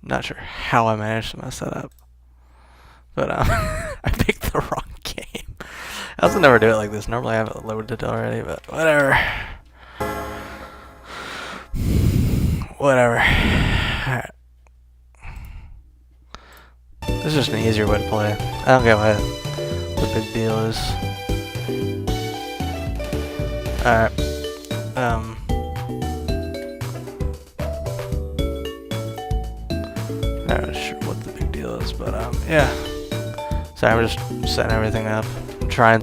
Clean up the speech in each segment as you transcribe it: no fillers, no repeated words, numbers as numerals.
Not sure how I managed to mess that up. But I picked the wrong game. I also never do it like this. Normally I have it loaded already, but whatever. Whatever. Alright. This is just an easier way to play. I don't get what the big deal is. Alright. Not really sure what the big deal is, but yeah. So I'm just setting everything up. I'm trying.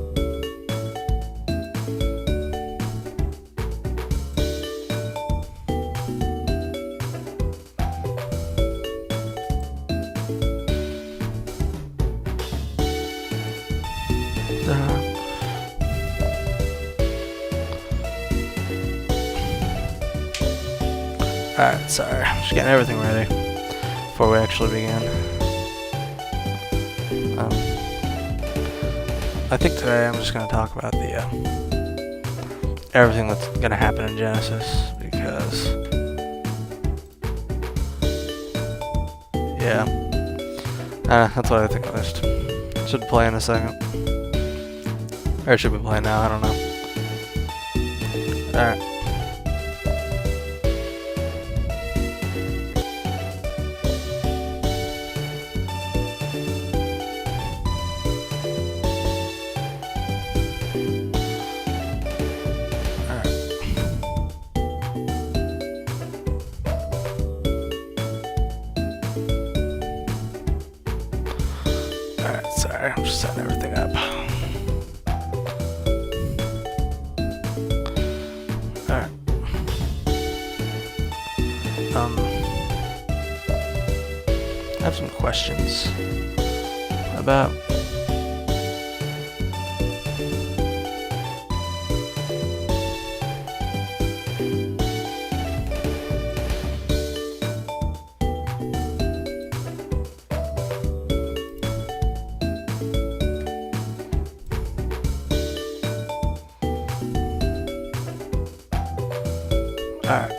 Alright, sorry. I'm just getting everything ready before we actually begin. I think today I'm just going to talk about the everything that's going to happen in Genesis, because yeah, that's what I think at least. Should play in a second, or should we play now? I don't know. Alright. Sorry, I'm just setting everything up. Alright. I have some questions about Alright.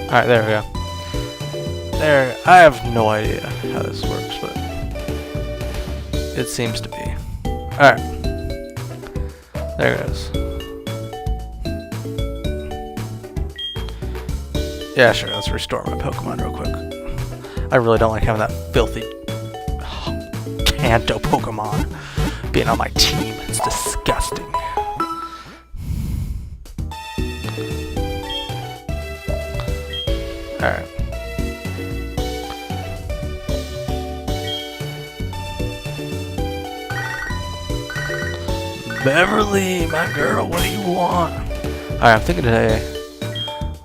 Alright, there we go. There, I have no idea how this works, but it seems to be. Alright. There it goes. Yeah, sure, let's restore my Pokemon real quick. I really don't like having that filthy Kanto Pokemon being on my team. It's disgusting. Alright. Beverly, my girl, what do you want? Alright, I'm thinking today,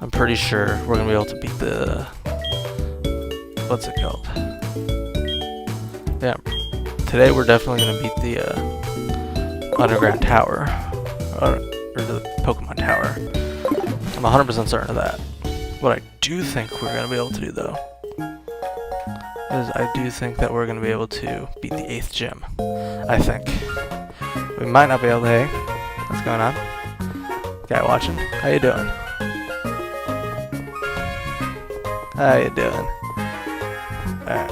I'm pretty sure we're gonna be able to beat the... what's it called? Yeah, today we're definitely gonna beat the underground tower. Or the Pokemon tower. I'm 100% certain of that. What I do think we're gonna be able to do, though, is I do think that we're gonna be able to beat the 8th gym. I think. We might not be able to. Hey, what's going on? Guy watching? How you doing? How you doing? Alright.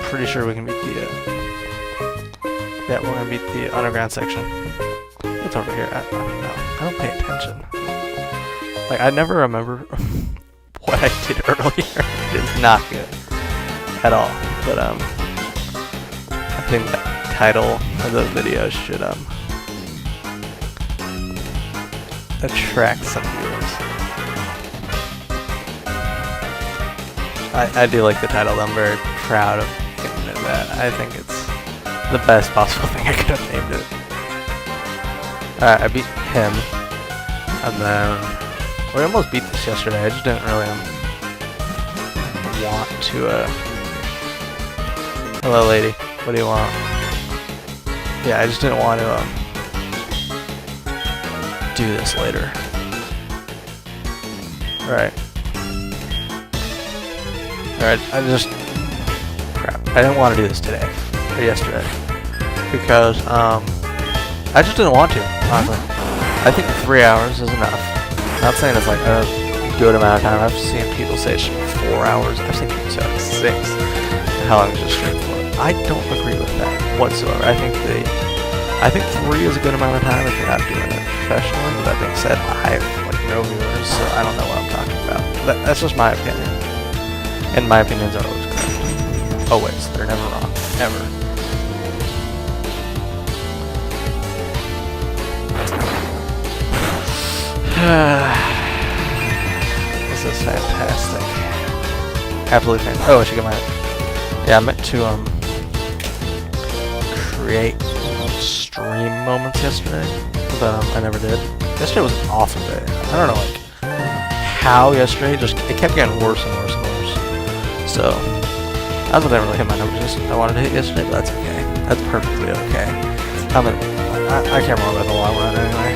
Pretty sure we can beat the, yeah, we're gonna beat the underground section. What's over here? I don't know. I don't pay attention. Like, I never remember what I did earlier. It is not good. At all. But, I think the title of the video should, attract some viewers. I do like the title. I'm very proud of giving it that. I think it's the best possible thing I could have named it. Alright, I beat him. And then... we almost beat this yesterday. I just didn't really want to, hello, lady. What do you want? Yeah, I just didn't want to, do this later. Alright. Alright, crap. I didn't want to do this today, or yesterday, because, I just didn't want to, honestly. I think 3 hours is enough. I'm not saying it's like a good amount of time. I've seen people say it should be 4 hours. I've seen people say like 6. How long is your stream for? I don't agree with that whatsoever. I think 3 is a good amount of time if you're not doing it professionally. With that being said, I have like no viewers, so I don't know what I'm talking about. That's just my opinion. And my opinions are always correct. Always. They're never wrong. Ever. This is fantastic. Absolutely fantastic. Oh, I should get my... Yeah, I meant to, create stream moments yesterday, but, I never did. Yesterday was an awful day. I don't know, like, how yesterday it kept getting worse and worse and worse. So, that's what I didn't really hit my numbers. I wanted to hit yesterday, but that's okay. That's perfectly okay. I can't remember about the long run anyway.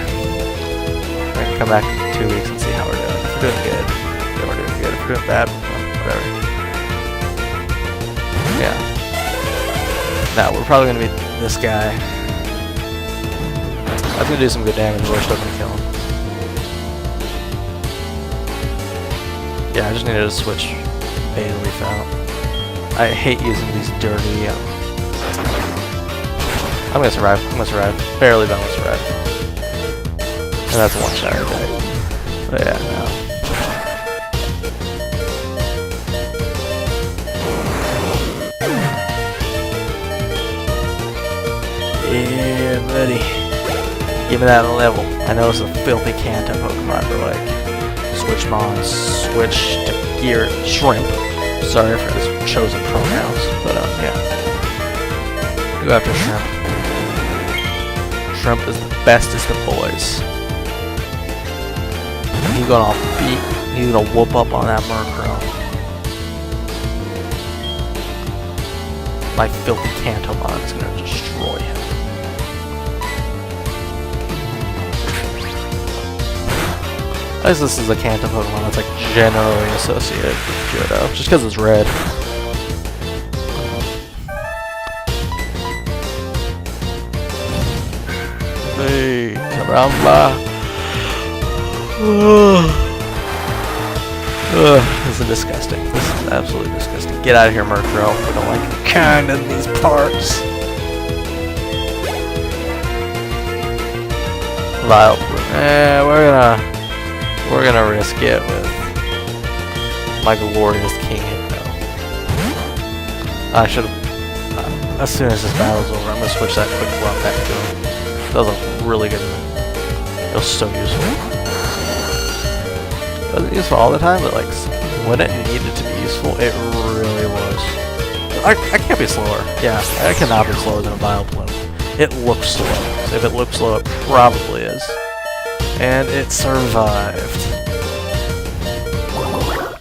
I can come back in 2 weeks and see how we're doing. If we're doing good, then we're doing good. If we're doing bad, whatever. Yeah. Now, we're probably gonna beat this guy. That's gonna do some good damage, but we're still gonna kill him. Yeah, I just needed to switch Bay Leaf out. I hate using these dirty, I'm gonna survive. Barely, but I'm gonna survive. And that's a one-shot attack. But yeah, no. Yeah, buddy. Give me that level. I know it's a filthy Kanto Pokemon, but like, switch mons, switch to gear shrimp. Sorry for his chosen pronouns, but yeah. Go after shrimp. Shrimp is the bestest of boys. He's gonna whoop up on that Murkrow. My filthy Kantomon is gonna destroy him. At least this is a Kanto Pokemon that's like generally associated with Johto, just because it's red. Hey, caramba! This is disgusting. This is absolutely disgusting. Get out of here, Murkrow. I don't like your kind in these parts. Vile. We're gonna risk it with my glorious King Hypno. I should have. As soon as this battle's over, I'm gonna switch that quick block back to him. That was a really good move. It was so useful. It wasn't useful all the time, but like when it needed to be useful, it really was. I can't be slower. Yeah, I cannot be slower than a Vileplume. It looks slow. So if it looks slow, it probably is. And it survived.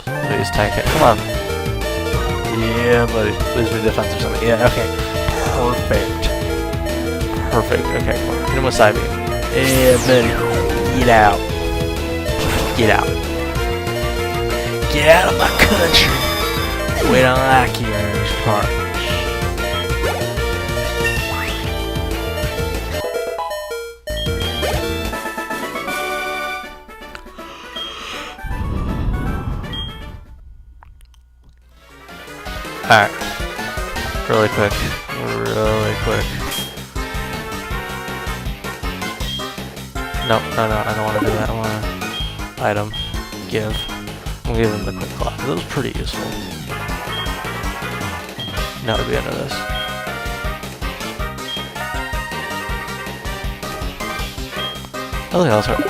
Please tank it. Come on. Yeah, buddy. Lose me defense or something. Yeah, okay. Perfect. Perfect. Okay, come on. Hit him with side beam. Yeah, buddy. Get out. Get out. Get out of my country. We don't like you in this part. Alright. Really quick. No, I don't want to do that. I want to item. Give. I'm going to give him the quick claw. That was pretty useful. Now to be under this. Nothing else hurt.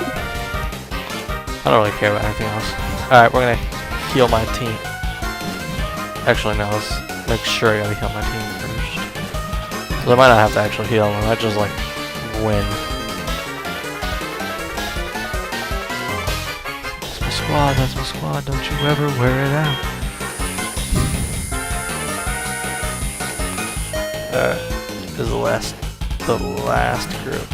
I don't really care about anything else. Alright, we're going to heal my team. Actually, no, let's make sure I gotta heal my team first. So I might not have to actually heal them, I might just, like, win. That's my squad, don't you ever wear it out. This is the last group.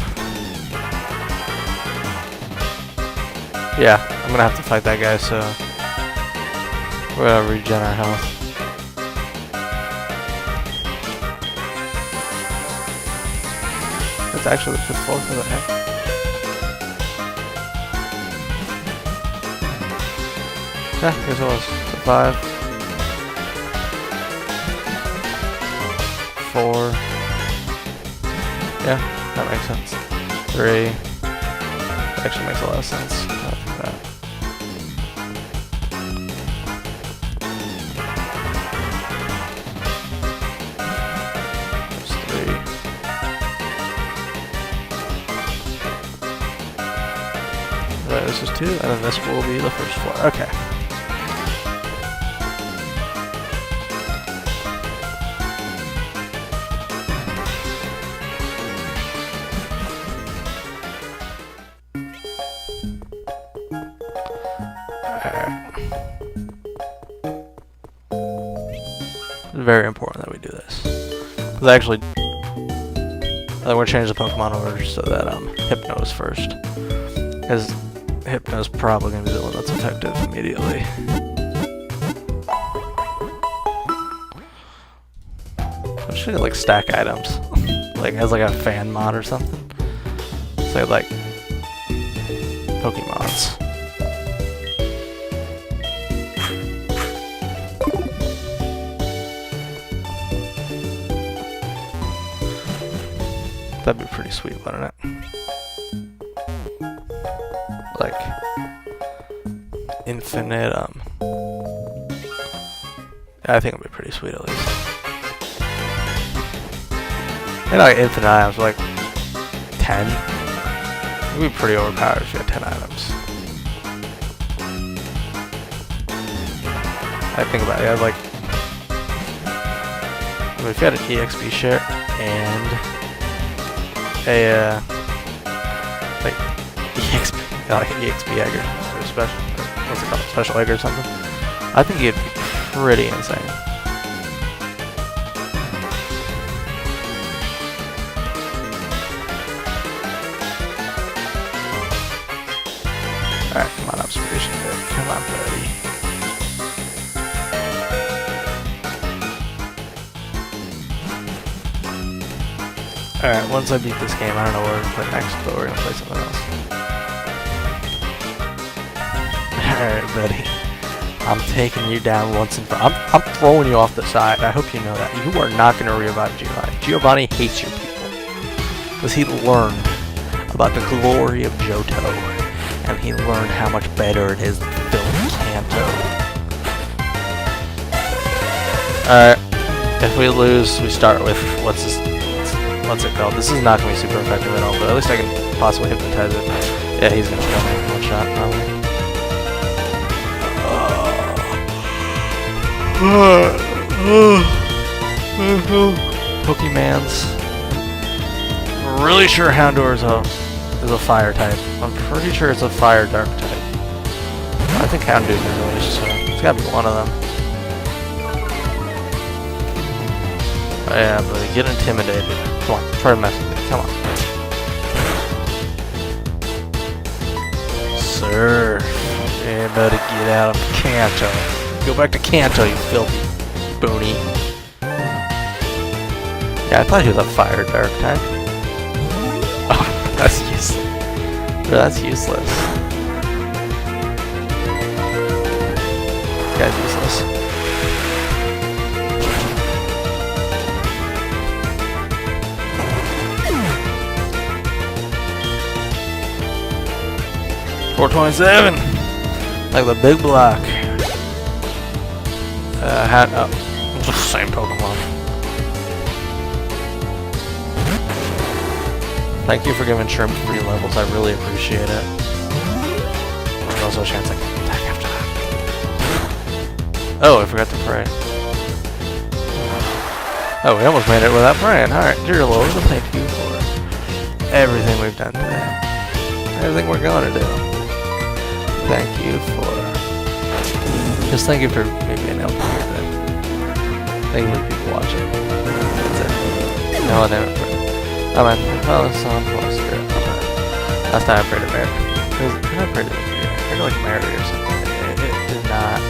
Yeah, I'm gonna have to fight that guy, so we're gonna regen our health. it's actually the 5th floor. What the heck? Yeah, here's what it was. So 5, 4. Yeah, that makes sense. 3. Actually makes a lot of sense. That. There's 3. Right, this is 2, and then this will be the 1st floor. Okay. It's very important that we do this. Because actually, I'm going to change the Pokemon order so that Hypno is first. Because Hypno is probably going to be the one that's effective immediately. I'm just going to like stack items. Like as like a fan mod or something. Say like Pokemons. That'd be pretty sweet, wouldn't it? Like infinite I think it'd be pretty sweet at least. And like infinite items, like 10. It'd be pretty overpowered if you had 10 items. I think about it, I have like I mean, if you had an EXP share and a like EXP egg or special, what's it called, special egg or something. I think it'd be pretty insane. All right, come on, observation bit. Come on, buddy. Alright, once I beat this game, I don't know where we're going to play next, but we're going to play something else. Alright, buddy. I'm taking you down once and for all. I'm throwing you off the side. I hope you know that. You are not going to revive Giovanni. Giovanni hates your people. Because he learned about the glory of Johto. And he learned how much better it is to build Kanto. Alright. If we lose, we start with what's it called? This is not going to be super effective at all, but at least I can possibly hypnotize it. Yeah, he's going to kill me in one shot, probably. Pokemans. I'm really sure Houndour is a fire type. I'm pretty sure it's a fire dark type. I think Houndour is really, so it's got to be one of them. Oh, yeah, but get intimidated. Come on, try to mess with me. Come on. Sir. Yeah, better get out of Kanto. Go back to Kanto, you filthy boonie. Yeah, I thought he was a fire dark type. Oh, that's useless. That's useless. This guy's useless. $427, like the big block. Same Pokemon. Thank you for giving Shrimp 3 levels. I really appreciate it. There's also a chance I can attack after that. Oh, I forgot to pray. Oh, we almost made it without praying. Alright, dear Lord, thank you for everything we've done today. Everything we're going to do. Thank you for... Just thank you for me being able to hear that. Thank you for people watching. That's it. No, I never prayed. Oh man, Father, Son, Holy Spirit. Last time I prayed to Mary. Did I pray to Mary? I prayed to like Mary or something. It did not.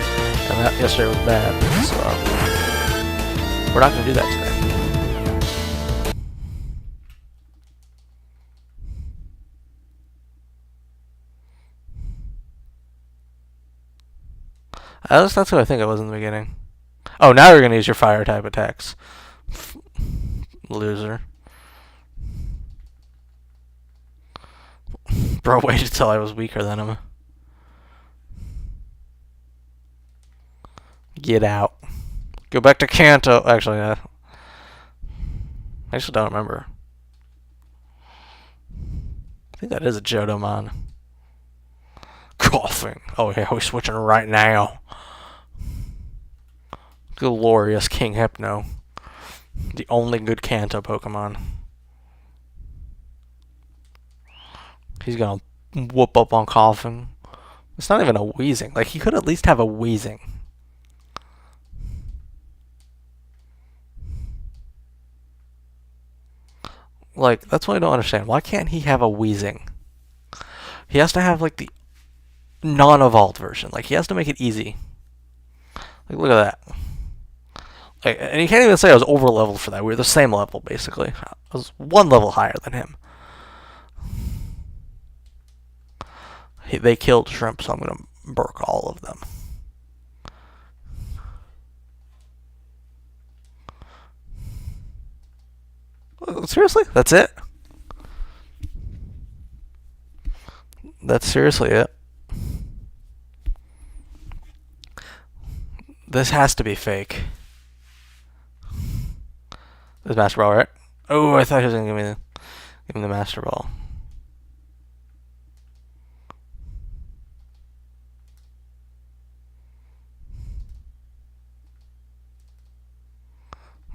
And that yesterday was bad. So, we're not going to do that today. That's what I think it was in the beginning. Oh, now you're gonna use your fire type attacks. Loser. Bro waited till I was weaker than him. Get out. Go back to Kanto. Actually, I actually don't remember. I think that is a Johto coughing. Oh yeah, we're switching right now. Glorious King Hypno. The only good Kanto Pokemon. He's gonna whoop up on coughing. It's not even a wheezing. Like, he could at least have a wheezing. Like, that's what I don't understand. Why can't he have a wheezing? He has to have, like, the non-evolved version. Like, he has to make it easy. Like, look at that. Like, and you can't even say I was over-leveled for that. We were the same level, basically. I was one level higher than him. They killed shrimp, so I'm going to burk all of them. Seriously? That's it? That's seriously it. This has to be fake. This Master Ball, right? Oh, I thought he was going to give me the Master Ball.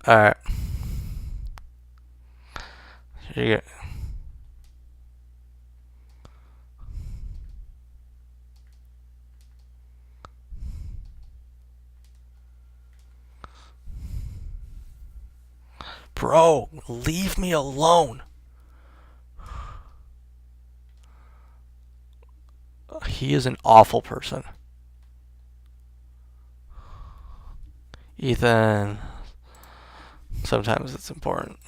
Alright. Here you go. Bro, leave me alone. He is an awful person. Ethan, sometimes it's important.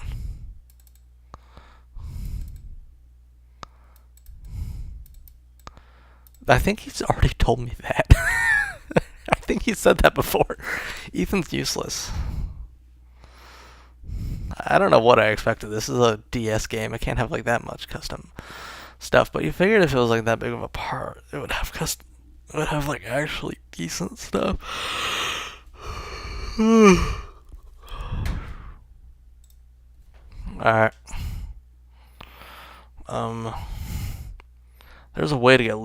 I think he's already told me that. I think he said that before. Ethan's useless. I don't know what I expected. This is a DS game. I can't have like that much custom stuff. But you figured if it was like that big of a part, it would have custom. It would have like actually decent stuff. Alright. There's a way to get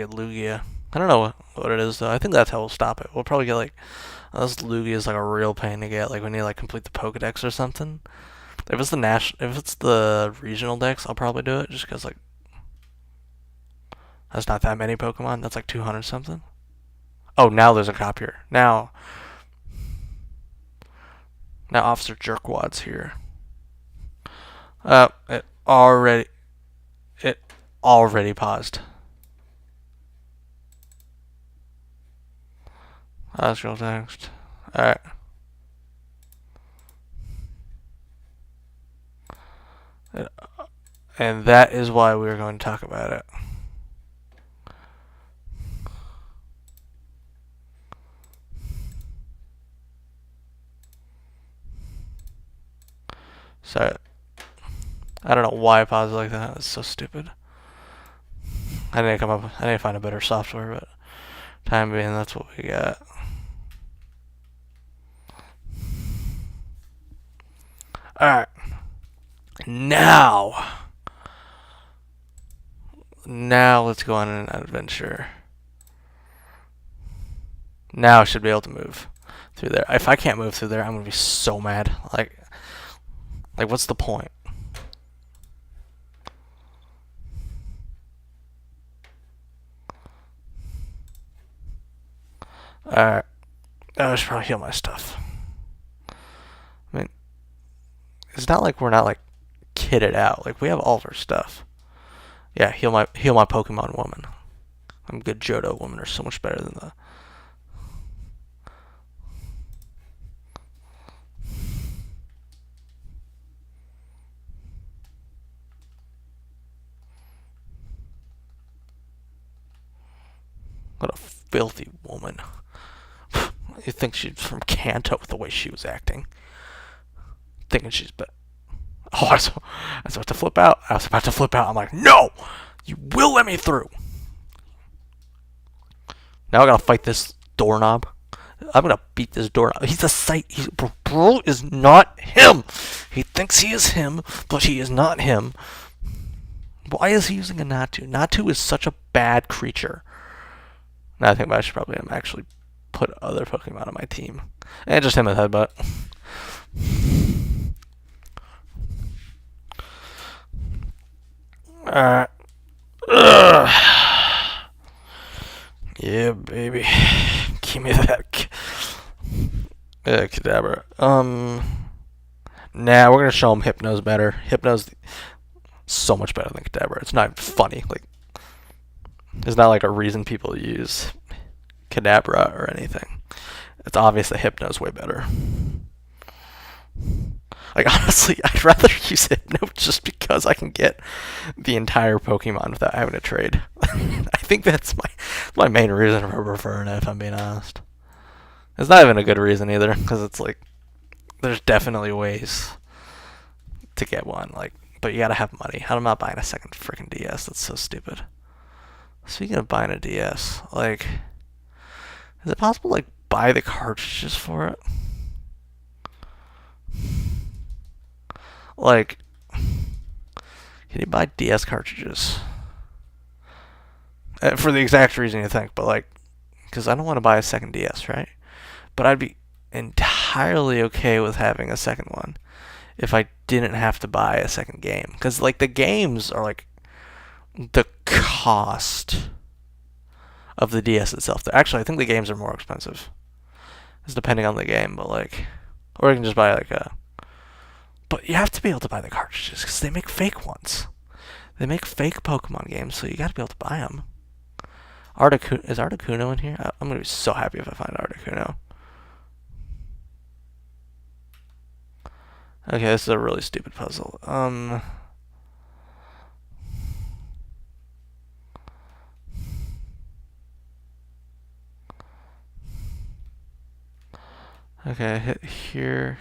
Lugia. I don't know what it is though. I think that's how we'll stop it. We'll probably get like this Lugia is like a real pain to get. Like when you like complete the Pokedex or something. If it's the regional dex, I'll probably do it just because like that's not that many Pokemon. That's like 200 something. Oh, now there's a copier. Now Officer Jerkwad's here. It already paused. Let's go next. Alright. And that is why we are going to talk about it. So, I don't know why I paused like that. It's so stupid. I need to find a better software, but time being, that's what we got. Alright. Now let's go on an adventure. Now I should be able to move through there. If I can't move through there, I'm gonna be so mad. Like what's the point? Alright. I should probably heal my stuff. I mean, it's not like we're not like kitted out. Like we have all of our stuff. Yeah, heal my Pokemon woman. I'm good. Johto women are so much better than the. What a filthy woman. You think she's from Kanto with the way she was acting. Thinking she's... Oh, I was about to flip out. I'm like, no! You will let me through! Now I gotta fight this doorknob. I'm gonna beat this doorknob. He's a sight. Bro is not him! He thinks he is him, but he is not him. Why is he using a Natu? Natu is such a bad creature. Now I think I should probably actually put other Pokemon on my team. And just him with Headbutt. Alright. Yeah, baby. Give me that. Kadabra. Nah, we're gonna show him Hypno's better. Hypno's so much better than Kadabra. It's not funny. Like, there's not like a reason people use Kadabra or anything. It's obvious that Hypno's way better. Like, honestly, I'd rather use Hypno just because I can get the entire Pokemon without having to trade. I think that's my main reason for preferring it, if I'm being honest. It's not even a good reason either, because it's like, there's definitely ways to get one, like, but you gotta have money. I'm not buying a second freaking DS. That's so stupid. Speaking of buying a DS, like, is it possible to, like, buy the cartridges for it? Like, can you buy DS cartridges? For the exact reason you think, but like, because I don't want to buy a second DS, right? But I'd be entirely okay with having a second one if I didn't have to buy a second game. Because, like, the games are, like, the cost of the DS itself. Actually, I think the games are more expensive. It's depending on the game, but, like, or you can just buy, like, a... But you have to be able to buy the cartridges, because they make fake ones. They make fake Pokemon games, so you gotta be able to buy them. Is Articuno in here? I'm gonna be so happy if I find Articuno. Okay, this is a really stupid puzzle. Okay, hit here.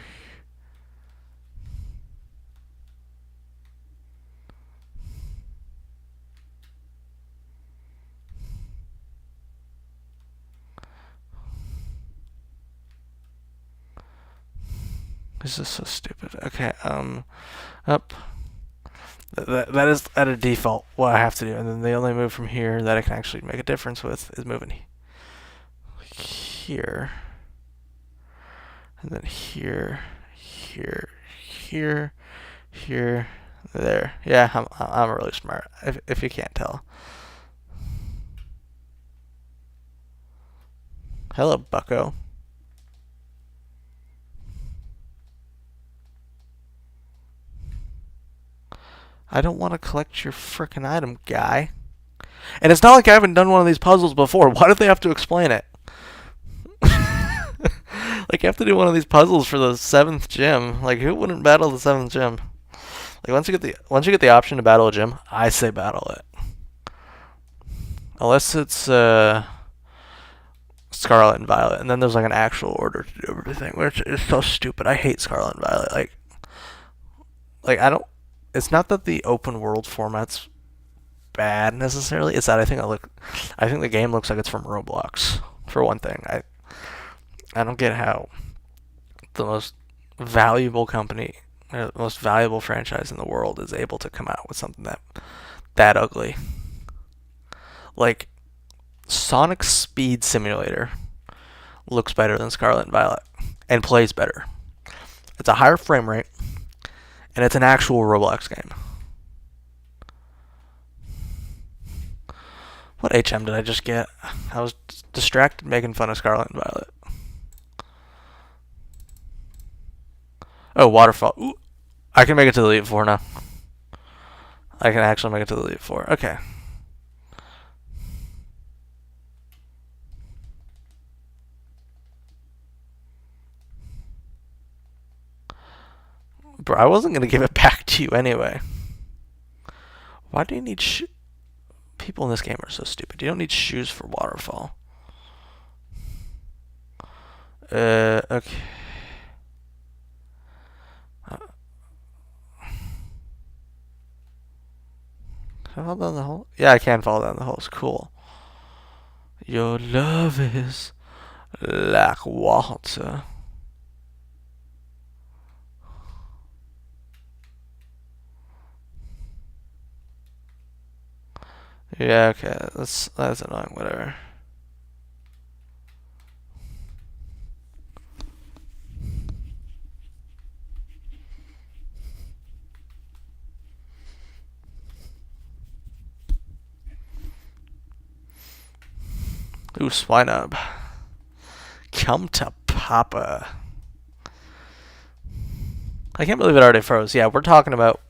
This is so stupid. Okay, up. That is at a default what I have to do, and then the only move from here that I can actually make a difference with is moving here, and then here, here, there. Yeah, I'm really smart. If you can't tell. Hello, Bucko. I don't want to collect your frickin' item, guy. And it's not like I haven't done one of these puzzles before. Why do they have to explain it? Like, you have to do one of these puzzles for the 7th gym. Like, who wouldn't battle the 7th gym? Like, once you get the option to battle a gym, I say battle it. Unless it's Scarlet and Violet, and then there's like an actual order to do everything, which is so stupid. I hate Scarlet and Violet. Like I don't. It's not that the open world format's bad necessarily. It's that I think the game looks like it's from Roblox. For one thing, I don't get how the most valuable company, or the most valuable franchise in the world, is able to come out with something that ugly. Like, Sonic Speed Simulator looks better than Scarlet and Violet and plays better. It's a higher frame rate, and it's an actual Roblox game. What HM did I just get? I was distracted making fun of Scarlet and Violet. Oh, Waterfall. Ooh, I can make it to the Elite Four now. I can actually make it to the Elite Four. Okay. Bro, I wasn't going to give it back to you anyway. Why do you need people in this game are so stupid. You don't need shoes for Waterfall. Okay. Can I fall down the hole? Yeah, I can fall down the holes. Cool. Your love is like water. Yeah, okay. That's annoying. Whatever. Ooh, Swinub. Come to Papa. I can't believe it already froze. Yeah, we're talking about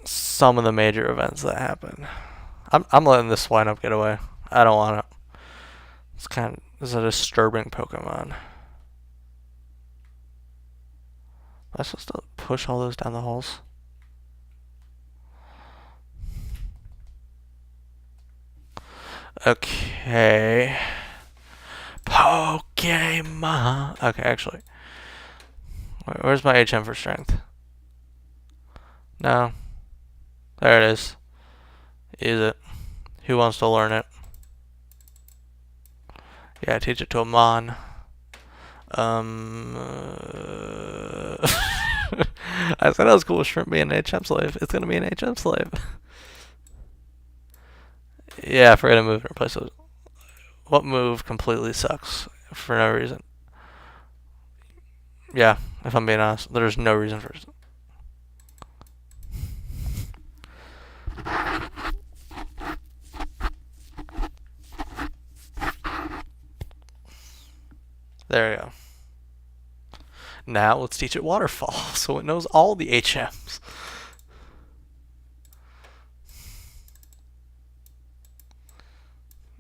some of the major events that happen. I'm letting this Swinub get away. I don't want it. It's a disturbing Pokemon. Am I supposed to push all those down the holes? Okay. Pokemon. Okay, actually. Where's my HM for strength? No. There it is. Use it. Who wants to learn it? Yeah, teach it to a Mon. I said I was cool with Shrimp being an HM slave. It's gonna be an HM slave. Yeah, I forgot to move and replace it. What move completely sucks for no reason? Yeah, if I'm being honest, there's no reason for it. There we go. Now let's teach it Waterfall so it knows all the HMs.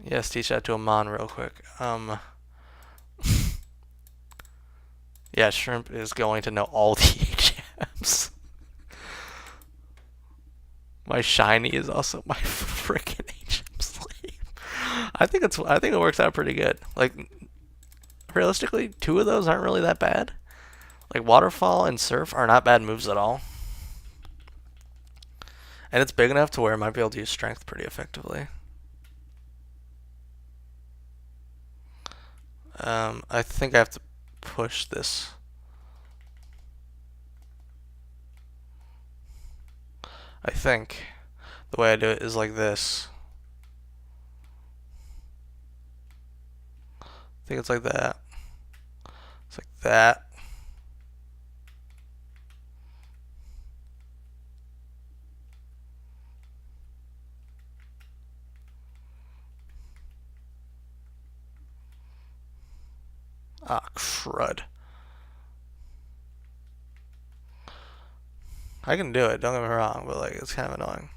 Yes, teach that to a Mon real quick. Yeah, Shrimp is going to know all the HMs. My shiny is also my freaking HM slave. I think it works out pretty good. Like realistically, two of those aren't really that bad. Like Waterfall and Surf are not bad moves at all. And it's big enough to where I might be able to use Strength pretty effectively. I think I have to push this. I think the way I do it is like this. I think it's like that. It's like that. Ah, crud. I can do it, don't get me wrong, but like it's kind of annoying.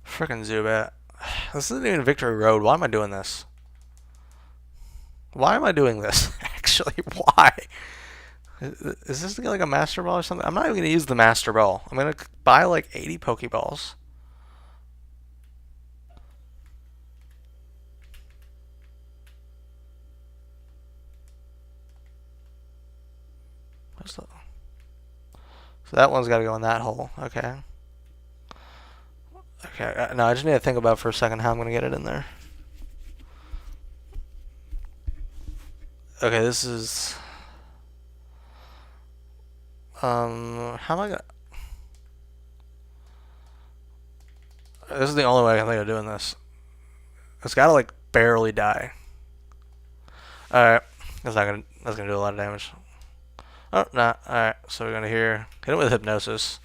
Frickin' Zubat. This isn't even Victory Road. Why am I doing this? Why am I doing this? Actually, why? Is this like a Master Ball or something? I'm not even going to use the Master Ball. I'm going to buy like 80 Pokeballs. So that one's got to go in that hole. Okay. Okay, no, I just need to think about for a second how I'm going to get it in there. Okay, this is... how am I gonna... This is the only way I can think of doing this. It's gotta, like, barely die. Alright. That's gonna do a lot of damage. Oh, nah. Alright, so we're gonna hit it with Hypnosis.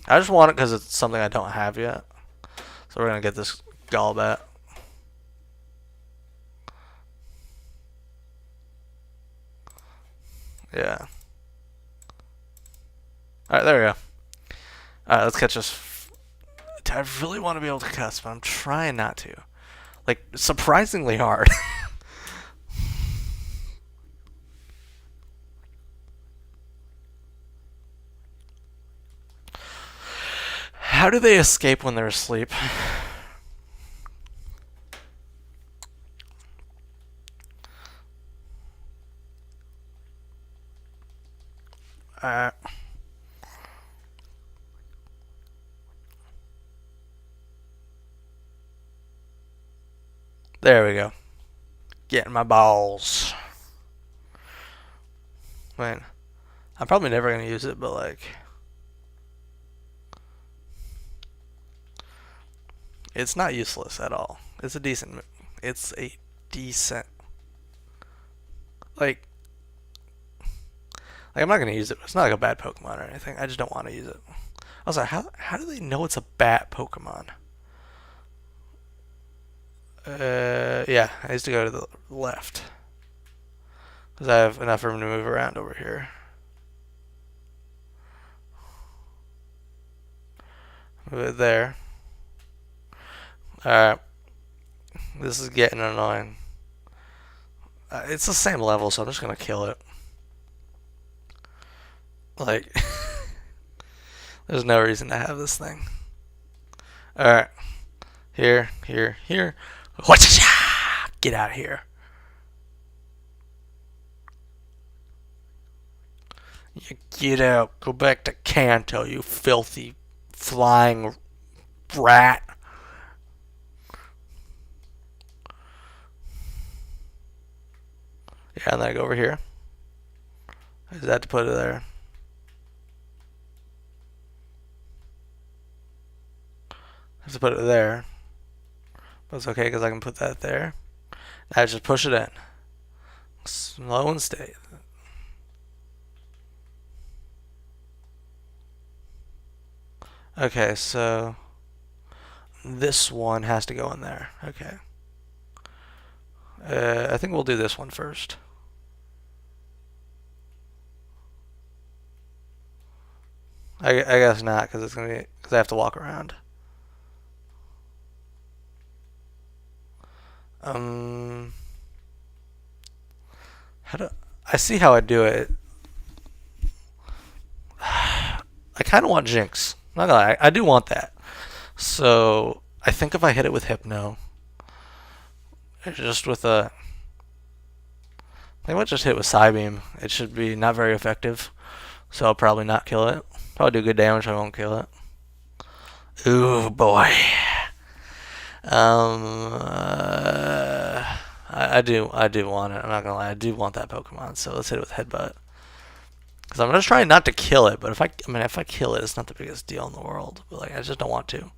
I just want it because it's something I don't have yet. So we're gonna get this Golbat. Yeah. Alright, there we go. Alright, let's catch this. I really want to be able to cuss, but I'm trying not to. Like, surprisingly hard. How do they escape when they're asleep? There we go. Getting my balls. Man, I'm probably never gonna use it, but like, it's not useless at all. It's a decent. It's a decent. Like I'm not gonna use it. It's not like a bad Pokemon or anything. I just don't want to use it. I was like, how do they know it's a bat Pokemon? Yeah, I used to go to the left because I have enough room to move around over here. Move it there. Alright. This is getting annoying. It's the same level, so I'm just gonna kill it. Like, there's no reason to have this thing. Alright. Here. Get out of here. You get out. Go back to Kanto, you filthy flying rat. Yeah, and then I go over here. I just have to put it there. I have to put it there. But it's okay because I can put that there. I just push it in. Slow and steady. Okay, so this one has to go in there. Okay. I think we'll do this one first. I guess not, because it's gonna be because I have to walk around. How do I see how I do it? I kind of want Jinx. Not gonna lie, I do want that. So I think if I hit it with Hypno, just with a, I might just hit with Psybeam. It should be not very effective, so I'll probably not kill it. Probably do good damage. I won't kill it. Ooh boy. I do want it. I'm not gonna lie. I do want that Pokemon. So let's hit it with Headbutt. Because I'm just trying not to kill it. But if I kill it, it's not the biggest deal in the world. But like, I just don't want to.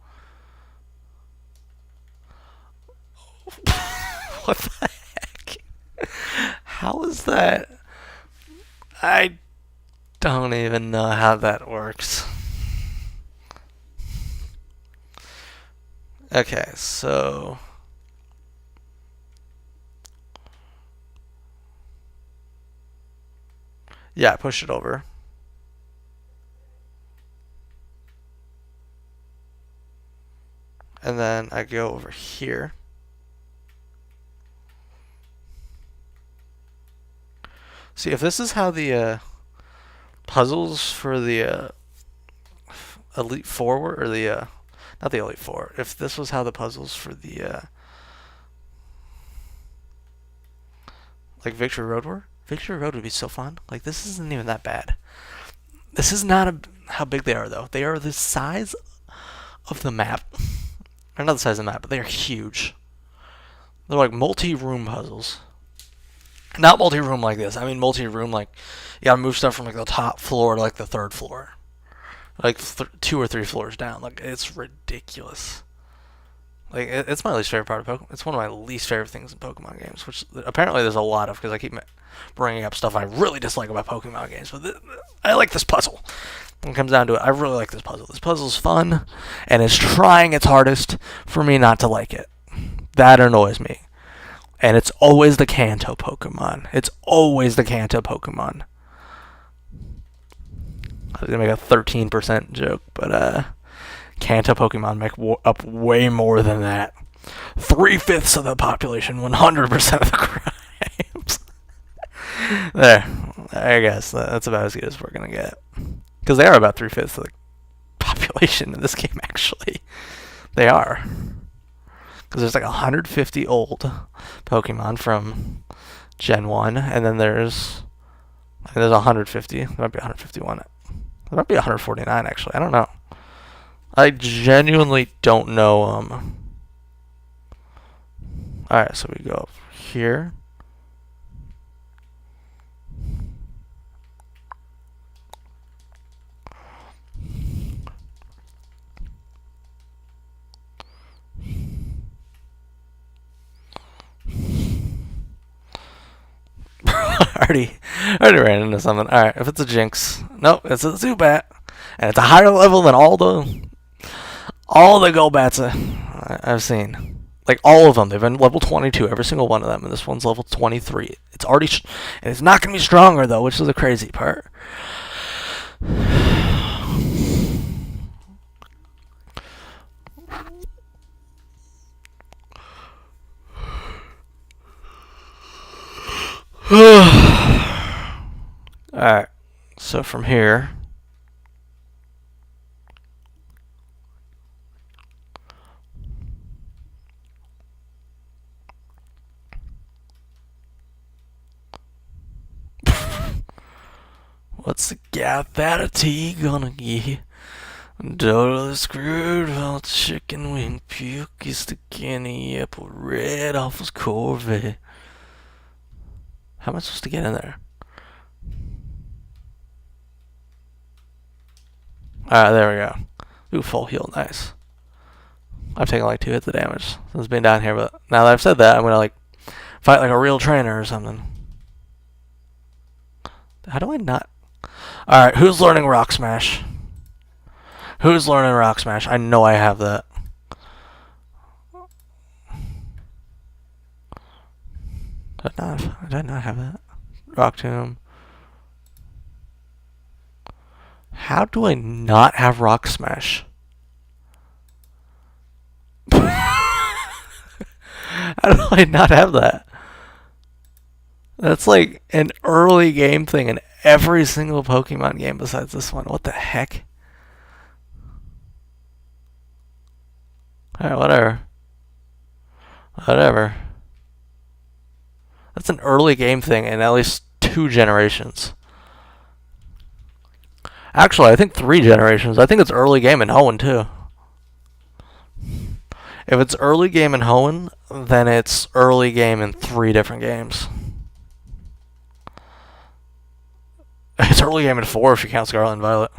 What the heck? How is that? I don't even know how that works. Okay, so yeah, push it over. And then I go over here. See, if this is how the puzzles for the Elite Four were, or the not the Elite Four. If this was how the puzzles for the like Victory Road were, Victory Road would be so fun. Like, this isn't even that bad. This is not how big they are, though. They are the size of the map. Or not the size of the map, but they are huge. They're like multi-room puzzles. Not multi-room like this. I mean multi-room like you gotta move stuff from like the top floor to like the third floor. Like 2 or 3 floors down. Like, it's ridiculous. Like, it's my least favorite part of Pokemon. It's one of my least favorite things in Pokemon games, which apparently there's a lot of, because I keep bringing up stuff I really dislike about Pokemon games. But I like this puzzle. When it comes down to it, I really like this puzzle. This puzzle's fun, and it's trying its hardest for me not to like it. That annoys me. And it's always the Kanto Pokemon. It's always the Kanto Pokemon. I was gonna make a 13% joke, but Kanto Pokemon make up way more than that. 3/5 of the population, 100% of the crimes. There, I guess that's about as good as we're gonna get, because they are about 3/5 of the population. situation in this game, actually. They are. Because there's like 150 old Pokemon from Gen 1, and then there's 150. There might be 151. There might be 149, actually. I don't know. I genuinely don't know. Alright, so we go up here. already ran into something. Alright, if it's a Jinx. Nope, it's a Zubat. And it's a higher level than all the Golbats I've seen. Like, all of them. They've been level 22, every single one of them. And this one's level 23. It's already... and it's not going to be stronger, though, which is the crazy part. Alright, so from here... what's the gap that a tea gonna get? I'm totally screwed on chicken wing puke is the candy apple red off his Corvette. How am I supposed to get in there? Alright, there we go. Ooh, full heal, nice. I've taken like 2 hits of damage since being down here, but now that I've said that, I'm gonna like fight like a real trainer or something. How do I not? Alright, who's learning Rock Smash? Who's learning Rock Smash? I know I have that. Did I not have that? Rock Tomb. How do I not have Rock Smash? How do I not have that? That's like an early game thing in every single Pokemon game besides this one. What the heck? Alright, whatever. Whatever. That's an early game thing in at least 2 generations. Actually, I think 3 generations. I think it's early game in Hoenn, too. If it's early game in Hoenn, then it's early game in 3 different games. It's early game in 4 if you count Scarlet and Violet.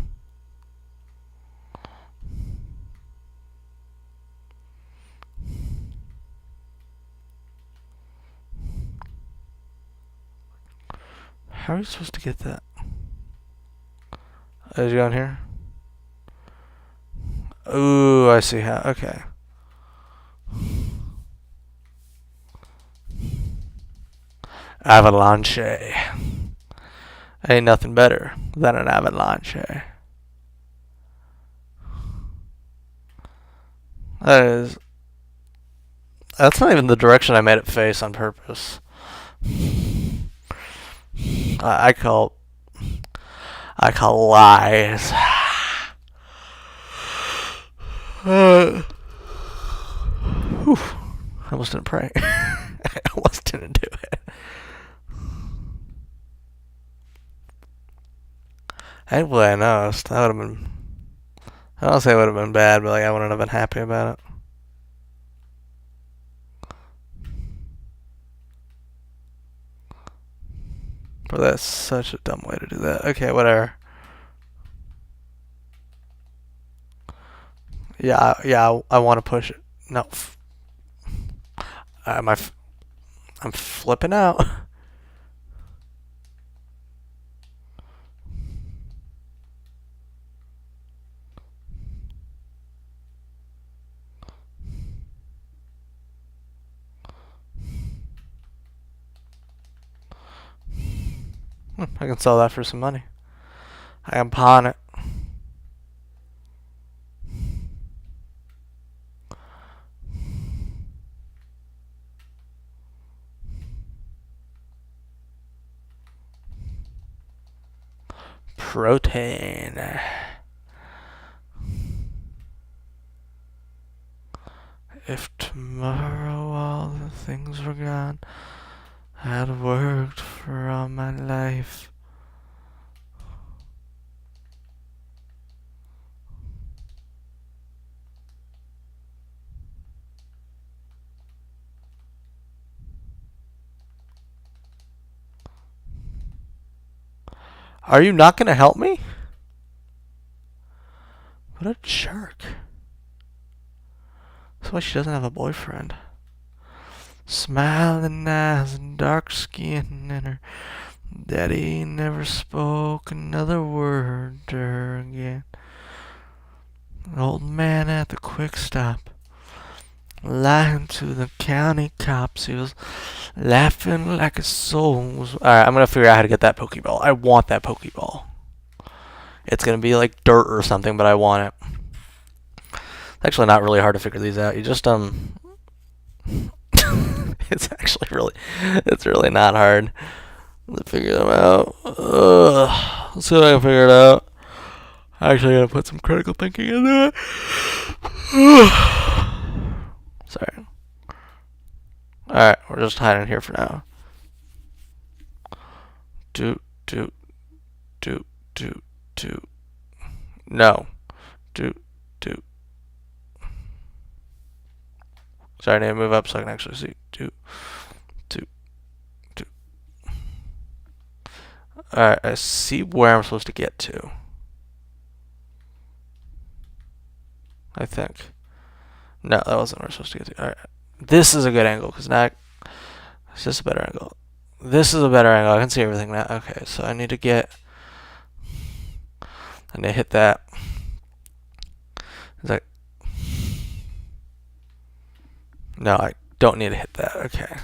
How are you supposed to get that? Did you go in here? Ooh, I see how. Okay. Avalanche. Ain't nothing better than an avalanche. That's not even the direction I made it face on purpose. I call lies. Whew. I almost didn't pray. I almost didn't do it. Hey, Buenos. That would have been... I don't say it would have been bad, but like I wouldn't have been happy about it. But that's such a dumb way to do that. Okay, whatever. Yeah, I want to push it. No. I'm flipping out. I can sell that for some money. I can pawn it. Protein. If tomorrow all the things were gone I'd worked for all my life. Are you not gonna help me? What a jerk. That's why she doesn't have a boyfriend. Smiling eyes and dark skin, and her daddy never spoke another word to her again. An old man at the quick stop, lying to the county cops. He was laughing like his soul was. Alright, I'm gonna figure out how to get that Pokeball. I want that Pokeball. It's gonna be like dirt or something, but I want it. It's actually not really hard to figure these out. You just it's actually it's really not hard to figure them out. Let's see if I can figure it out. I'm actually gonna put some critical thinking into it. Sorry. Alright, we're just hiding here for now. Do. No. Do. Sorry, I need to move up so I can actually see. Do. Alright, I see where I'm supposed to get to. I think. No, that wasn't where I'm supposed to get to. Alright. This is a good angle, because now... Is this a better angle? This is a better angle. I can see everything now. Okay, so I need to get... I need to hit that. Is that... No, I don't need to hit that. Okay.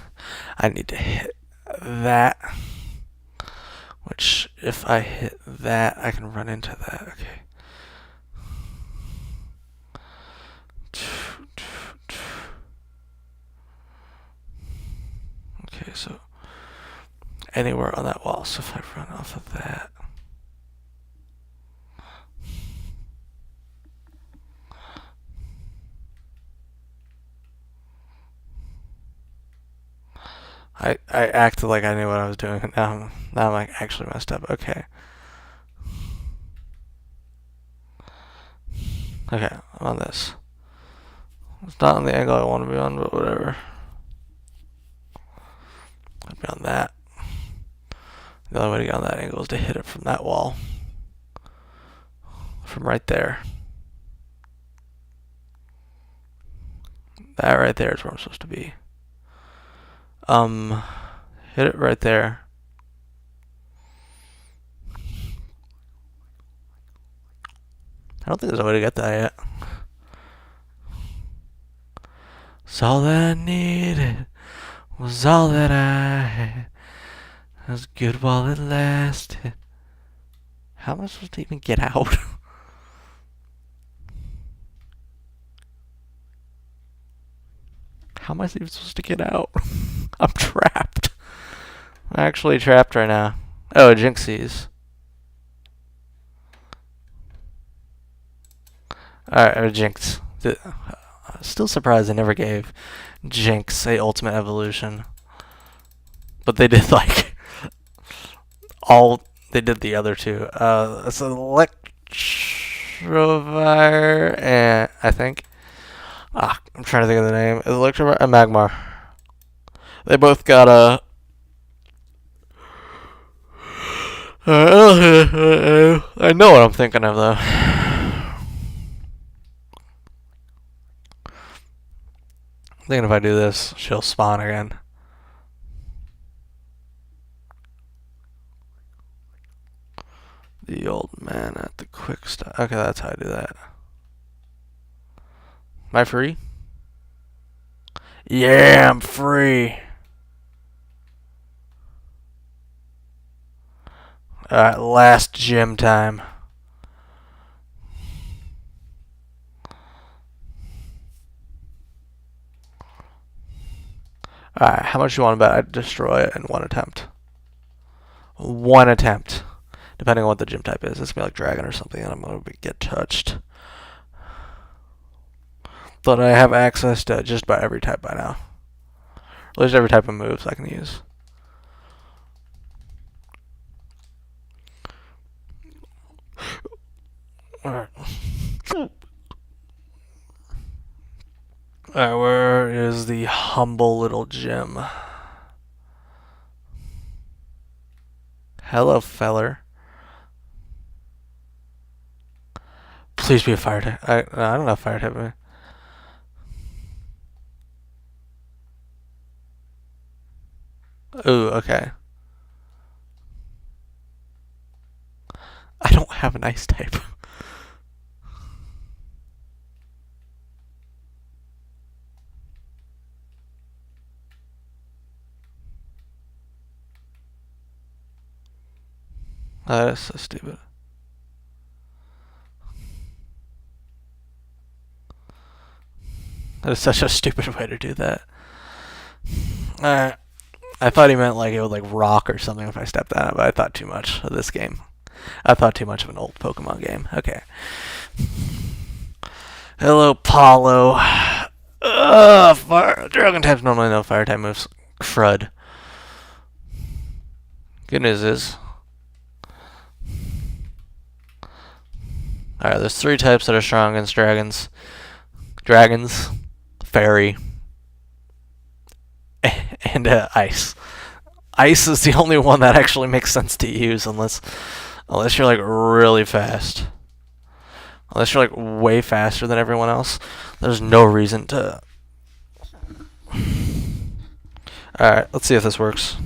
I need to hit that. Which, if I hit that, I can run into that. Okay. Okay, so anywhere on that wall. So if I run off of that. I acted like I knew what I was doing. Now I'm like actually messed up. Okay. Okay, I'm on this. It's not on the angle I want to be on, but whatever. I'd be on that. The only way to get on that angle is to hit it from that wall. From right there. That right there is where I'm supposed to be. Hit it right there. I don't think there's a way to get that yet. So all that I needed was all that I had. It was good while it lasted. How am I supposed to even get out? How am I even supposed to get out? I'm trapped. I'm actually trapped right now. Oh, Jinxies. Alright, Jinx. Still surprised they never gave Jinx a ultimate evolution. But they did like they did the other two. It's an Electivire and I think I'm trying to think of the name. It's Electivire and Magmar. They both got a I know what I'm thinking of though. I'm thinking if I do this, she'll spawn again. The old man at the quick stop. Okay, that's how I do that. Am I free? Yeah, I'm free. Alright, last gym time. Alright, how much you want to bet I'd destroy it in one attempt? One attempt. Depending on what the gym type is. It's going to be like Dragon or something, and I'm going to get touched. Thought I have access to just about every type by now. At least every type of moves I can use. Alright. Alright, where is the humble little gym? Hello, feller. Please be a fire type. I don't know fire type. Ooh, okay. I don't have an ice type. That is so stupid. That is such a stupid way to do that. Alright. I thought he meant like it would like rock or something if I stepped on it, but I thought too much of this game. I thought too much of an old Pokemon game. Okay. Hello, Paulo. Ugh, fire. Dragon types normally know fire type moves. Crud. Good news is. Alright, there's 3 types that are strong against dragons. Dragons, fairy, and ice. Ice is the only one that actually makes sense to use unless you're like really fast. Unless you're like way faster than everyone else, there's no reason to. Alright, let's see if this works.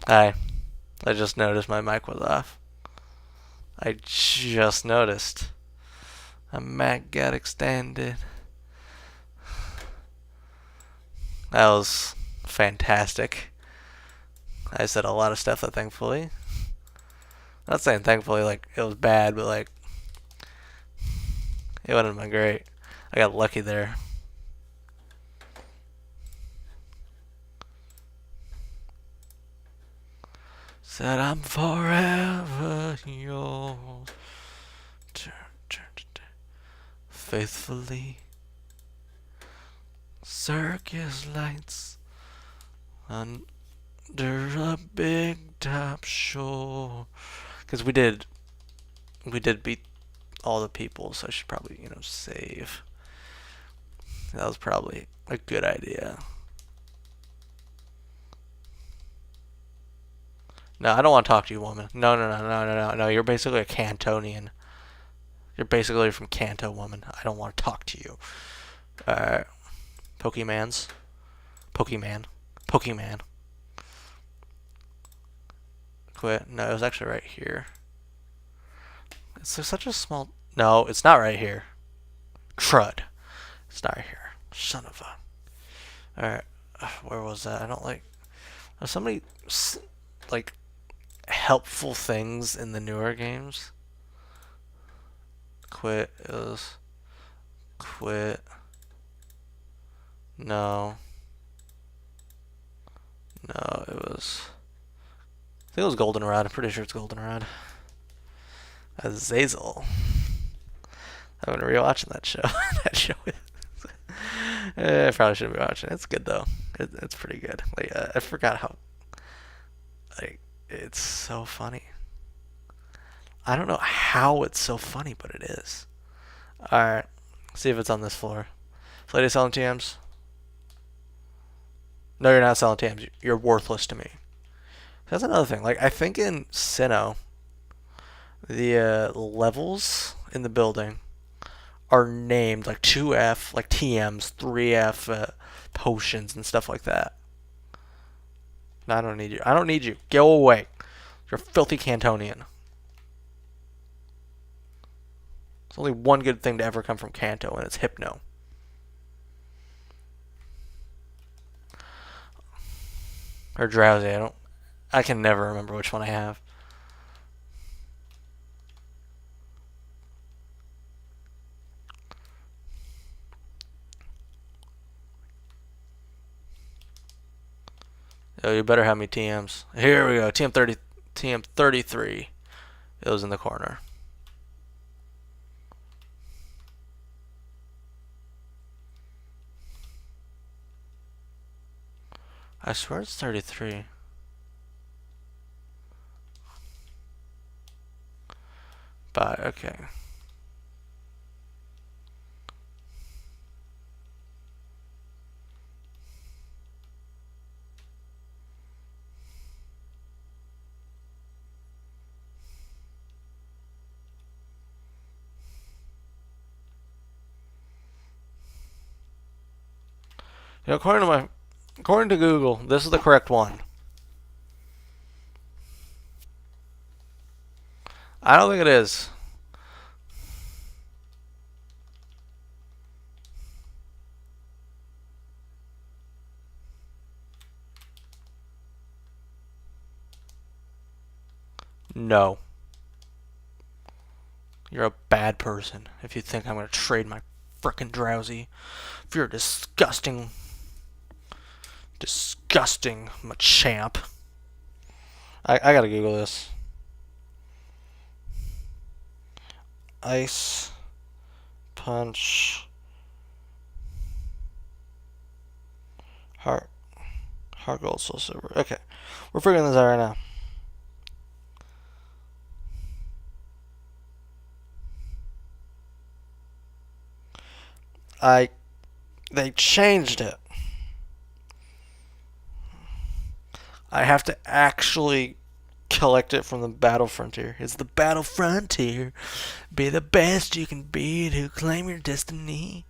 I just noticed my mic was off. I just noticed. My mic got extended. That was fantastic. I said a lot of stuff that thankfully, not saying thankfully like it was bad, but like it wouldn't have been great. I got lucky there. Said I'm forever yours, faithfully. Circus lights under a big top shore. Because we did beat all the people, so I should probably, save. That was probably a good idea. No, I don't want to talk to you, woman. No. You're basically a Cantonian. You're basically from Kanto, woman. I don't want to talk to you. Pokemans. Pokemon. Quit. No, it was actually right here. It's such a small... No, it's not right here. Crud. It's not right here. Son of a... Alright. Where was that? I don't like... There's so many, like, helpful things in the newer games. Quit. It was... Quit. No. No, it was... I think it was Goldenrod. I'm pretty sure it's Goldenrod. Azazel. I've been rewatching that show. That show is... I probably shouldn't be watching it. It's good, though. It's pretty good. Like, I forgot how... Like, it's so funny. I don't know how it's so funny, but it is. Alright. See if it's on this floor. Is lady selling TMs? No, you're not selling TMs. You're worthless to me. That's another thing. Like, I think in Sinnoh, the levels in the building are named like 2F, like TMs, 3F potions and stuff like that. No, I don't need you. I don't need you. Go away. You're a filthy Cantonian. There's only one good thing to ever come from Kanto, and it's Hypno. Or Drowsy. I can never remember which one I have. Oh, you better have me TMs. Here we go. TM 33. It was in the corner. I swear it's 33. But okay. According to Google, this is the correct one. I don't think it is. No. You're a bad person if you think I'm going to trade my frickin' Drowsy. If you're a disgusting Machamp. I gotta Google this. Ice Punch Heartgold Soul Silver. Okay. We're figuring this out right now. They changed it. I have to actually collect it from the battle frontier. It's the battle frontier. Be the best you can be to claim your destiny.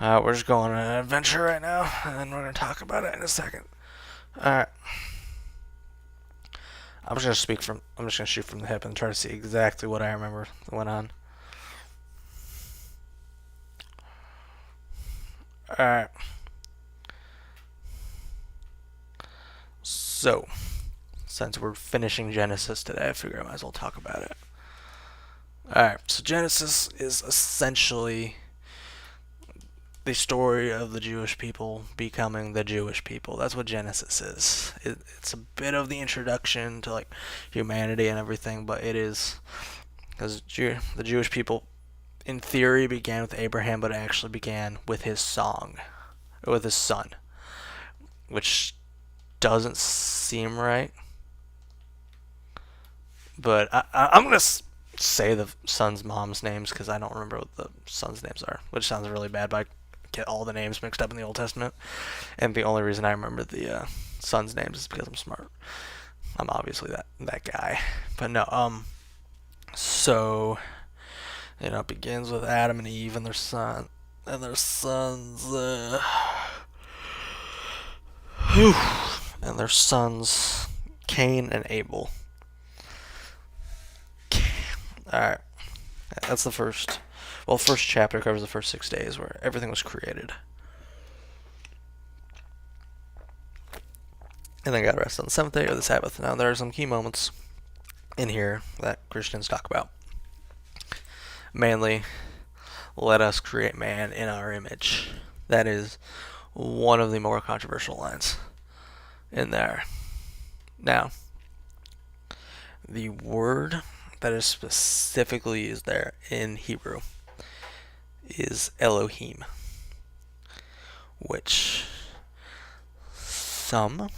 We're just going on an adventure right now, and then we're gonna talk about it in a second. All right. I'm just gonna shoot from the hip and try to see exactly what I remember that went on. All right. So, since we're finishing Genesis today, I figure I might as well talk about it. Alright, so Genesis is essentially the story of the Jewish people becoming the Jewish people. That's what Genesis is. It's a bit of the introduction to like humanity and everything, but it is because the Jewish people, in theory, began with Abraham, but it actually began with his with his son, which doesn't seem right. But I'm gonna say the son's mom's names because I don't remember what the son's names are, which sounds really bad. But I get all the names mixed up in the Old Testament, and the only reason I remember the son's names is because I'm smart. I'm obviously that guy. But no, so it begins with Adam and Eve and their son and their sons, and their sons Cain and Abel. Alright. That's the first. Well, first chapter covers the first 6 days where everything was created. And then God rested on the seventh day, or the Sabbath. Now, there are some key moments in here that Christians talk about. Mainly, let us create man in our image. That is one of the more controversial lines in there. Now, the word that is specifically used there in Hebrew is Elohim, which some,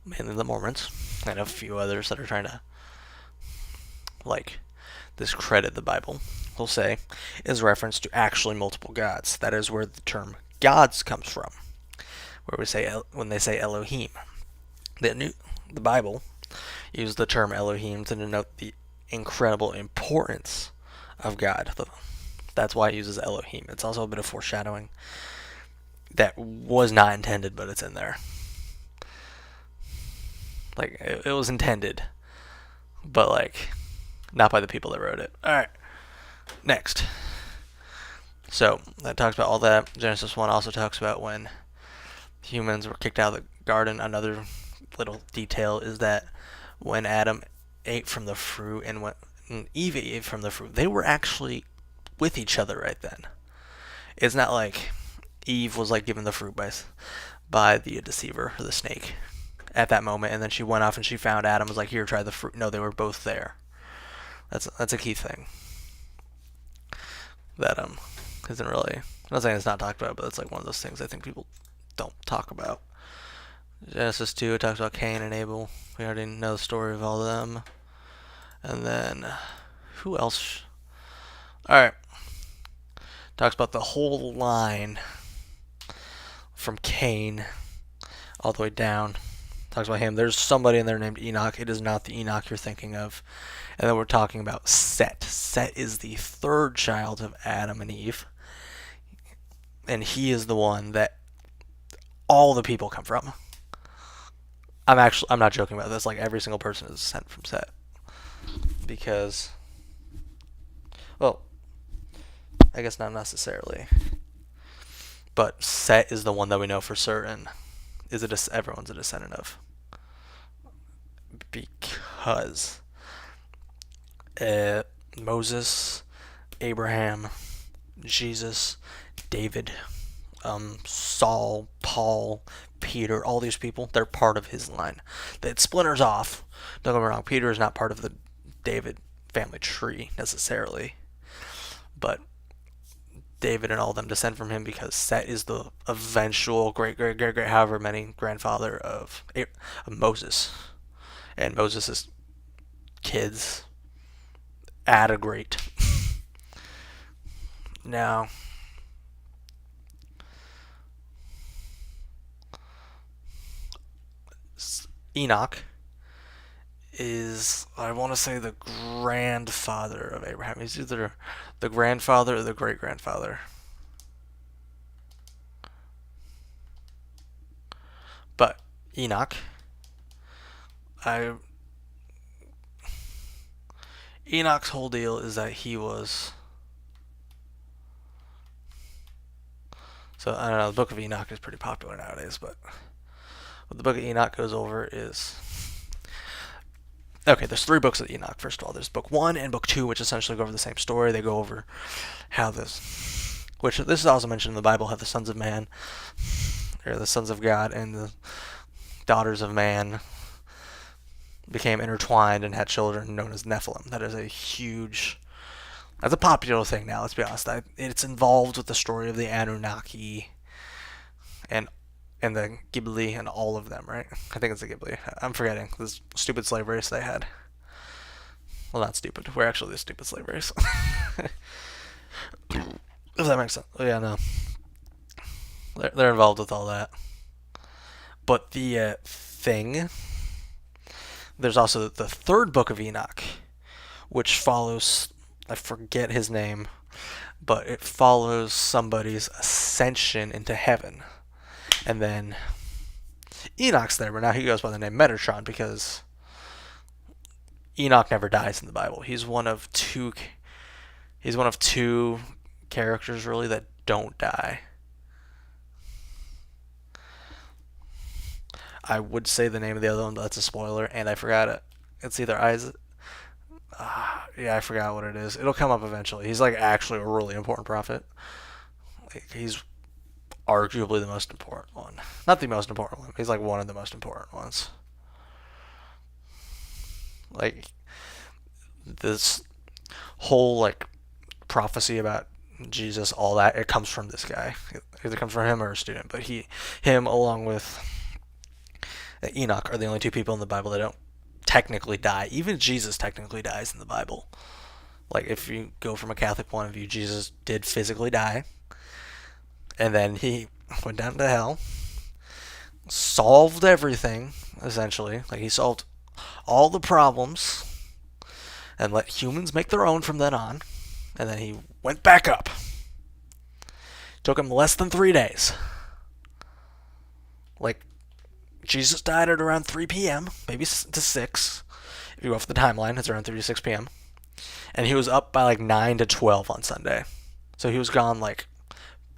mainly the Mormons, and a few others that are trying to discredit the Bible, will say is reference to actually multiple gods. That is where the term gods comes from, where when they say Elohim. The Bible used the term Elohim to denote the incredible importance of God. That's why it uses Elohim. It's also a bit of foreshadowing that was not intended, but it's in there. It was intended, but not by the people that wrote it. Alright, next. So, that talks about all that. Genesis 1 also talks about when humans were kicked out of the garden. Another little detail is that when Adam ate from the fruit and when Eve ate from the fruit, they were actually with each other right then. It's not like Eve was given the fruit by the deceiver or the snake at that moment, and then she went off and she found Adam, was like, here, try the fruit. No, they were both there. That's a key thing that isn't really, I'm not saying it's not talked about, but it's one of those things I think people don't talk about. Genesis 2, it talks about Cain and Abel. We already know the story of all of them. And then, who else? Alright. Talks about the whole line from Cain all the way down. Talks about him. There's somebody in there named Enoch. It is not the Enoch you're thinking of. And then we're talking about Set. Set is the third child of Adam and Eve. And he is the one that all the people come from. I'm not joking about this. Every single person is sent from Set. Because, well, I guess not necessarily. But Set is the one that we know for certain everyone's a descendant of. Because Moses, Abraham, Jesus, David, Saul, Paul, Peter, all these people, they're part of his line. It splinters off. Don't get me wrong, Peter is not part of the David family tree necessarily. But David and all of them descend from him because Set is the eventual great, however many grandfather of Moses. And Moses' kids add a great. Now, Enoch is, I want to say, the grandfather of Abraham. He's either the grandfather or the great-grandfather. But Enoch, I Enoch's whole deal is that he was. So I don't know. The Book of Enoch is pretty popular nowadays, but what the Book of Enoch goes over is. Okay, there's 3 books of Enoch. First of all, there's Book 1 and Book 2, which essentially go over the same story. They go over how which this is also mentioned in the Bible, how the sons of man, or the sons of God, and the daughters of man became intertwined and had children known as Nephilim. That is that's a popular thing now, let's be honest. It's involved with the story of the Anunnaki and the Ghibli and all of them, right? I think it's the Ghibli. I'm forgetting. This stupid slave race they had. Well, not stupid. We're actually the stupid slave race. If that makes sense. Oh, yeah, no. They're involved with all that. But the thing... There's also the 3rd book of Enoch, which follows... I forget his name, but it follows somebody's ascension into heaven. And then Enoch's there, but now he goes by the name Metatron because Enoch never dies in the Bible. He's one of two characters really that don't die. I would say the name of the other one, but that's a spoiler, and I forgot it. It's either Isaac. Yeah, I forgot what it is. It'll come up eventually. He's like actually a really important prophet. Like, he's arguably the most important one. Not the most important one. He's like one of the most important ones. Like this whole like prophecy about Jesus, all that, it comes from this guy. It either comes from him or a student. But him along with Enoch are the only 2 people in the Bible that don't technically die. Even Jesus technically dies in the Bible. Like, if you go from a Catholic point of view, Jesus did physically die. And then he went down to hell. Solved everything, essentially. Like, he solved all the problems. And let humans make their own from then on. And then he went back up. Took him less than 3 days. Like, Jesus died at around 3 p.m., maybe to 6. If you go off the timeline, it's around 3 to 6 p.m. And he was up by like 9 to 12 on Sunday. So he was gone like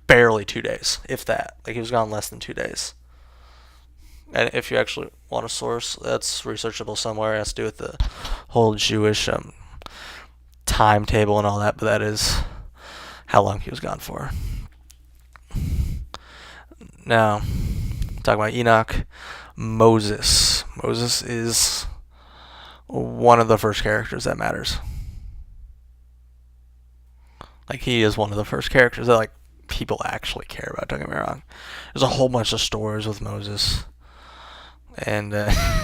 barely 2 days, if that. Like, he was gone less than 2 days. And if you actually want a source, that's researchable somewhere. It has to do with the whole Jewish timetable and all that, but that is how long he was gone for. Now, talking about Enoch, Moses. Moses is one of the first characters that matters. Like, he is one of the first characters that, like, people actually care about, don't get me wrong. There's a whole bunch of stories with Moses. And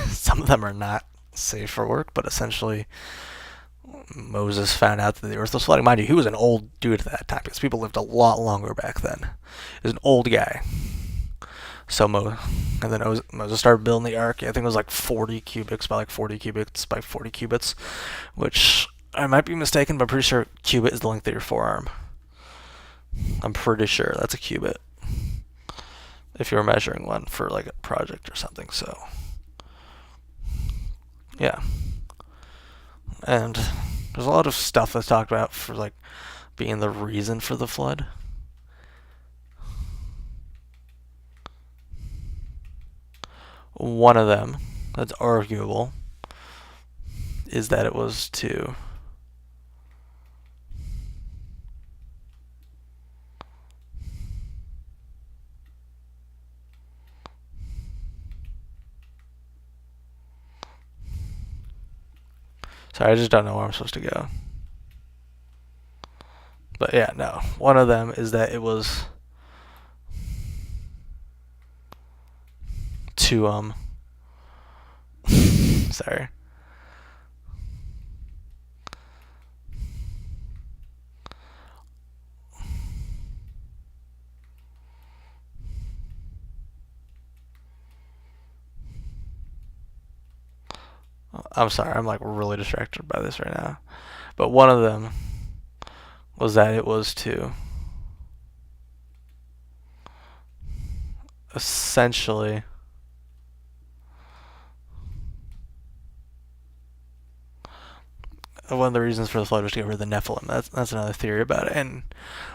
some of them are not safe for work, but essentially Moses found out that the earth was flooding. Mind you, he was an old dude at that time, because people lived a lot longer back then. He was an old guy. So and then Moses started building the ark. I think it was like 40 cubits by like 40 cubits by 40 cubits, which I might be mistaken, but I'm pretty sure cubit is the length of your forearm. I'm pretty sure that's a cubit. If you were measuring one for like a project or something, so yeah. And there's a lot of stuff that's talked about for like being the reason for the flood. One of them that's arguable is that it was to sorry, I just don't know where I'm supposed to go. But yeah, no. One of them is that it was to sorry. I'm sorry, I'm like really distracted by this right now. But one of them was that it was to essentially one of the reasons for the flood was to get rid of the Nephilim. That's another theory about it. And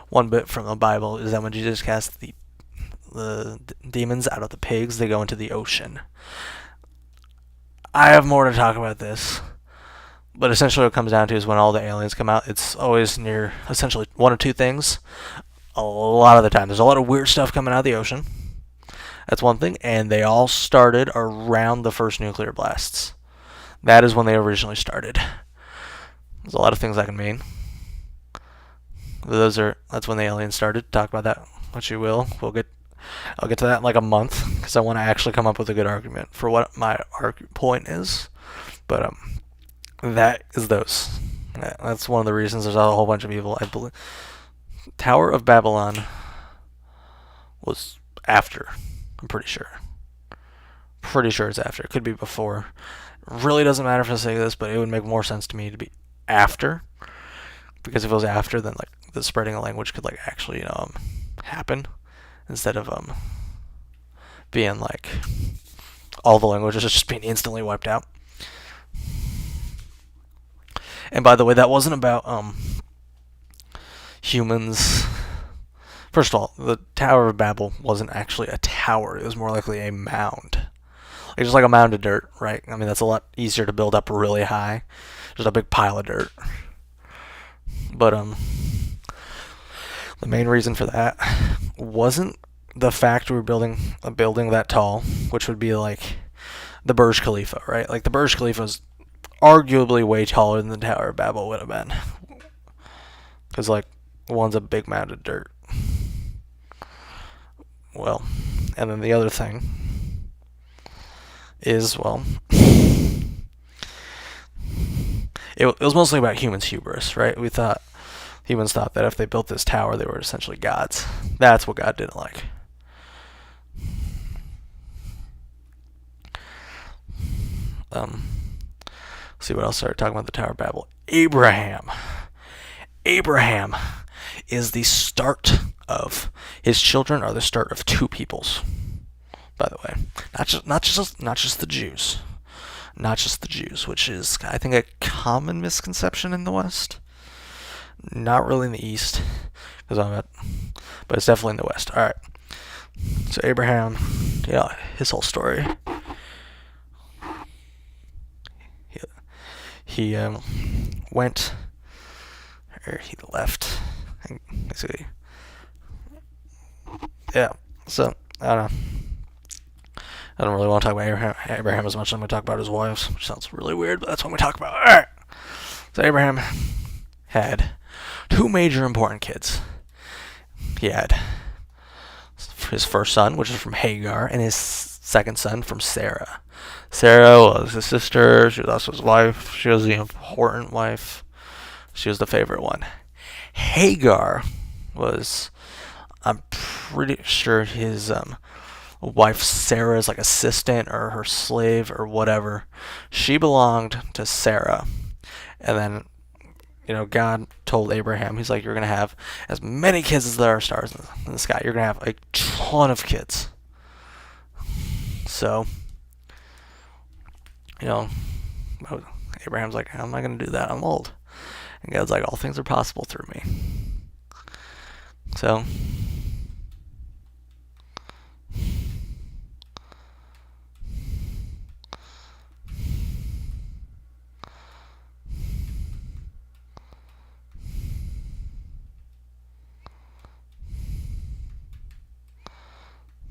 one bit from the Bible is that when Jesus cast the demons out of the pigs, they go into the ocean. I have more to talk about this, but essentially what it comes down to is when all the aliens come out, it's always near essentially one of two things. A lot of the time, there's a lot of weird stuff coming out of the ocean. That's one thing, and they all started around the first nuclear blasts. That is when they originally started. There's a lot of things that can mean. That's when the aliens started. Talk about that what you will. I'll get to that in like a month because I want to actually come up with a good argument for what my point is. But that is those. That's one of the reasons there's a whole bunch of evil. I believe Tower of Babylon was after. I'm pretty sure. Pretty sure it's after. It could be before. It really doesn't matter if I say this, but it would make more sense to me to be after. Because if it was after, then like the spreading of language could like actually happen instead of being like all the languages just being instantly wiped out. And by the way, that wasn't about humans. First of all, the Tower of Babel wasn't actually a tower. It was more likely a mound. Like just like a mound of dirt, right? I mean, that's a lot easier to build up really high. Just a big pile of dirt. But the main reason for that wasn't the fact we were building a building that tall, which would be like the Burj Khalifa, right? Like the Burj Khalifa is arguably way taller than the Tower of Babel would have been. Because like one's a big mound of dirt. Well, and then the other thing is, well, it was mostly about humans' hubris, right? Humans thought that if they built this tower, they were essentially gods. That's what God didn't like. See what else started talking about the Tower of Babel. Abraham is the start of his children are the start of two peoples. By the way, not just the Jews, which is I think a common misconception in the West. Not really in the East, but it's definitely in the West. All right. So Abraham, his whole story. He went, or he left. Basically, yeah. So I don't know. I don't really want to talk about Abraham as much as I'm going to talk about his wives, which sounds really weird, but that's what we talk about. All right. So Abraham had two major important kids. He had his first son, which is from Hagar, and his second son from Sarah. Sarah was his sister. She was also his wife. She was the important wife. She was the favorite one. Hagar was, I'm pretty sure his wife Sarah's like assistant or her slave or whatever. She belonged to Sarah. And then, God told Abraham, he's like, you're going to have as many kids as there are stars in the sky. You're going to have a ton of kids. So, Abraham's like, how am I going to do that? I'm old. And God's like, all things are possible through me. So,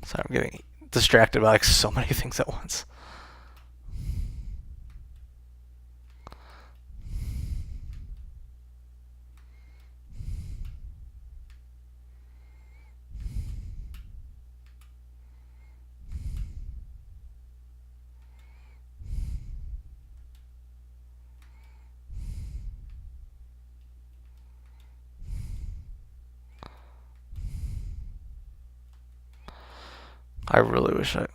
sorry, I'm getting distracted by like so many things at once. I really wish like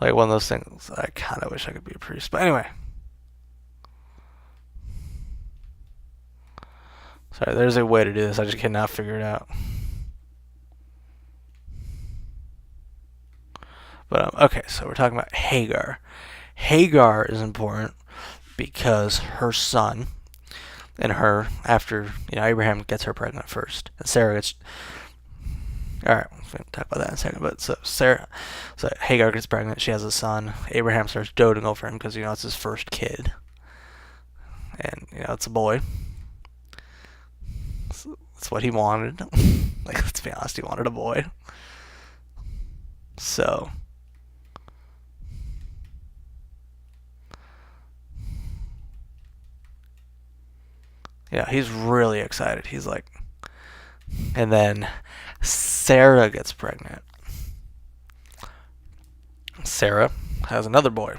one of those things, I kind of wish I could be a priest. But anyway. Sorry, there's a way to do this. I just cannot figure it out. But, okay, so we're talking about Hagar. Hagar is important because her son and her, after, Abraham gets her pregnant first, and Sarah gets, alright, we'll talk about that in a second, but so Hagar gets pregnant, she has a son, Abraham starts doting over him because, it's his first kid, and, it's a boy. That's what he wanted. Like, let's be honest, he wanted a boy. So, yeah, he's really excited. He's like, and then Sarah gets pregnant. Sarah has another boy.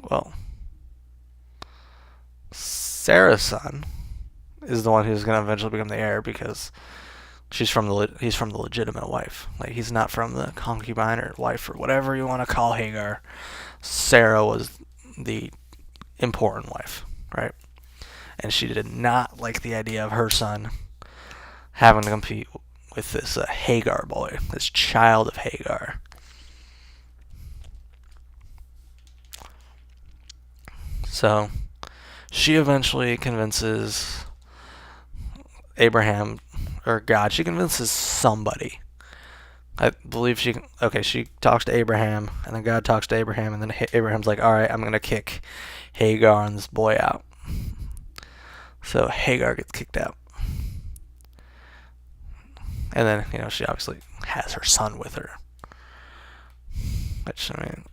Well, Sarah's son is the one who's going to eventually become the heir because he's from the legitimate wife. Like, he's not from the concubine or wife or whatever you want to call Hagar. Sarah was the important wife, right? And she did not like the idea of her son having to compete with this Hagar boy, this child of Hagar. So she eventually convinces Abraham, or God, she convinces somebody. I believe she talks to Abraham, and then God talks to Abraham, and then Abraham's like, alright, I'm going to kick Hagar and this boy out. So Hagar gets kicked out. And then, she obviously has her son with her. Which, alright.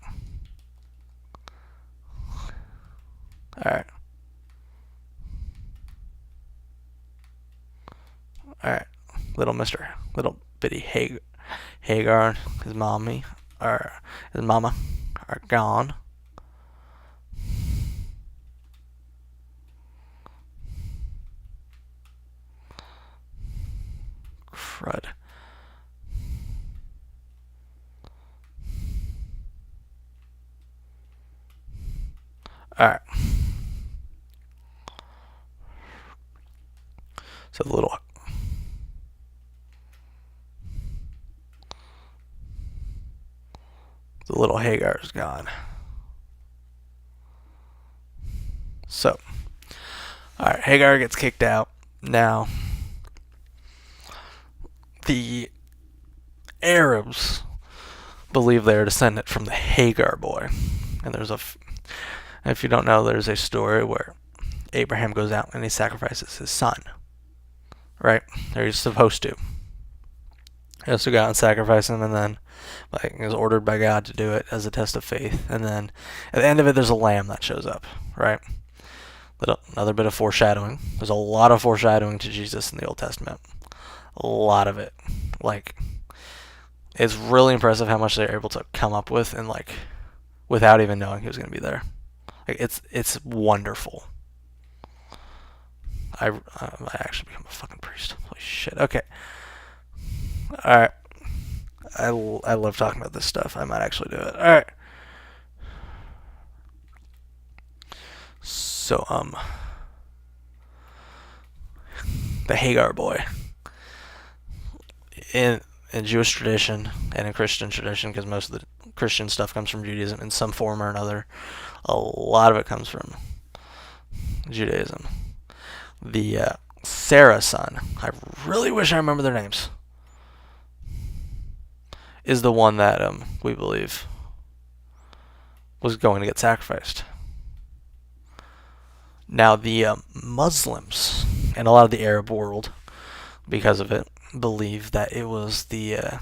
Alright. Little bitty Hagar, his mama are gone. Crud. Alright. So the little Hagar is gone. So, alright, Hagar gets kicked out. Now, the Arabs believe they're descendant from the Hagar boy. And if you don't know, there's a story where Abraham goes out and he sacrifices his son. Right? Or he's supposed to. He has to go out and sacrifice him, and then he was ordered by God to do it as a test of faith. And then at the end of it, there's a lamb that shows up. Right? Another bit of foreshadowing. There's a lot of foreshadowing to Jesus in the Old Testament. A lot of it. It's really impressive how much they're able to come up with and without even knowing he was going to be there. It's wonderful. I might actually become a fucking priest. Holy shit. Okay. Alright. I love talking about this stuff. I might actually do it. Alright. So, the Hagar boy. In Jewish tradition and in Christian tradition, because most of the Christian stuff comes from Judaism in some form or another, a lot of it comes from Judaism. The Sarah son, I really wish I remember their names, is the one that we believe was going to get sacrificed. Now the Muslims and a lot of the Arab world, because of it, believe that it was the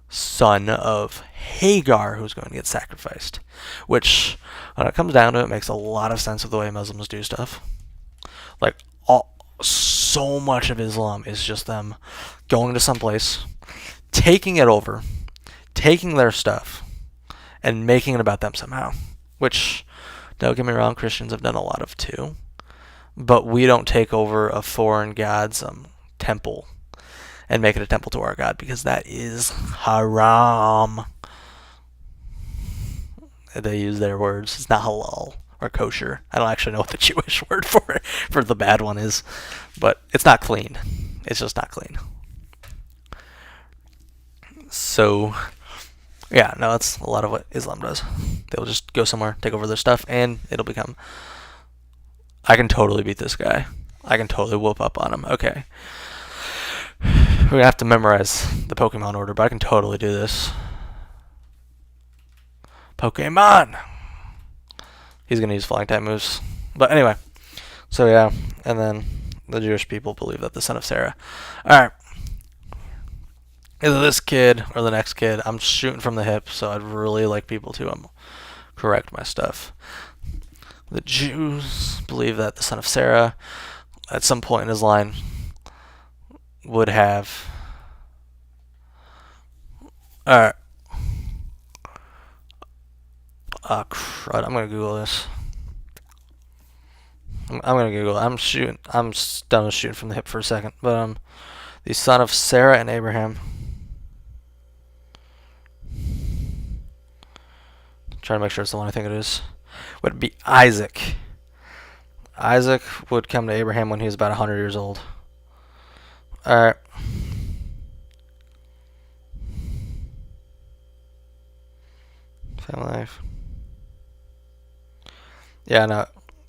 son of Hagar who was going to get sacrificed. Which, when it comes down to it, makes a lot of sense with the way Muslims do stuff. So much of Islam is just them going to some place, taking it over, taking their stuff, and making it about them somehow. Which, don't get me wrong, Christians have done a lot of too. But we don't take over a foreign god's temple and make it a temple to our God, because that is haram. They use their words. It's not halal or kosher. I don't actually know what the Jewish word for the bad one is, but it's not clean. It's just not clean. So Yeah, no, that's a lot of what Islam does. They'll just go somewhere, take over their stuff, and it'll become, I can totally beat this guy. I can totally whoop up on him. Okay. We're going to have to memorize the Pokemon order, but I can totally do this. Pokemon! He's going to use flying type moves. But anyway. So yeah, and then the Jewish people believe that the son of Sarah. Alright. Either this kid or the next kid. I'm shooting from the hip, so I'd really like people to correct my stuff. The Jews believe that the son of Sarah, at some point in his line, would have... Alright. Oh, crud. I'm going to Google this. I'm going to Google it. I'm done with shooting from the hip for a second. But, the son of Sarah and Abraham... Trying to make sure it's the one I think it is. Would be Isaac. Isaac would come to Abraham when he was about 100 years old. Alright. Family life. Yeah, no.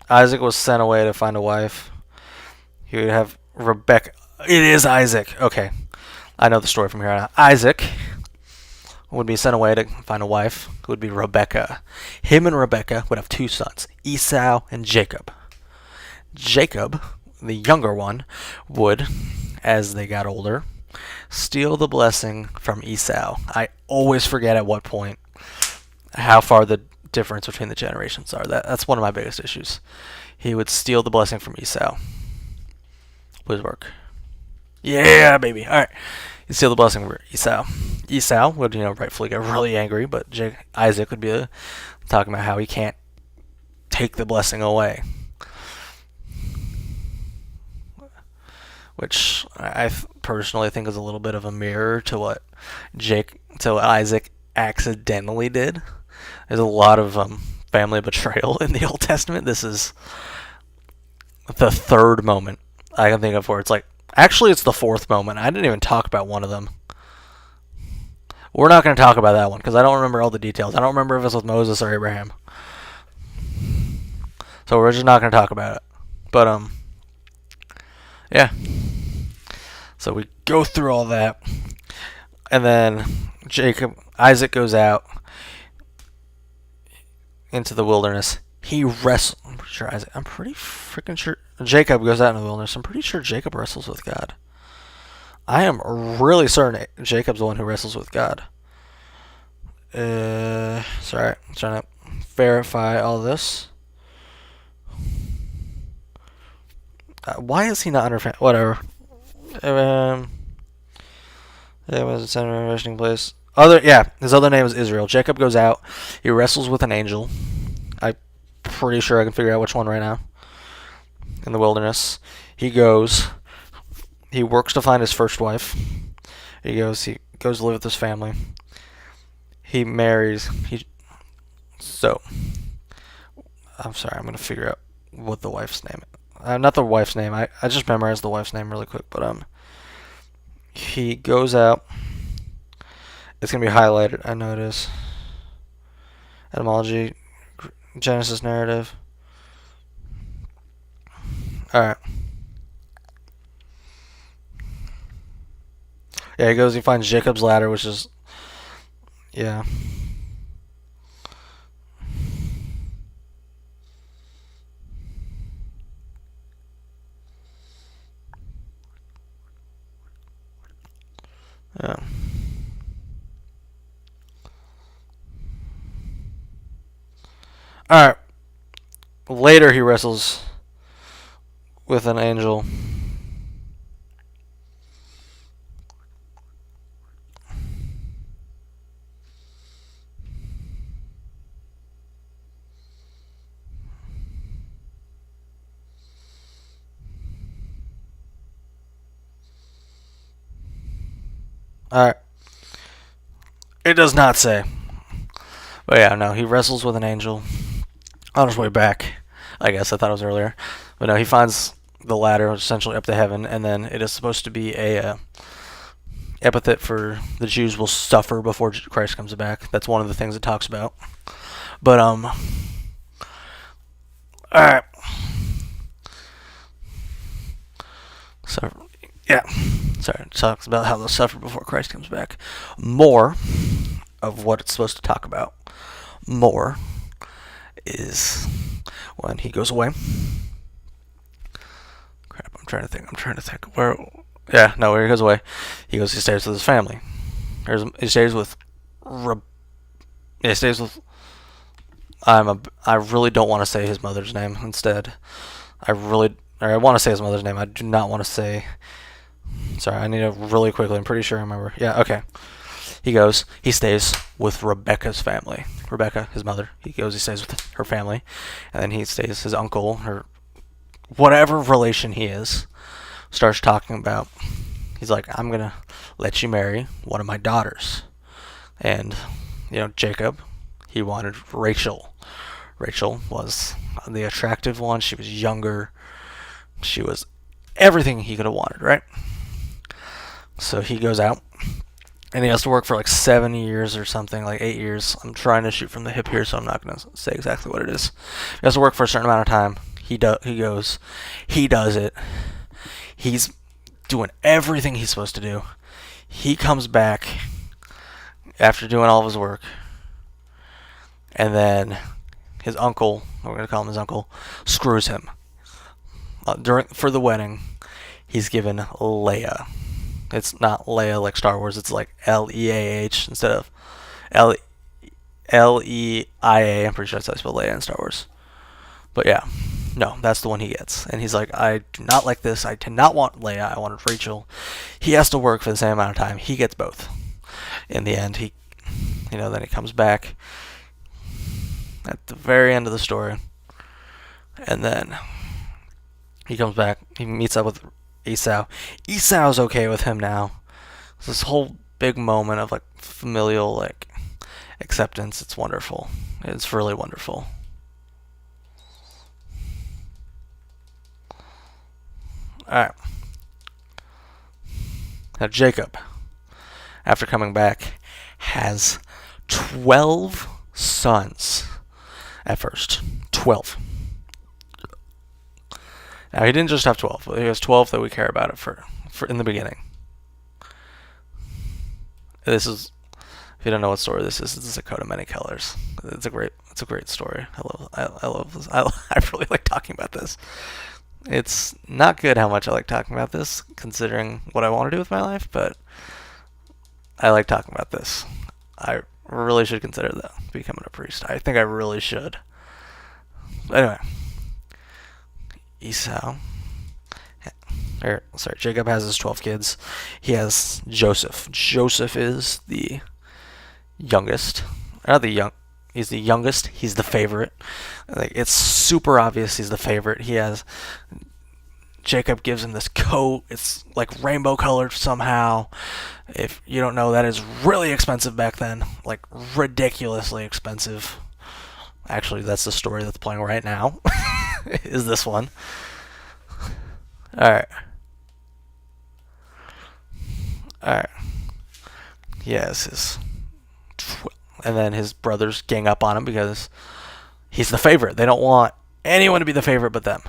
Isaac was sent away to find a wife. He would have Rebecca. It is Isaac. Okay. I know the story from here on out. Isaac would be sent away to find a wife, who would be Rebecca. Him and Rebecca would have two sons, Esau and Jacob. Jacob, the younger one, would, as they got older, steal the blessing from Esau. I always forget at what point how far the difference between the generations are. That's one of my biggest issues. He would steal the blessing from Esau. Please work. Yeah, baby. All right. He'd steal the blessing from Esau. Esau would, rightfully get really angry, but Isaac would be talking about how he can't take the blessing away. Which I personally think is a little bit of a mirror to what Isaac accidentally did. There's a lot of family betrayal in the Old Testament. This is the third moment I can think of where it's like, actually it's the fourth moment. I didn't even talk about one of them. We're not going to talk about that one because I don't remember all the details. I don't remember if it was with Moses or Abraham. So we're just not going to talk about it. But, yeah. So we go through all that. And then Isaac goes out into the wilderness. He wrestles. I'm pretty freaking sure Jacob goes out in the wilderness. I'm pretty sure Jacob wrestles with God. I am really certain Jacob's the one who wrestles with God. Sorry, I'm trying to verify all this. Why is he not under whatever? It was a center of a resting place. His other name is Israel. Jacob goes out. He wrestles with an angel. I'm pretty sure I can figure out which one right now. In the wilderness. He goes. He works to find his first wife. He goes to live with his family. He marries. I'm sorry, I'm going to figure out what the wife's name is. Not the wife's name. I just memorized the wife's name really quick. But he goes out. It's going to be highlighted. I know it is. Etymology. Genesis narrative. Alright. Yeah, he finds Jacob's ladder, which is... Yeah. Yeah. Alright. Later he wrestles with an angel. Alright. It does not say. But yeah, no, he wrestles with an angel on his way back. I guess I thought it was earlier. But no, he finds the ladder essentially up to heaven, and then it is supposed to be epithet for the Jews will suffer before Christ comes back. That's one of the things it talks about. But all right. So yeah, sorry. It talks about how they'll suffer before Christ comes back. More of what it's supposed to talk about. More is when he goes away. Crap, I'm trying to think. Where he goes away. He stays with his family. He stays with I really don't want to say his mother's name instead. I want to say his mother's name. I do not want to say. Sorry, I need to really quickly. I'm pretty sure I remember. Yeah, okay. He stays with Rebecca's family. Rebecca, his mother. He stays with her family. And then he stays, his uncle, or whatever relation he is, starts talking about, he's like, I'm going to let you marry one of my daughters. And, Jacob, he wanted Rachel. Rachel was the attractive one. She was younger. She was everything he could have wanted, right? So he goes out, and he has to work for like 7 years or something, like 8 years. I'm trying to shoot from the hip here, so I'm not going to say exactly what it is. He has to work for a certain amount of time. He does it. He's doing everything he's supposed to do. He comes back after doing all of his work, and then his uncle, we're going to call him his uncle, screws him. For the wedding, he's given Leia. It's not Leia like Star Wars. It's like Leah instead of Leia. I'm pretty sure that's how you spell Leia in Star Wars. But yeah, no, that's the one he gets. And he's like, I do not like this. I did not want Leia. I wanted Rachel. He has to work for the same amount of time. He gets both. In the end, then he comes back at the very end of the story. And then he comes back. He meets up with Esau. Esau's okay with him now. It's this whole big moment of like familial like acceptance. It's wonderful. It's really wonderful. Alright. Now Jacob, after coming back, has 12 sons at first. 12. Now, he didn't just have 12. He has 12 that we care about it for in the beginning. This is, if you don't know what story this is a coat of many colors. It's a great story. I love this. I really like talking about this. It's not good how much I like talking about this, considering what I want to do with my life, but I like talking about this. I really should consider that, becoming a priest. I think I really should. Anyway. Jacob has his 12 kids. He has Joseph. Joseph is the youngest. He's the youngest. He's the favorite. Like, it's super obvious he's the favorite. Jacob gives him this coat. It's like rainbow colored somehow. If you don't know, that is really expensive back then. Like, ridiculously expensive. Actually, that's the story that's playing right now. Is this one. Alright. Yes, and then his brothers gang up on him because he's the favorite. They don't want anyone to be the favorite but them.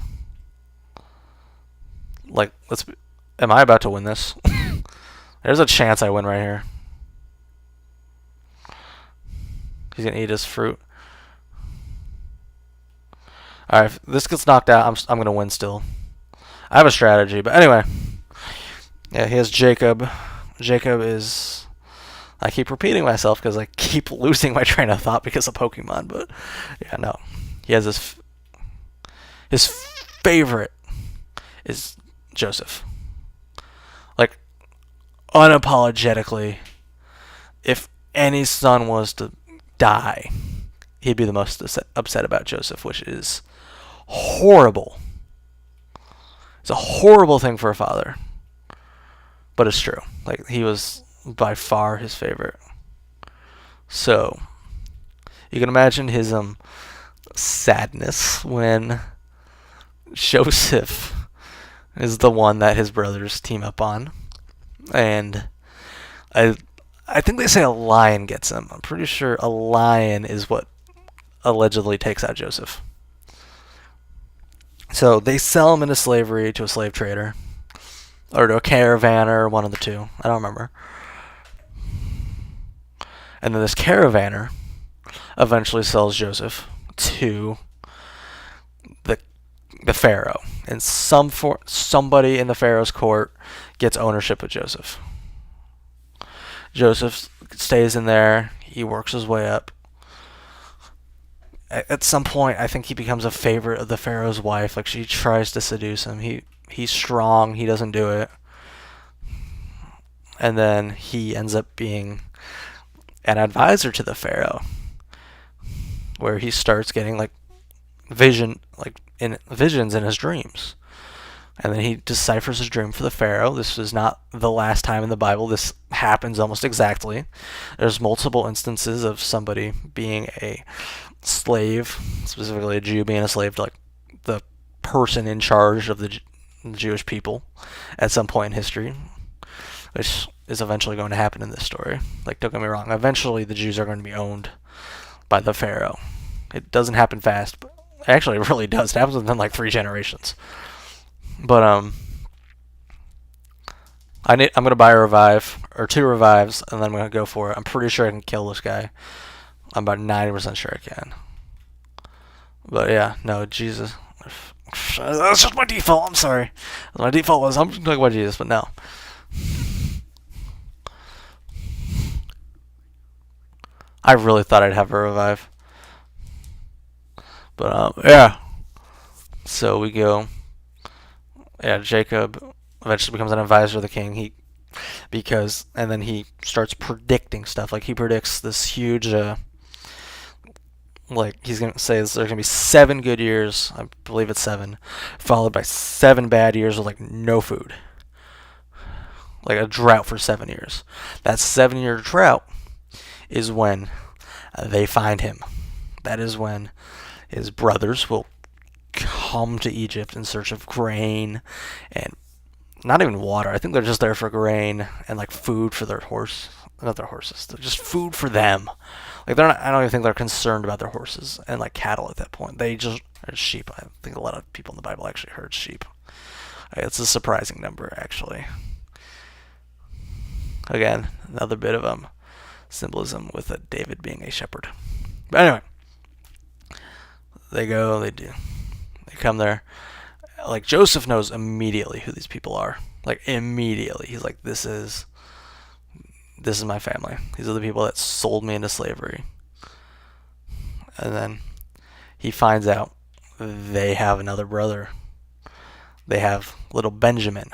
Like, am I about to win this? There's a chance I win right here. He's gonna eat his fruit. Alright, if this gets knocked out, I'm gonna win still. I have a strategy, but anyway. Yeah, he has Jacob. Jacob is... I keep repeating myself because I keep losing my train of thought because of Pokemon, but... Yeah, no. He has his favorite is Joseph. Like, unapologetically, if any son was to die, he'd be the most upset about Joseph, which is horrible. It's a horrible thing for a father. But it's true. Like, he was by far his favorite. So, you can imagine his sadness when Joseph is the one that his brothers team up on. And I I think they say a lion gets him. I'm pretty sure a lion is what allegedly takes out Joseph. So they sell him into slavery to a slave trader or to a caravaner, one of the two. I don't remember. And then this caravaner eventually sells Joseph to the the pharaoh, and somebody in the pharaoh's court gets ownership of Joseph. Joseph stays in there. He works his way up. At some point, I think he becomes a favorite of the pharaoh's wife. Like, she tries to seduce him. He's strong. He doesn't do it. And then he ends up being an advisor to the pharaoh, where he starts getting like visions in his dreams. And then he deciphers his dream for the pharaoh. This is not the last time in the Bible this happens almost exactly. There's multiple instances of somebody being a slave, specifically a Jew being a slave to like the person in charge of the Jewish people at some point in history, which is eventually going to happen in this story. Like, don't get me wrong, eventually the Jews are going to be owned by the pharaoh. It doesn't happen fast, but actually it really does. It happens within like 3 generations. But I'm gonna buy a revive or 2 revives, and then I'm gonna go for it. I'm pretty sure I can kill this guy. I'm about 90% sure I can. But yeah, no, Jesus. That's just my default. I'm sorry. My default was I'm talking about Jesus, but no. I really thought I'd have a revive. But yeah. So we go. Yeah, Jacob eventually becomes an advisor of the king. And then he starts predicting stuff. Like, he predicts this huge like, he's gonna say there's gonna be 7 good years, I believe it's 7, followed by 7 bad years with like no food, like a drought for 7 years. That 7-year drought is when they find him. That is when his brothers will come to Egypt in search of grain and not even water. I think they're just there for grain and like food for their not their horses. They're just food for them. Like, they're not. I don't even think they're concerned about their horses and like cattle at that point. They just are sheep. I think a lot of people in the Bible actually herd sheep. It's a surprising number, actually. Again, another bit of symbolism with David being a shepherd. But anyway, they come there. Like, Joseph knows immediately who these people are. Like, immediately. He's like, this is my family. These are the people that sold me into slavery. And then he finds out they have another brother. They have little Benjamin.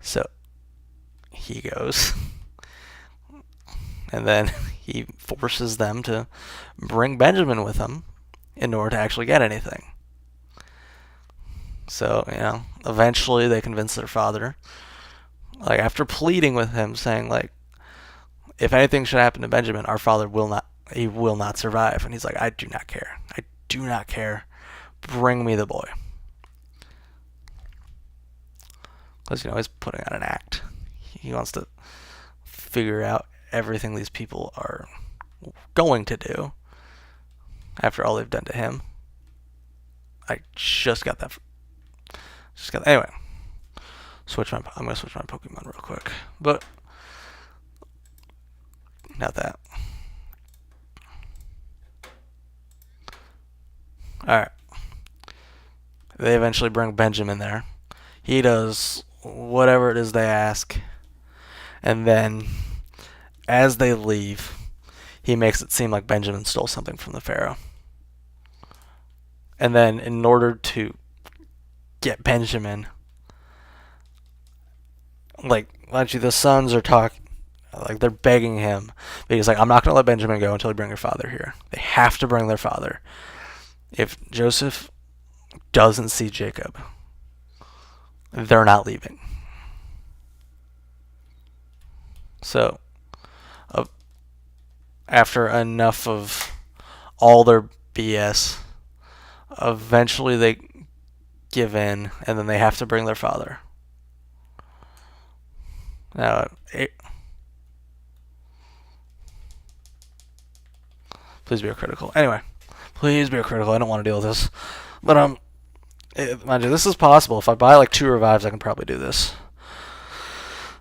So he goes, and then he forces them to bring Benjamin with him in order to actually get anything. So, eventually they convince their father, like, after pleading with him, saying, like, if anything should happen to Benjamin, our father will not survive. And he's like, I do not care. I do not care. Bring me the boy. Because, he's putting on an act. He wants to figure out everything these people are going to do after all they've done to him. I just got that. Anyway. I'm going to switch my Pokemon real quick. But, not that. Alright. They eventually bring Benjamin there. He does whatever it is they ask. And then, as they leave, he makes it seem like Benjamin stole something from the Pharaoh. And then, in order to get Benjamin, like, actually, the sons are talking, like, they're begging him. But he's like, I'm not going to let Benjamin go until you bring your father here. They have to bring their father. If Joseph doesn't see Jacob, they're not leaving. So, after enough of all their BS, eventually they give in, and then they have to bring their father. Now, please be a critical. Anyway, please be a critical. I don't want to deal with this. But, mind you, this is possible. If I buy like 2 revives, I can probably do this.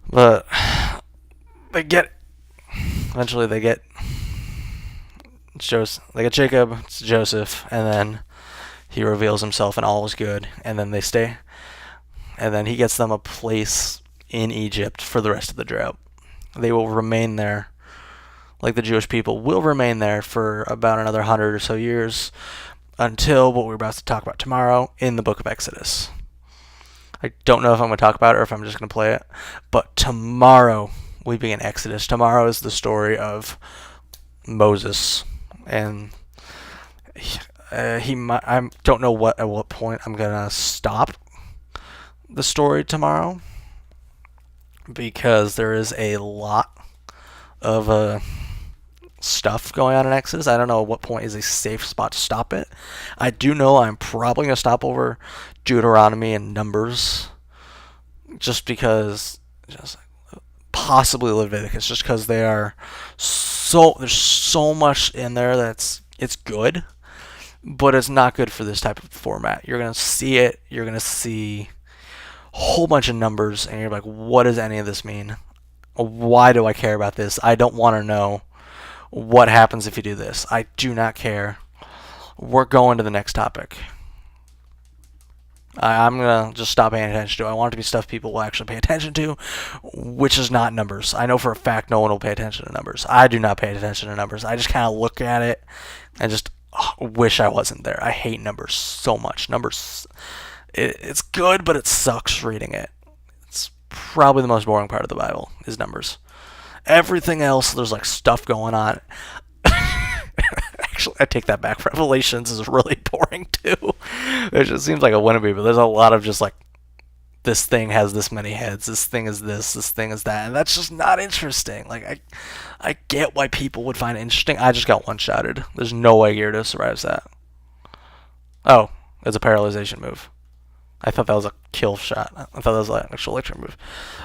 But eventually they get Jacob, it's Joseph, and then he reveals himself and all is good, and then they stay. And then he gets them a place in Egypt for the rest of the drought. They will remain there, like the Jewish people will remain there for about another 100 or so years, until what we're about to talk about tomorrow in the book of Exodus. I don't know if I'm going to talk about it or if I'm just going to play it, but tomorrow we begin Exodus. Tomorrow is the story of Moses, and I don't know at what point I'm going to stop the story tomorrow, because there is a lot of stuff going on in Exodus. I don't know at what point is a safe spot to stop it. I do know I'm probably going to stop over Deuteronomy and Numbers, just possibly Leviticus, just because there's so much in there it's good, but it's not good for this type of format. You're going to see it, you're going to see a whole bunch of numbers, and you're like, what does any of this mean? Why do I care about this? I don't want to know what happens if you do this. I do not care. We're going to the next topic. I'm going to just stop paying attention to it. I want it to be stuff people will actually pay attention to, which is not numbers. I know for a fact no one will pay attention to numbers. I do not pay attention to numbers. I just kind of look at it and just wish I wasn't there. I hate numbers so much. Numbers, it's good, but it sucks reading it. It's probably the most boring part of the Bible is numbers. Everything else, there's like stuff going on. Actually, I take that back. Revelations is really boring too. It just seems like it wouldn't be, but there's a lot of just like, this thing has this many heads, this thing is this thing is that, and that's just not interesting. Like, I get why people would find it interesting. I just got one-shotted. There's no way Gyarados survives that. Oh, it's a paralyzation move. I thought that was a kill shot. I thought that was an actual electric move.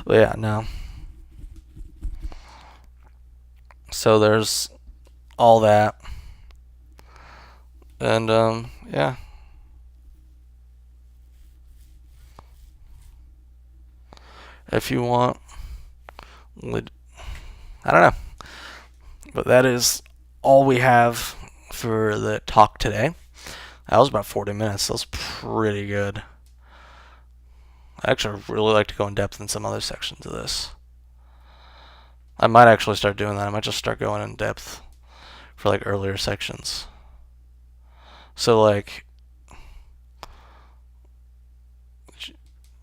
But yeah, no. So there's all that. And, yeah. If you want, I don't know. But that is all we have for the talk today. That was about 40 minutes. That was pretty good. I actually really like to go in depth in some other sections of this. I might actually start doing that. I might just start going in depth for like earlier sections. So like,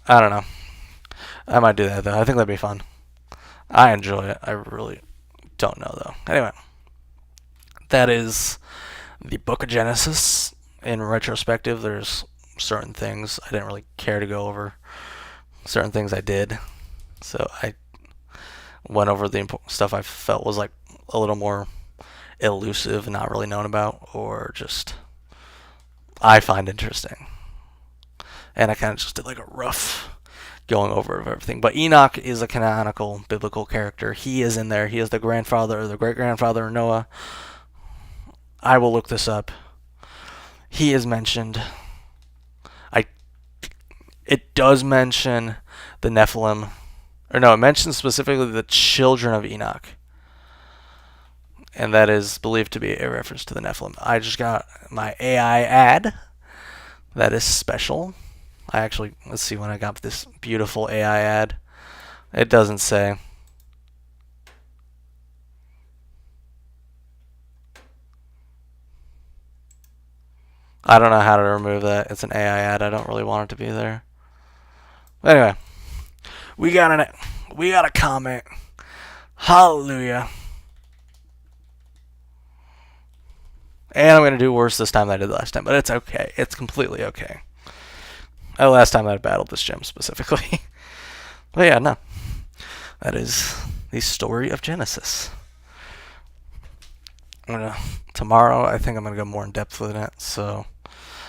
I don't know. I might do that though. I think that'd be fun. I enjoy it. I really don't know though. Anyway, that is the Book of Genesis. In retrospective, there's certain things I didn't really care to go over. Certain things I did. So I went over the stuff I felt was like a little more elusive and not really known about, or just I find interesting. And I kind of just did like a rough going over of everything. But Enoch is a canonical biblical character. He is in there. He is the grandfather or the great-grandfather of Noah. I will look this up. He is mentioned. It does mention the Nephilim. Or no, it mentions specifically the children of Enoch. And that is believed to be a reference to the Nephilim. I just got my AI ad. That is special. Let's see when I got this beautiful AI ad. It doesn't say. I don't know how to remove that. It's an AI ad. I don't really want it to be there. But anyway, we got a comment. Hallelujah. And I'm going to do worse this time than I did last time, but it's okay. It's completely okay. Last time I battled this gem specifically. But yeah, no. That is the story of Genesis. Tomorrow, I think I'm going to go more in depth with it, so,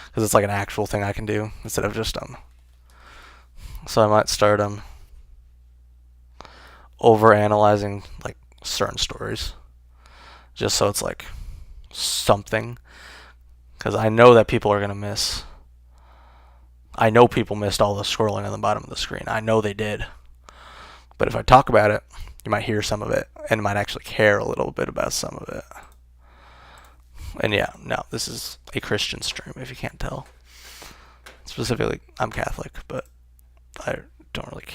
because it's like an actual thing I can do instead of just so I might start over-analyzing like certain stories just so it's like something, because I know that people are gonna miss. I know people missed all the scrolling on the bottom of the screen. I know they did. But if I talk about it, you might hear some of it and might actually care a little bit about some of it. And yeah, no, this is a Christian stream if you can't tell. Specifically, I'm Catholic, but I don't really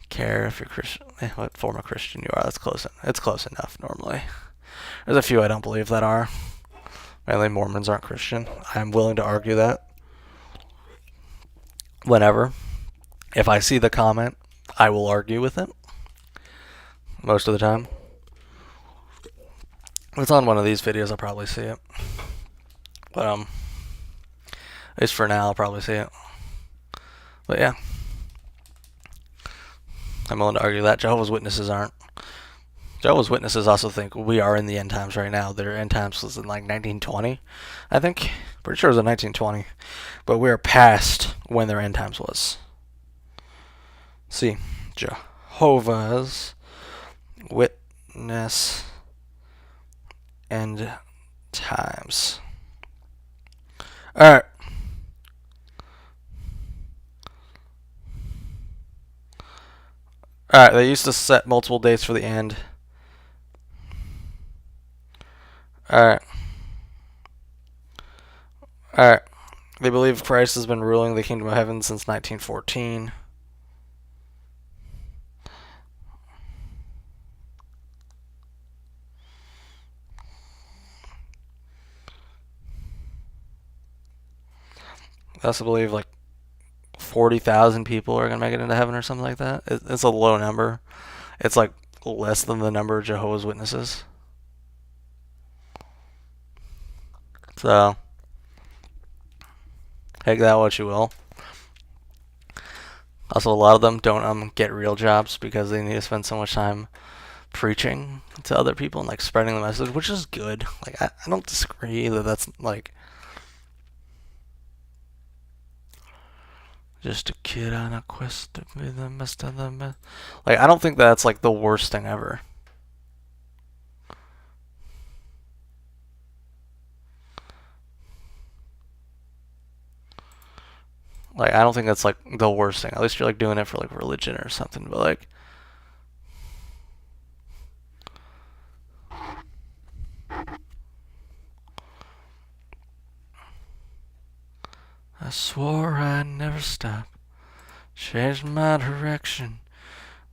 care if you're Christian, what form of Christian you are. That's close. It's close enough normally. There's a few I don't believe that are. Mainly Mormons aren't Christian. I'm willing to argue that. Whenever. If I see the comment, I will argue with it. Most of the time. If it's on one of these videos, I'll probably see it. But, at least for now, I'll probably see it. But yeah. I'm willing to argue that. Jehovah's Witnesses aren't. Jehovah's Witnesses also think we are in the end times right now. Their end times was in like 1920, I think. Pretty sure it was in 1920. But we are past when their end times was. See, Jehovah's Witness end times. Alright. Alright, they used to set multiple dates for the end. Alright. Alright. They believe Christ has been ruling the kingdom of heaven since 1914. They also believe like 40,000 people are going to make it into heaven or something like that. It's a low number. It's like less than the number of Jehovah's Witnesses. So, take that what you will. Also, a lot of them don't get real jobs because they need to spend so much time preaching to other people and like spreading the message, which is good. Like I don't disagree that that's like just a kid on a quest to be the best of the best. Like I don't think that's like the worst thing ever. Like I don't think that's like the worst thing. At least you're like doing it for like religion or something. But like, I swore I'd never stop. Changed my direction.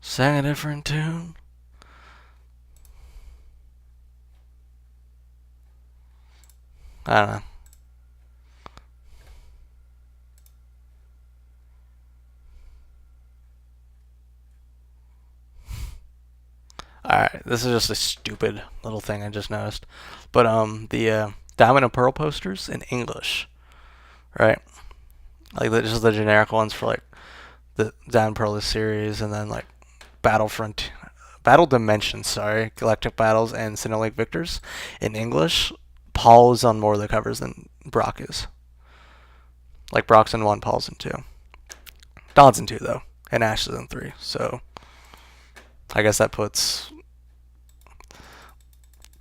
Sang a different tune. I don't know. Alright, this is just a stupid little thing I just noticed. But the Diamond and Pearl posters in English, right? Like just the generic ones for like the Diamond and Pearl series, and then like Battle Dimensions, Galactic Battles and Cinematic Victors in English. Paul is on more of the covers than Brock is. Like Brock's in 1, Paul's in 2. Don's in 2 though, and Ash is in 3. So I guess that puts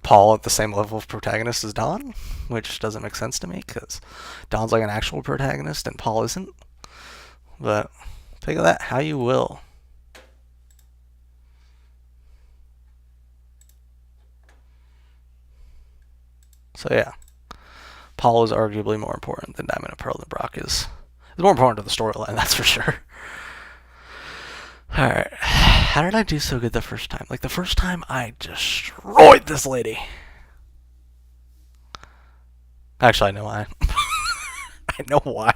Paul at the same level of protagonist as Don, which doesn't make sense to me because Don's like an actual protagonist and Paul isn't. But take that how you will. So yeah, Paul is arguably more important than Diamond and Pearl than Brock is. It's more important to the storyline, that's for sure. Alright, how did I do so good the first time? Like the first time I destroyed this lady. Actually, I know why. I know why.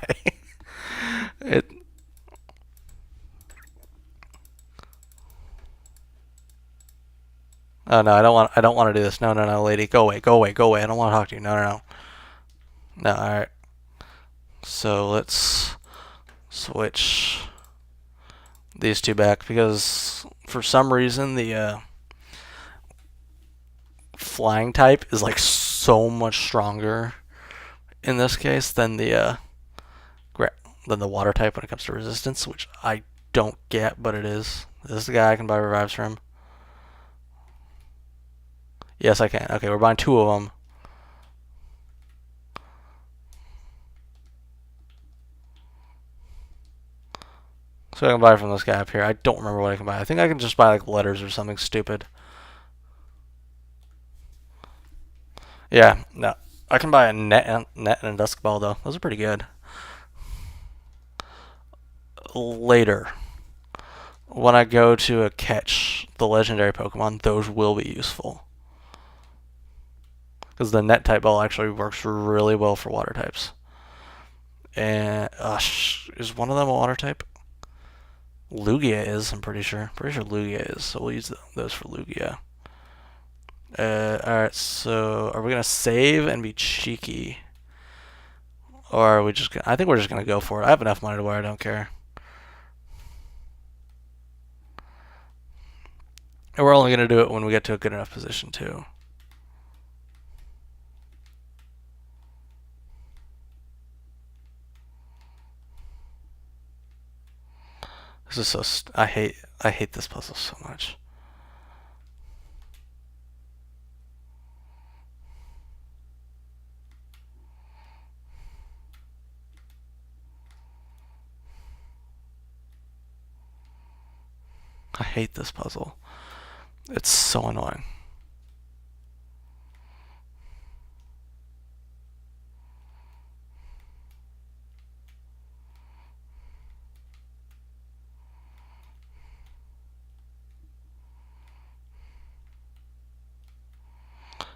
Oh no, I don't want to do this. No, lady, go away. I don't want to talk to you. No. No, alright. So let's switch these two back because for some reason the flying type is like so much stronger in this case than the water type when it comes to resistance, which I don't get, but it is. Is this the guy I can buy revives from? Yes, I can. Okay, we're buying 2 of them. So I can buy from this guy up here. I don't remember what I can buy. I think I can just buy like letters or something stupid. Yeah, no. I can buy a net and a dusk ball though. Those are pretty good. Later, when I go to catch the legendary Pokemon, those will be useful. Because the net type ball actually works really well for water types. And is one of them a water type? Lugia is, I'm pretty sure. Pretty sure Lugia is, so we'll use those for Lugia. Alright, so are we going to save and be cheeky? Or are we just gonna, I think we're just going to go for it. I have enough money to where I don't care. And we're only going to do it when we get to a good enough position, too. This is so... I hate this puzzle so much. I hate this puzzle. It's so annoying.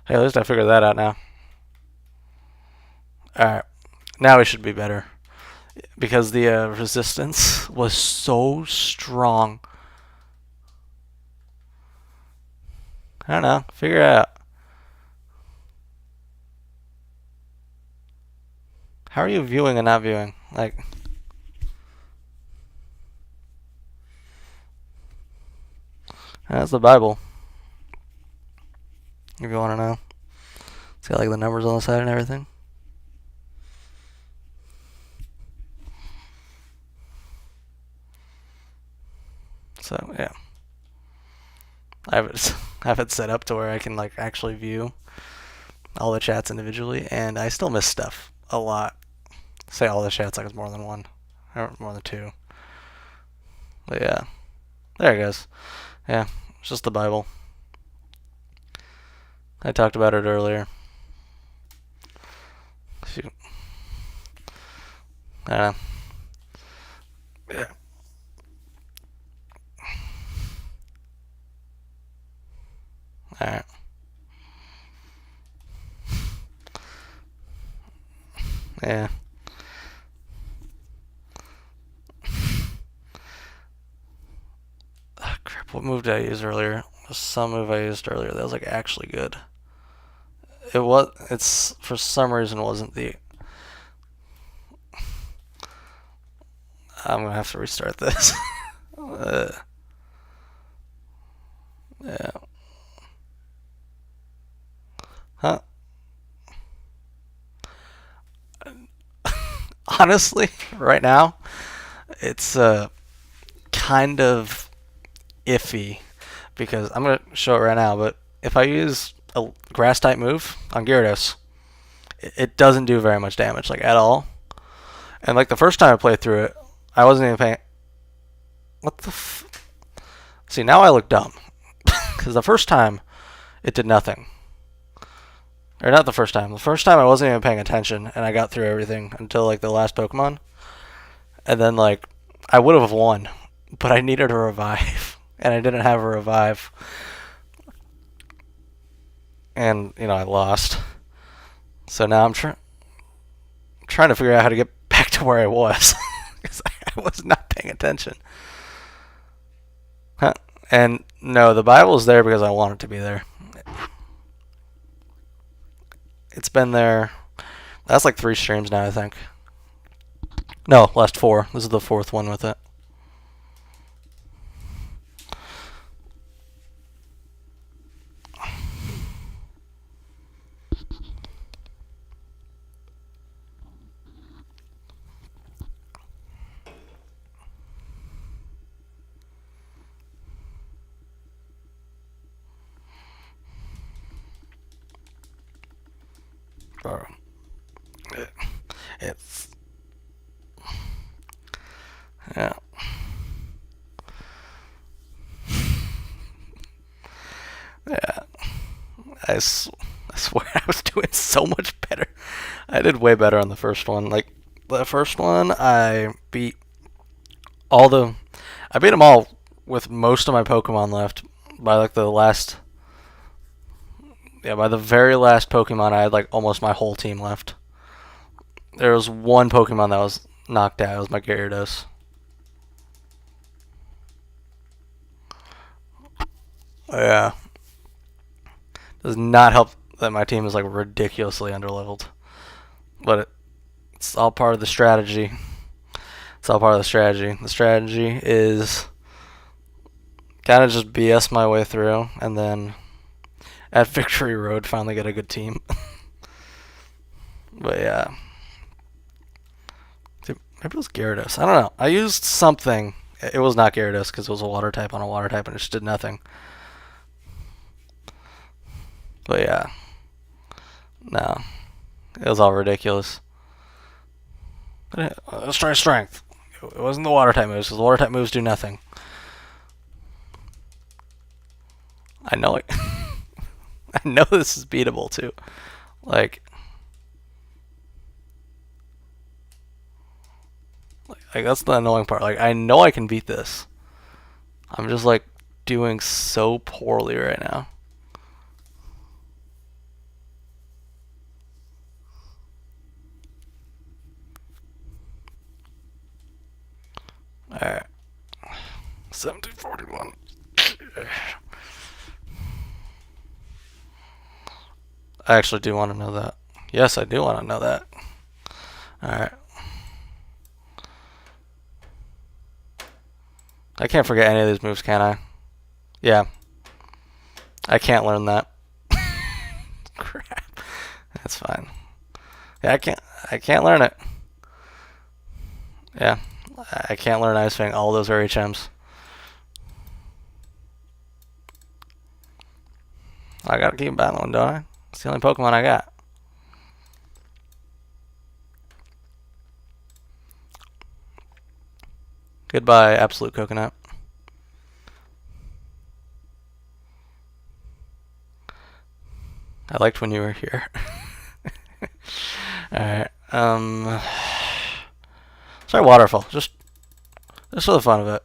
Hey, at least I figured that out now. Alright. Now we should be better. Because the resistance was so strong. I don't know. Figure it out. How are you viewing and not viewing? Like... That's the Bible. If you want to know. It's got like the numbers on the side and everything. So, yeah. I have it set up to where I can like actually view all the chats individually, and I still miss stuff a lot. Say all the chats like it's more than one, or more than 2. But yeah, there it goes. Yeah, it's just the Bible. I talked about it earlier. I don't know. Yeah. Alright. Yeah. Oh, crap, what move did I use earlier? Some move I used earlier that was like actually good. It's for some reason wasn't the... I'm gonna have to restart this. Yeah. Huh? Honestly, right now, it's kind of iffy because I'm gonna show it right now. But if I use a grass type move on Gyarados, it doesn't do very much damage, like at all. And like the first time I played through it, I wasn't even paying. What the? See, now I look dumb because the first time it did nothing. Or not the first time. The first time I wasn't even paying attention, and I got through everything until like the last Pokemon. And then like I would have won, but I needed a revive, and I didn't have a revive. And you know I lost. So now I'm trying to figure out how to get back to where I was because I was not paying attention. Huh. And no, the Bible's there because I want it to be there. It's been there. That's like 3 streams now, I think. No, last 4. This is the 4th one with it. Bro, it's yeah. Yeah, I swear I was doing so much better. I did way better on the first one. Like the first one, all the, I beat them all with most of my Pokemon left by like the last. Yeah, by the very last Pokemon, I had like almost my whole team left. There was one Pokemon that was knocked out. It was my Gyarados. Yeah. Does not help that my team is like ridiculously underleveled. But it's all part of the strategy. It's all part of the strategy. The strategy is kind of just BS my way through, and then at Victory Road finally get a good team. But yeah. Maybe it was Gyarados. I don't know. I used something. It was not Gyarados because it was a water type on a water type and it just did nothing. But yeah. No. It was all ridiculous. Let's try strength. It wasn't the water type moves because the water type moves do nothing. I know it. I know this is beatable too. Like that's the annoying part. Like I know I can beat this. I'm just like doing so poorly right now. Alright. 1741. I actually do want to know that. Yes, I do want to know that. Alright. I can't forget any of these moves, can I? Yeah. I can't learn that. Crap. That's fine. Yeah, I can't learn it. Yeah. I can't learn Ice Fang. All those are HMs. I gotta keep battling, don't I? It's the only Pokemon I got. Goodbye, Absolute Coconut. I liked when you were here. Alright, sorry, Waterfall. Just for the fun of it.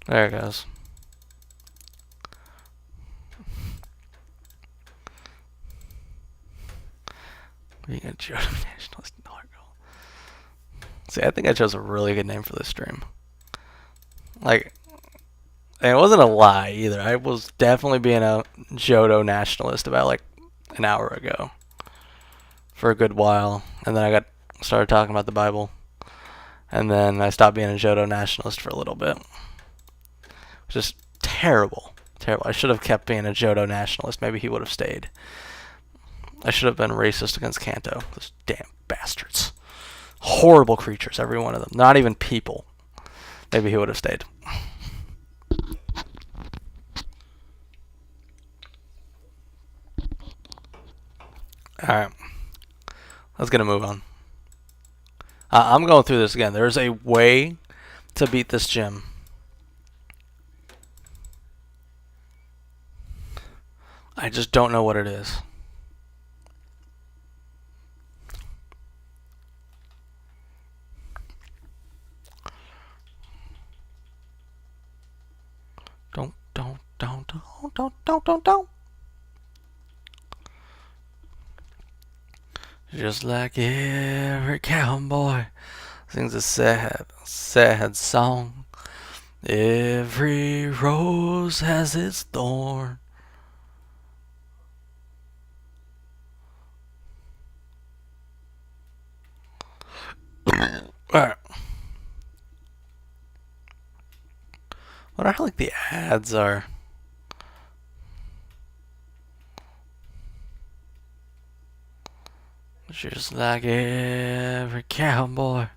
There it goes. Being a Johto nationalist in Heartgold. See, I think I chose a really good name for this stream. Like, and it wasn't a lie either. I was definitely being a Johto nationalist about like an hour ago. For a good while. And then I started talking about the Bible. And then I stopped being a Johto nationalist for a little bit. Just terrible. Terrible. I should have kept being a Johto nationalist. Maybe he would have stayed. I should have been racist against Kanto. Those damn bastards. Horrible creatures, every one of them. Not even people. Maybe he would have stayed. Alright. Let's get a move on. I'm going through this again. There's a way to beat this gym. I just don't know what it is. Don't. Just like every cowboy sings a sad, sad song. Every rose has its thorn. Alright. What are like the ads are? Just like every cowboy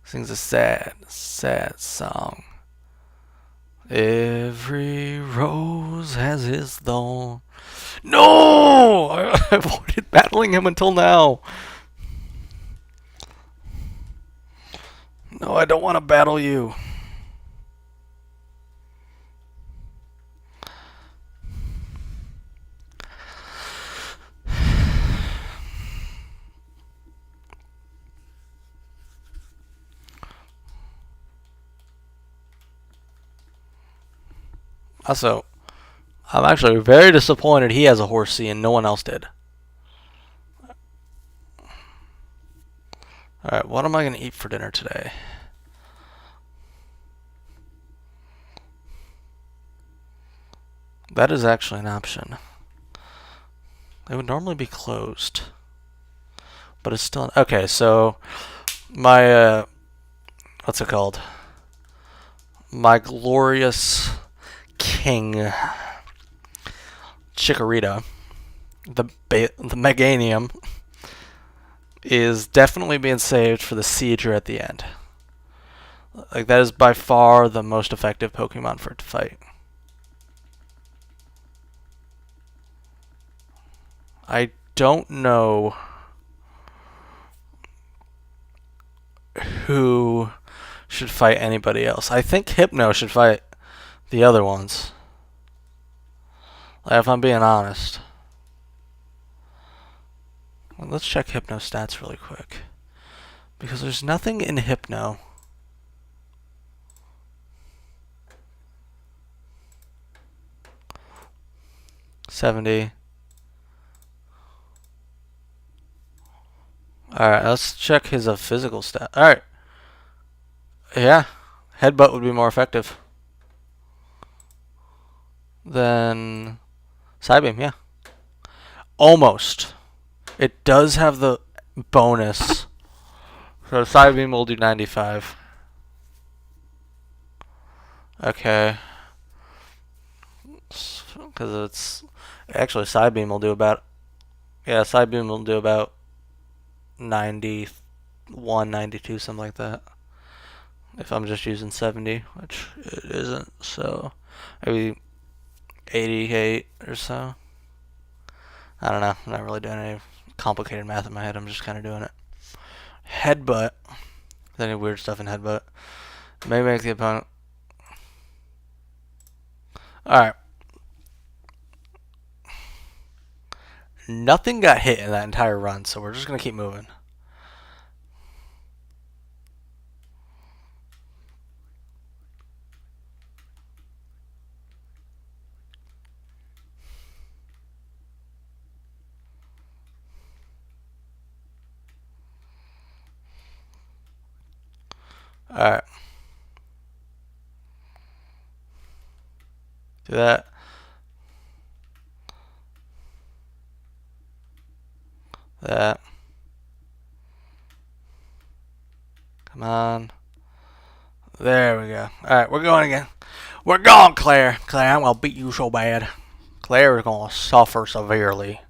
sings a sad, sad song. Every rose has its thorn. No! I avoided battling him until now. No, I don't want to battle you. Also, I'm actually very disappointed he has a Horsea and no one else did. Alright, what am I going to eat for dinner today? That is actually an option. It would normally be closed. But it's still... Okay, so... My, what's it called? My glorious king... Chikorita. The Meganium... is definitely being saved for the Sieger at the end. Like, that is by far the most effective Pokemon for it to fight. I don't know who should fight anybody else. I think Hypno should fight the other ones. Like, if I'm being honest. Well, let's check Hypno stats really quick. Because there's nothing in Hypno. $70. Alright, let's check his physical stat. Alright. Yeah. Headbutt would be more effective than Psybeam, yeah. Almost. It does have the bonus. So Psybeam will do 95. Okay. Because it's... Actually, Psybeam will do about... Yeah, Psybeam will do about 91, 92, something like that. If I'm just using 70, which it isn't, so maybe 88 or so. I don't know. I'm not really doing any complicated math in my head. I'm just kind of doing it. Headbutt. Is any weird stuff in Headbutt? May make the opponent... Alright. Nothing got hit in that entire run, so we're just going to keep moving. Alright. Do that. That. Come on. There we go. Alright, we're going again. We're going, Claire. Claire, I'm going to beat you so bad. Claire is going to suffer severely.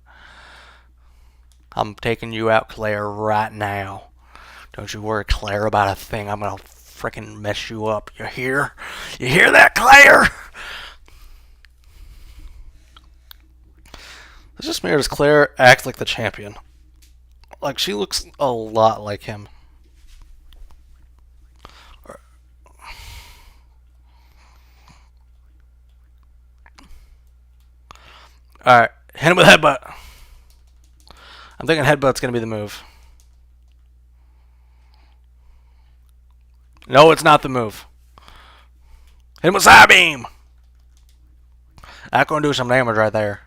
I'm taking you out, Claire, right now. Don't you worry, Claire, about a thing. I'm going to freaking mess you up. You hear? You hear that, Claire? It's just me, or does Claire act like the champion? Like, she looks a lot like him. Alright, hit him with Headbutt. I'm thinking Headbutt's going to be the move. No, it's not the move. Hit him with Psybeam! That's going to do some damage right there.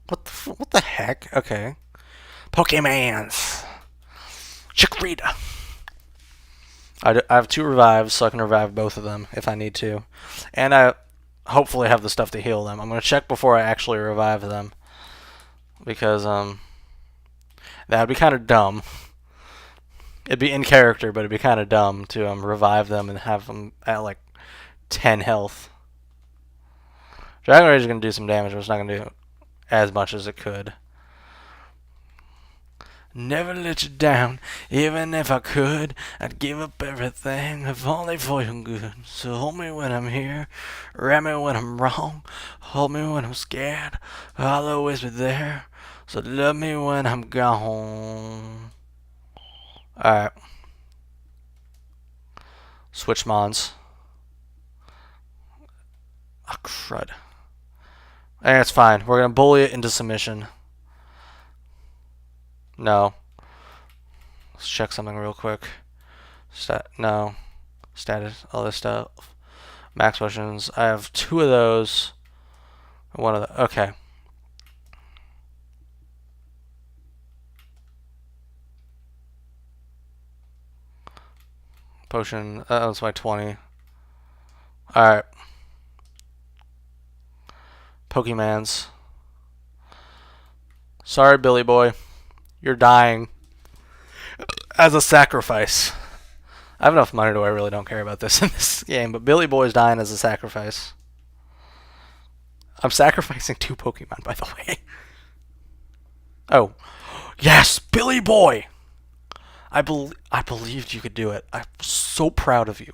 What the heck? Okay. Pokemans. Chikorita. I have 2 revives, so I can revive both of them if I need to. And I hopefully have the stuff to heal them. I'm going to check before I actually revive them. Because, that would be kind of dumb. It'd be in character, but it'd be kind of dumb to revive them and have them at, like, 10 health. Dragon Rage is going to do some damage, but it's not going to do as much as it could. Never let you down, even if I could. I'd give up everything, if only for your good. So hold me when I'm here, wrap me when I'm wrong, hold me when I'm scared. I'll always be there. So love me when I'm gone. Alright. Switch mons. Oh, crud. Hey, it's fine. We're gonna bully it into submission. No. Let's check something real quick. No. Status. All this stuff. Max potions. I have 2 of those. One of the. Okay. Potion. That's my 20. Alright. Pokemans. Sorry, Billy Boy. You're dying. As a sacrifice. I have enough money to where I really don't care about this in this game, but Billy Boy's dying as a sacrifice. I'm sacrificing 2 Pokemon, by the way. Oh. Yes! Billy Boy! I believed you could do it. I'm so proud of you.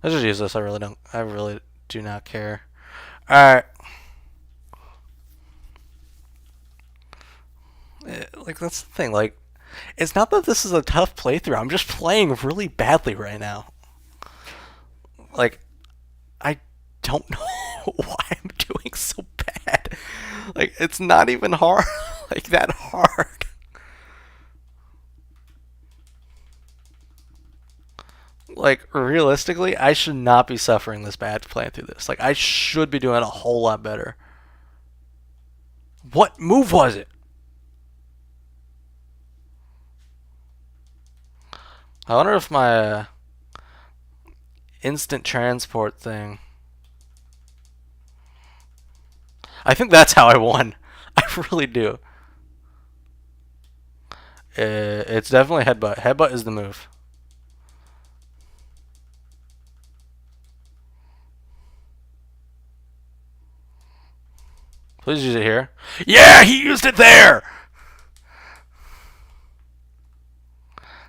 Let's just use this. I really do not care. Alright. Like, that's the thing. Like, it's not that this is a tough playthrough. I'm just playing really badly right now. Like, I don't know why I'm doing so bad. Like, it's not even hard. Like, that hard. Like, realistically, I should not be suffering this bad playing through this. Like, I should be doing a whole lot better. What move was it? I wonder if my instant transport thing... I think that's how I won. I really do. It's definitely headbutt. Headbutt is the move. Please use it here. Yeah, he used it there!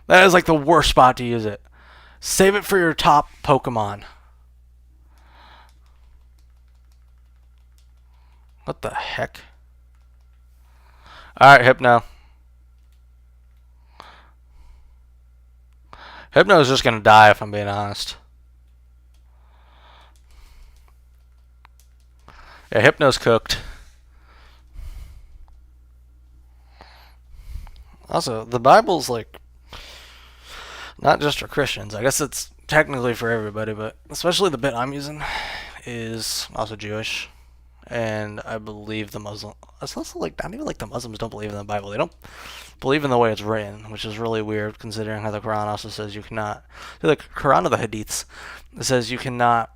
That is like the worst spot to use it. Save it for your top Pokemon. What the heck? Alright, Hypno. Hypno's just gonna die if I'm being honest. Yeah, Hypno's cooked. Also, the Bible's like not just for Christians. I guess it's technically for everybody, but especially the bit I'm using is also Jewish. And I believe the Muslim. It's also like not even like the Muslims don't believe in the Bible. They don't believe in the way it's written, which is really weird considering how the Quran also says you cannot. The Quran or the Hadiths, it says you cannot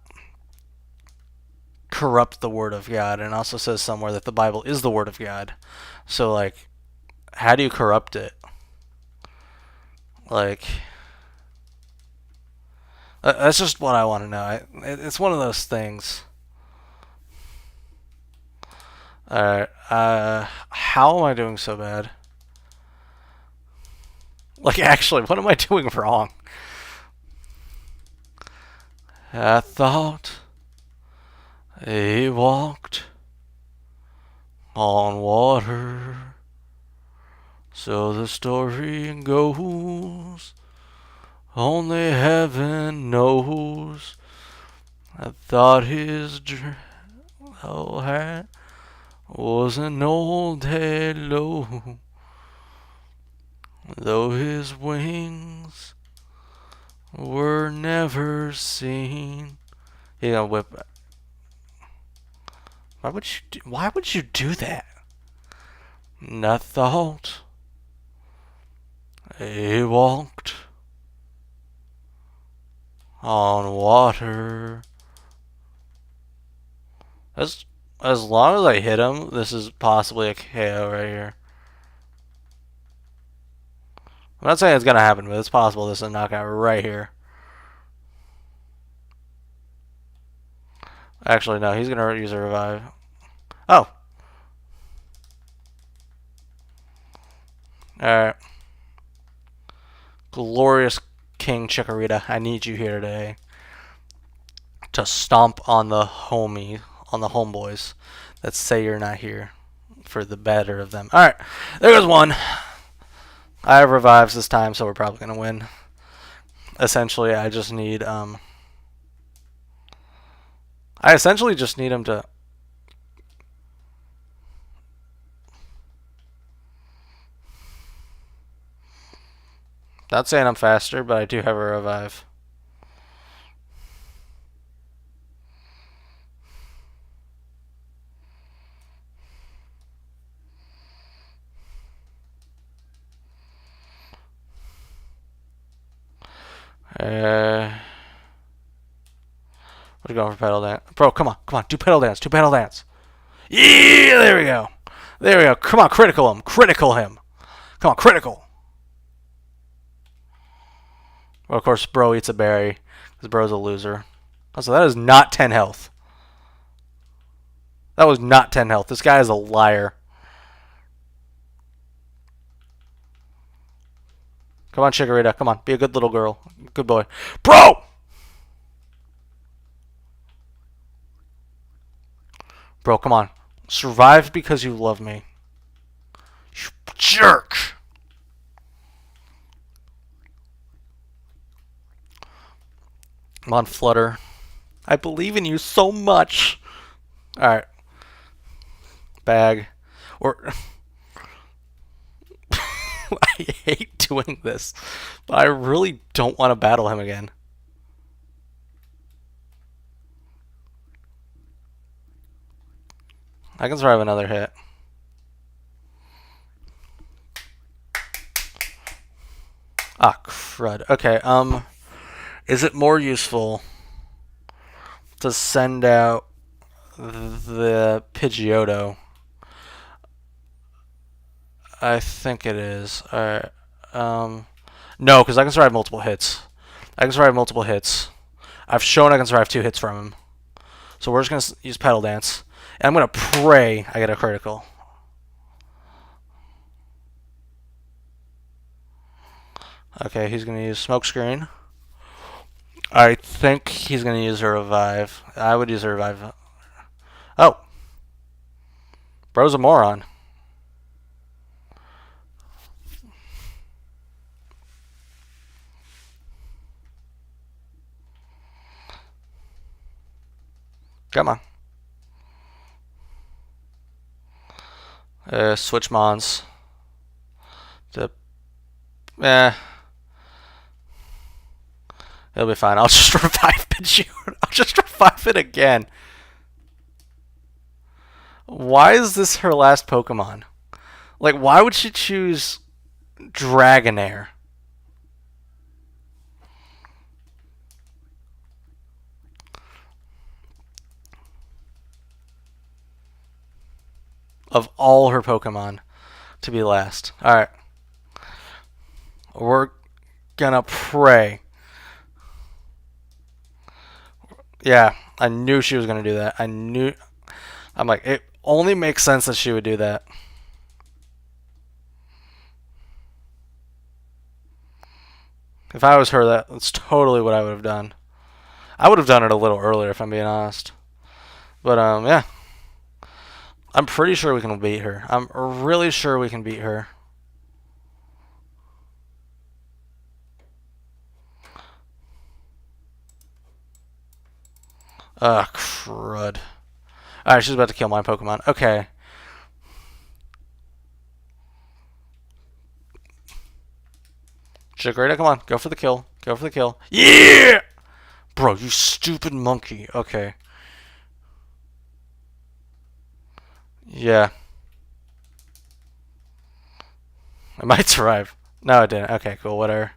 corrupt the word of God, and also says somewhere that the Bible is the word of God. So like, how do you corrupt it? Like, that's just what I want to know. It's one of those things. Alright, how am I doing so bad? Like, actually, what am I doing wrong? I thought he walked on water. So the story goes, only heaven knows. I thought his hat was an old halo, though his wings were never seen. He's gonna whip it. Why would you do that? And I thought he walked on water. As long as I hit him, this is possibly a KO right here. I'm not saying it's gonna happen, but it's possible this is a knockout right here. Actually, no, he's gonna use a revive. Oh. Alright. Glorious King Chikorita, I need you here today to stomp on the homeboys that say you're not here for the better of them. Alright, there goes one. I have revives this time, so we're probably going to win. Essentially, I just need, I essentially just need him to... Not saying I'm faster, but I do have a revive. We're going for pedal dance. Bro, come on, do pedal dance, Yeah, there we go. Come on, critical him. Come on, critical. Well, of course, bro eats a berry, because bro's a loser. Also, that is not 10 health. That was not 10 health. This guy is a liar. Come on, Chikorita. Come on, be a good little girl. Good boy. Bro! Bro, come on. Survive because you love me. You jerk! Come on, Flutter. I believe in you so much. Alright. Bag. Or... I hate doing this, but I really don't want to battle him again. I can survive another hit. Ah, crud. Okay, is it more useful to send out the Pidgeotto? I think it is. Alright. No, because I can survive multiple hits. I've shown I can survive 2 hits from him. So we're just going to use Pedal Dance. And I'm going to pray I get a critical. Okay, he's going to use Smokescreen. I think he's going to use a Revive. I would use a Revive. Oh. Bro's a moron. Come on. Switch Mons. It'll be fine. I'll just revive Pidgeotto. I'll just revive it again. Why is this her last Pokemon? Like, why would she choose Dragonair? Of all her Pokemon to be last. Alright. We're gonna pray. Yeah, I knew she was gonna do that. I'm like, it only makes sense that she would do that. If I was her, that's totally what I would have done. I would have done it a little earlier, if I'm being honest. But, yeah. I'm pretty sure we can beat her. I'm really sure we can beat her. Ugh, crud. Alright, she's about to kill my Pokemon. Okay. Chikorita, come on. Go for the kill. Yeah! Bro, you stupid monkey. Okay. Yeah. I might survive. No, it didn't. Okay, cool. Whatever.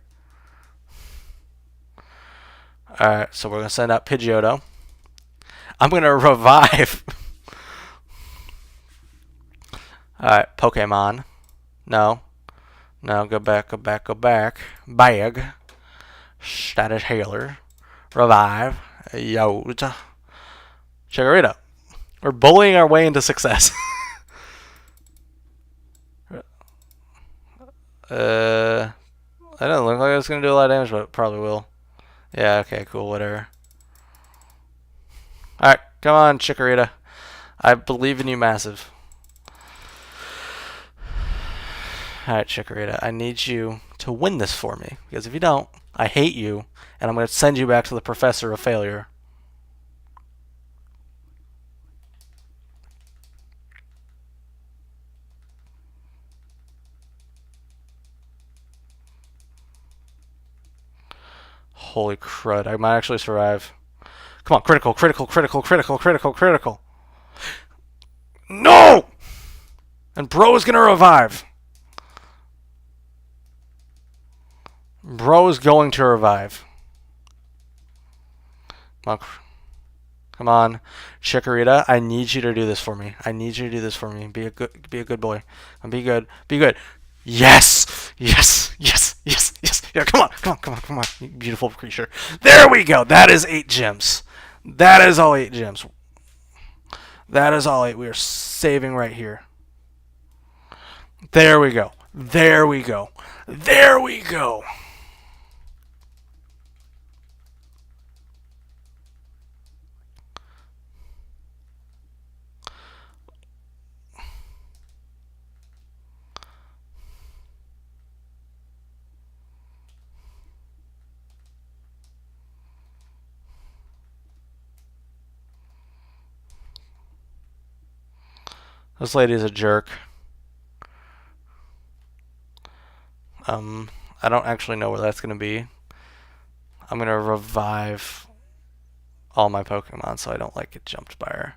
Alright, so we're going to send out Pidgeotto. I'm going to revive. Alright, Pokemon. No. No, go back. Bag. Status Healer. Revive. Yota. Chikorita. We're bullying our way into success. I didn't look like it was gonna do a lot of damage, but it probably will. Yeah, okay, cool, whatever. Alright, come on, Chikorita. I believe in you massive. Alright, Chikorita, I need you to win this for me. Because if you don't, I hate you, and I'm going to send you back to the professor of failure. Holy crud, I might actually survive. Come on, critical, critical, critical, critical, critical, critical. No! And bro is going to revive. Bro is going to revive. Come on, Chikorita, I need you to do this for me. I need you to do this for me. Be a good boy. And be good. Be good. Yes! Yes! Yes! Yes! Yes! Yeah, come on! Come on! Come on! Come on! You beautiful creature. There we go! That is 8 gems. That is all 8 gems. That is all 8. We are saving right here. There we go. There we go. There we go. This lady is a jerk. I don't actually know where that's going to be. I'm going to revive all my Pokemon so I don't like get jumped by her.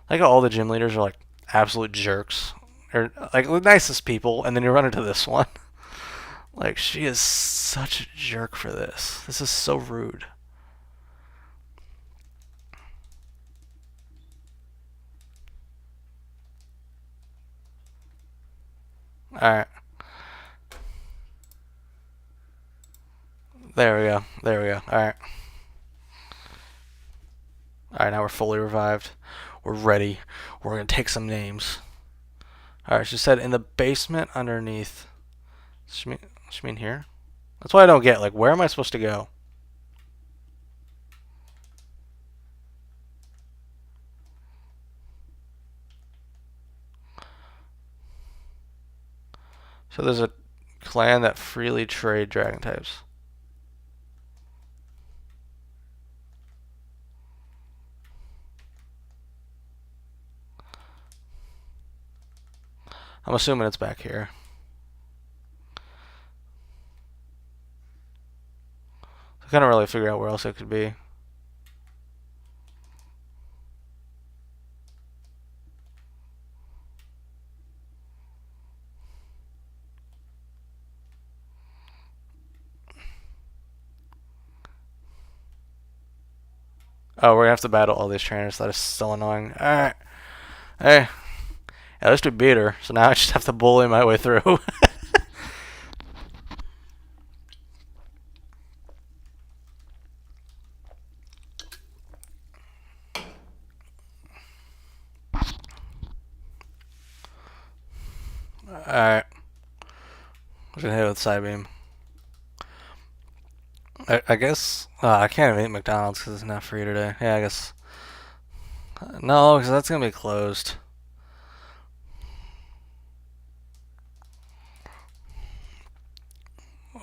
Like all the gym leaders are like absolute jerks. They're like the nicest people, and then you run into this one. Like, she is such a jerk for this. This is so rude. Alright. There we go. There we go. Alright. Alright, now we're fully revived. We're ready. We're going to take some names. Alright, she said in the basement underneath. She mean here? That's what I don't get. Like, where am I supposed to go? So there's a clan that freely trade dragon types. I'm assuming it's back here. I couldn't really figure out where else it could be. Oh, we're gonna have to battle all these trainers. That is so annoying. Alright. Hey. At least we beat her, so now I just have to bully my way through. Alright. We're gonna hit it with Psybeam. I guess... I can't even eat McDonald's because it's not free today. Yeah, I guess... No, because that's gonna be closed.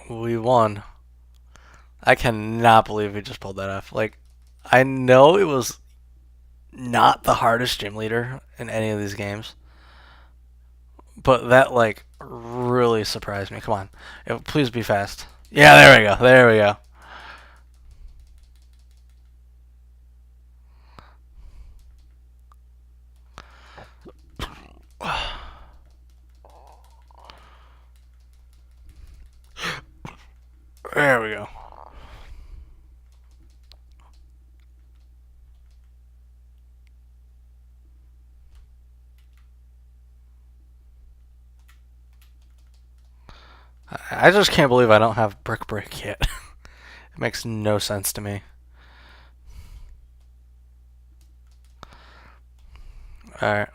We won. I cannot believe we just pulled that off. Like, I know it was not the hardest gym leader in any of these games, but that, like, really surprised me. Come on. Please be fast. Yeah, there we go. There we go. There we go. I just can't believe I don't have Brick Break yet. It makes no sense to me. Alright.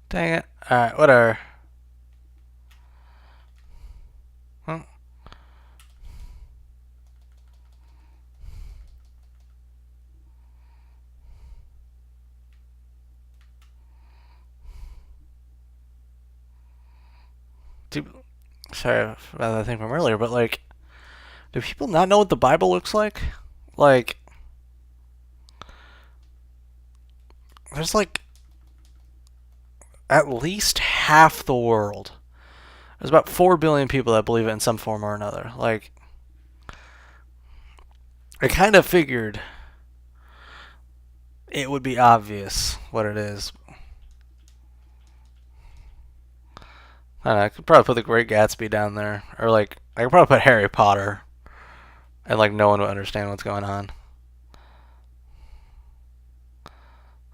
Dang it. Alright, whatever. Huh? Sorry about that thing from earlier, but like, do people not know what the Bible looks like? Like, there's like at least half the world. There's about 4 billion people that believe it in some form or another. Like, I kind of figured it would be obvious what it is. I don't know, I could probably put The Great Gatsby down there. Or, like, I could probably put Harry Potter. And, like, no one would understand what's going on.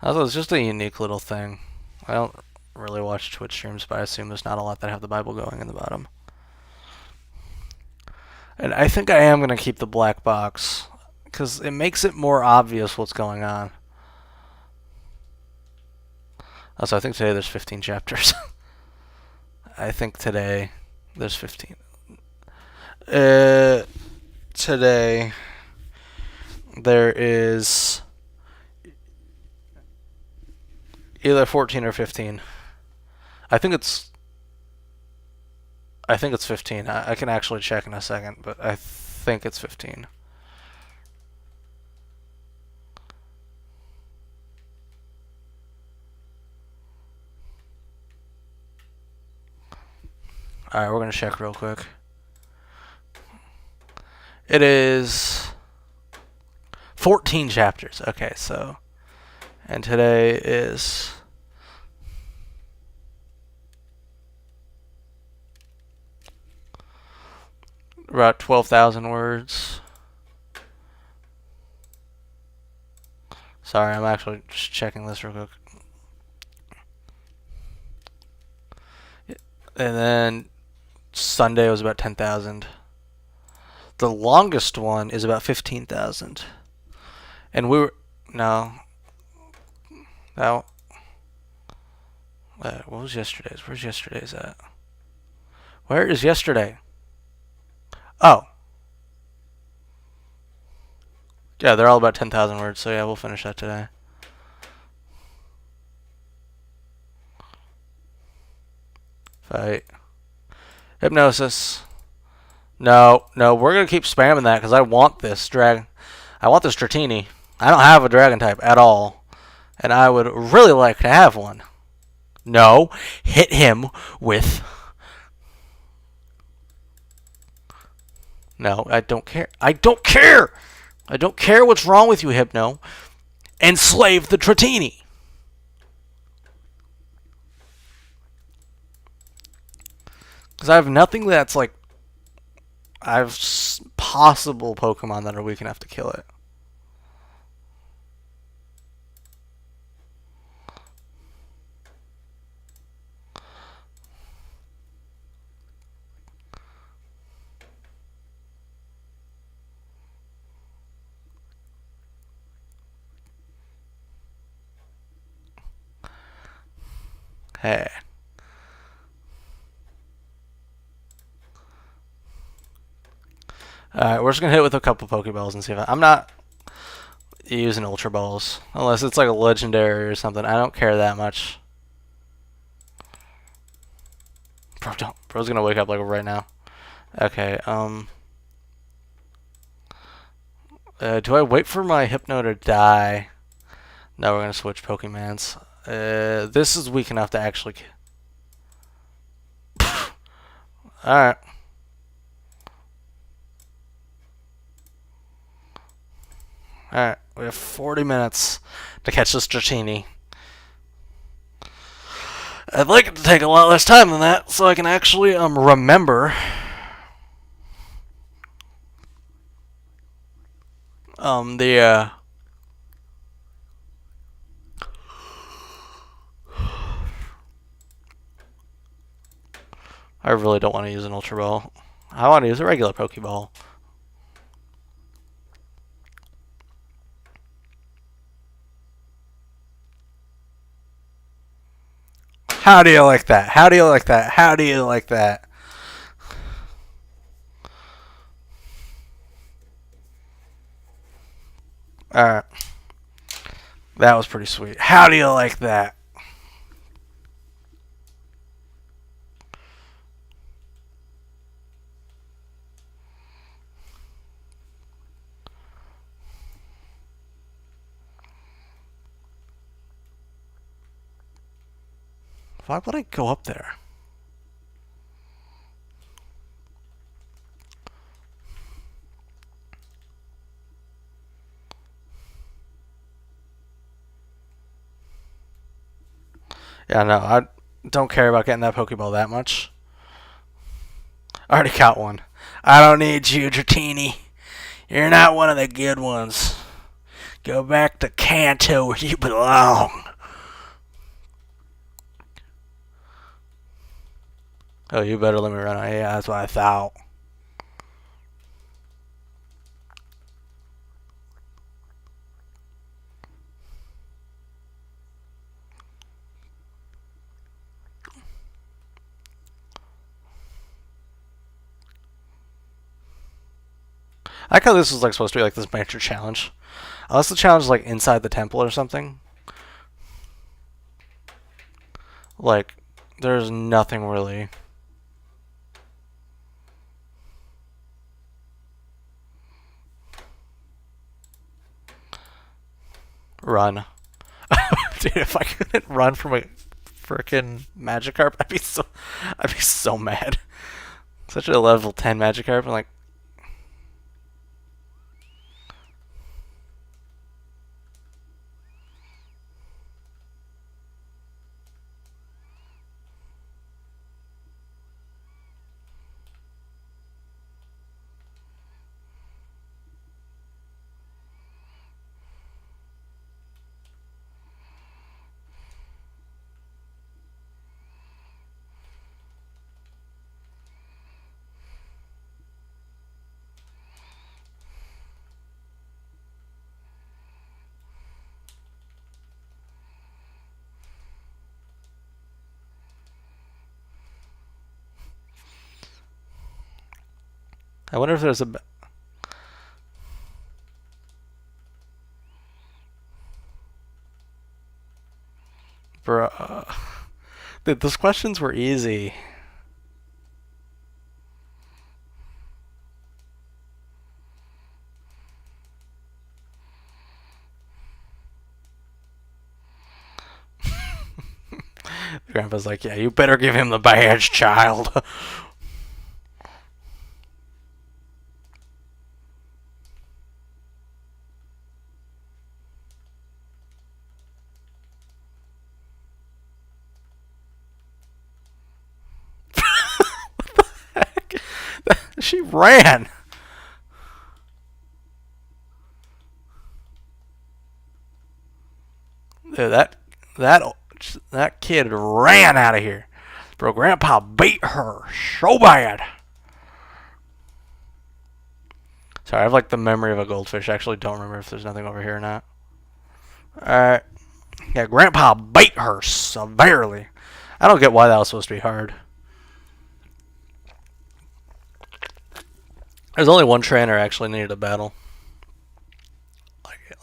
Also, it's just a unique little thing. I don't really watch Twitch streams, but I assume there's not a lot that have the Bible going in the bottom. And I think I am going to keep the black box. Because it makes it more obvious what's going on. Also, I think today there's 15 chapters. I think today there's 15. Today there is either 14 or 15. I think it's 15. I can actually check in a second, but I think it's 15. Alright, we're going to check real quick. It is 14 chapters. Okay, so. And today is. About 12,000 words. Sorry, I'm actually just checking this real quick. And then Sunday was about 10,000. The longest one is about 15,000. And we were. No. That. What was yesterday's? Where's yesterday's at? Where is yesterday? Oh. Yeah, they're all about 10,000 words, so yeah, we'll finish that today. Fight. Hypnosis. No, we're going to keep spamming that because I want this I want this Dratini. I don't have a dragon type at all. And I would really like to have one. No, hit him with... No, I don't care. I don't care! I don't care what's wrong with you, Hypno. Enslave the Dratini. Because I have nothing that's like... I have possible Pokemon that are weak enough to kill it. Hey. Alright, we're just going to hit with a couple Pokeballs and see if I'm not using Ultra Balls. Unless it's like a legendary or something. I don't care that much. Bro's going to wake up like right now. Okay, do I wait for my Hypno to die? No, we're going to switch Pokemons. This is weak enough to actually... Alright. Alright, we have 40 minutes to catch this Dratini. I'd like it to take a lot less time than that, so I can actually remember I really don't want to use an Ultra Ball. I want to use a regular Pokeball. How do you like that? How do you like that? How do you like that? Alright. That was pretty sweet. How do you like that? Why would I go up there? Yeah, no, I don't care about getting that Pokeball that much. I already got one. I don't need you, Dratini. You're not one of the good ones. Go back to Kanto where you belong. Oh, you better let me run. Yeah, that's what I thought. I like how this was like supposed to be like this major challenge. Unless the challenge is like inside the temple or something. Like, there's nothing really. Run. Dude, if I couldn't run from a freaking Magikarp, I'd be so mad. Such a level 10 Magikarp, I'm like, I wonder if there's a. Bruh. Dude, those questions were easy. Grandpa's like, yeah, you better give him the badge, child. Heck? She ran. Dude, that kid ran out of here. Bro, Grandpa beat her so bad. Sorry, I have like the memory of a goldfish. I actually don't remember if there's nothing over here or not. Alright. Yeah, Grandpa beat her severely. I don't get why that was supposed to be hard. There's only one trainer actually needed a battle.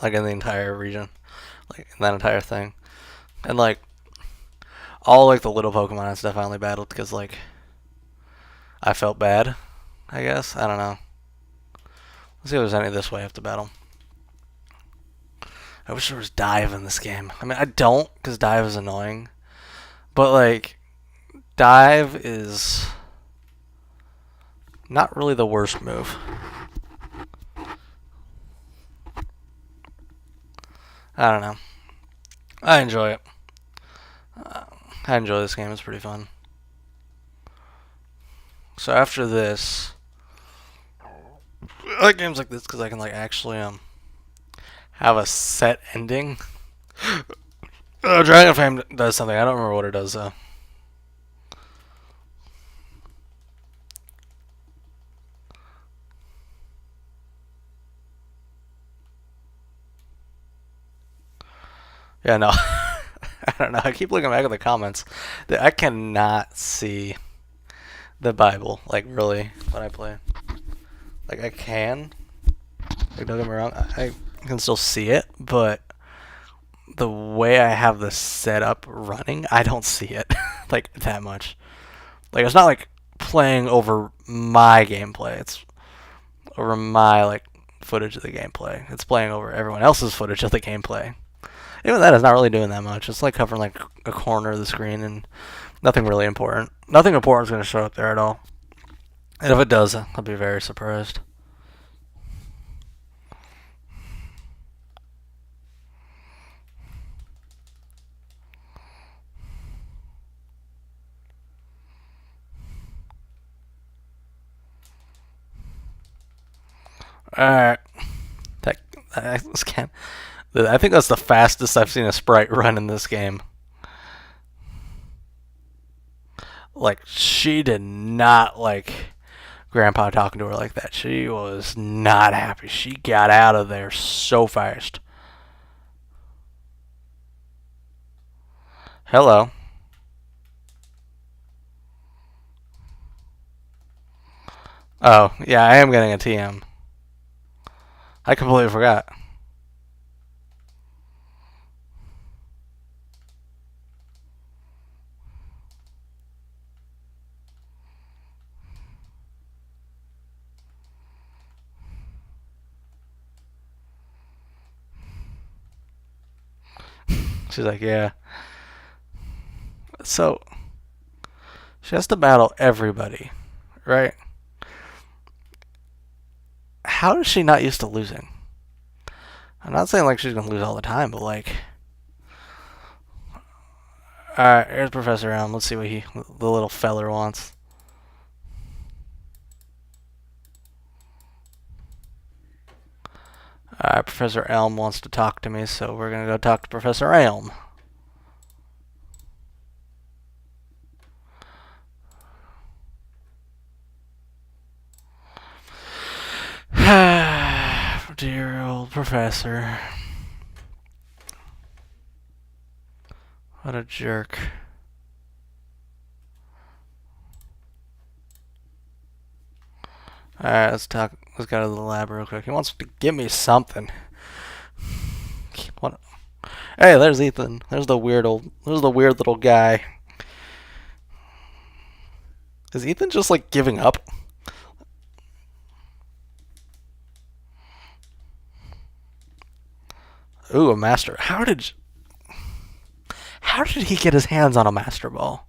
Like in the entire region. Like in that entire thing. And like all like the little Pokemon and stuff I only battled because like I felt bad, I guess. I don't know. Let's see if there's any this way I have to battle. I wish there was dive in this game. I mean, I don't because dive is annoying. But like dive is not really the worst move. I don't know. I enjoy it. I enjoy this game. It's pretty fun. So after this, I like games like this because I can like actually have a set ending. Dragon Flame does something. I don't remember what it does though. Yeah, no. I don't know. I keep looking back at the comments. I cannot see the Bible, like, really, when I play. Like, I can. Like, don't get me wrong. I can still see it, but the way I have the setup running, I don't see it, like, that much. Like, it's not, like, playing over my gameplay. It's over my, like, footage of the gameplay. It's playing over everyone else's footage of the gameplay. Even that is not really doing that much. It's, like, covering, like, a corner of the screen and nothing really important. Nothing important is going to show up there at all. And if it does, I'll be very surprised. Alright. I think that's the fastest I've seen a sprite run in this game. Like, she did not like Grandpa talking to her like that. She was not happy. She got out of there so fast. Hello. Oh, yeah, I am getting a TM. I completely forgot. She's like, yeah. So, she has to battle everybody, right? How is she not used to losing? I'm not saying like she's gonna lose all the time, but like, alright, here's Professor Elm. Let's see what the little feller wants. Alright, Professor Elm wants to talk to me, so we're gonna go talk to Professor Elm. Dear old professor. What a jerk. Alright, let's talk. Let's go to the lab real quick. He wants to give me something. What? Hey, there's Ethan. There's the weird little guy. Is Ethan just like giving up? Ooh, a master. How did he get his hands on a master ball?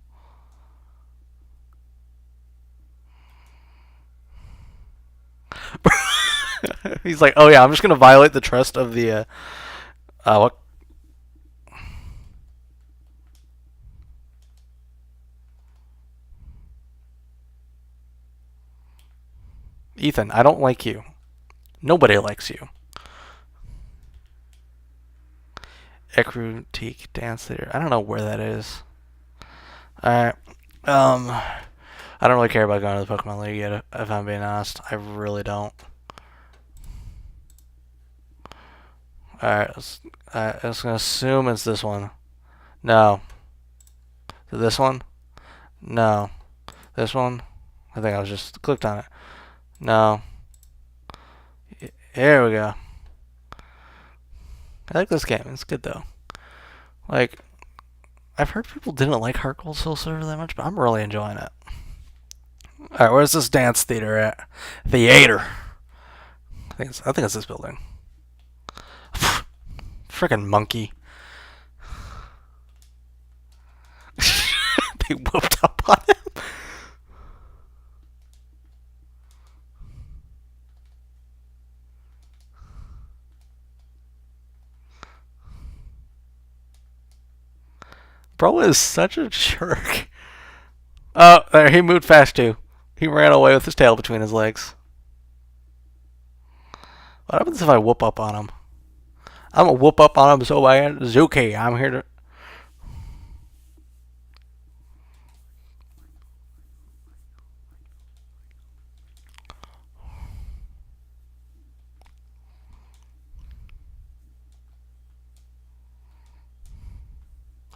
He's like, oh yeah, I'm just gonna violate the trust of the what? Ethan, I don't like you. Nobody likes you. Ecrutique Dance Theater. I don't know where that is. Alright. I don't really care about going to the Pokemon League yet, if I'm being honest. I really don't. Alright, I was gonna assume it's this one. No. Is it this one? No. This one? I think I was just clicked on it. No. Here we go. I like this game. It's good though. Like, I've heard people didn't like Heartgold Soul Silver that much, but I'm really enjoying it. Alright, where's this dance theater at? Theater. I think it's this building. Frickin' monkey. They whooped up on him. Bro is such a jerk. Oh, there, he moved fast too. He ran away with his tail between his legs. What happens if I whoop up on him? I'm gonna whoop up on him so bad. Zuki, I'm here to.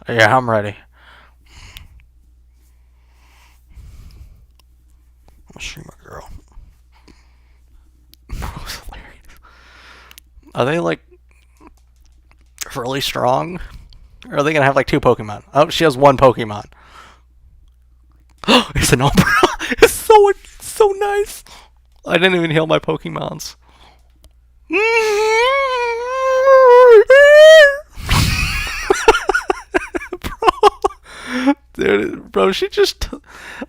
Yeah, I'm ready. I'm a streamer girl. That was hilarious. Are they like really strong? Or are they gonna have like two Pokemon? Oh, she has one Pokemon. It's an Umbra. It's so nice. I didn't even heal my Pokemons. Bro, she just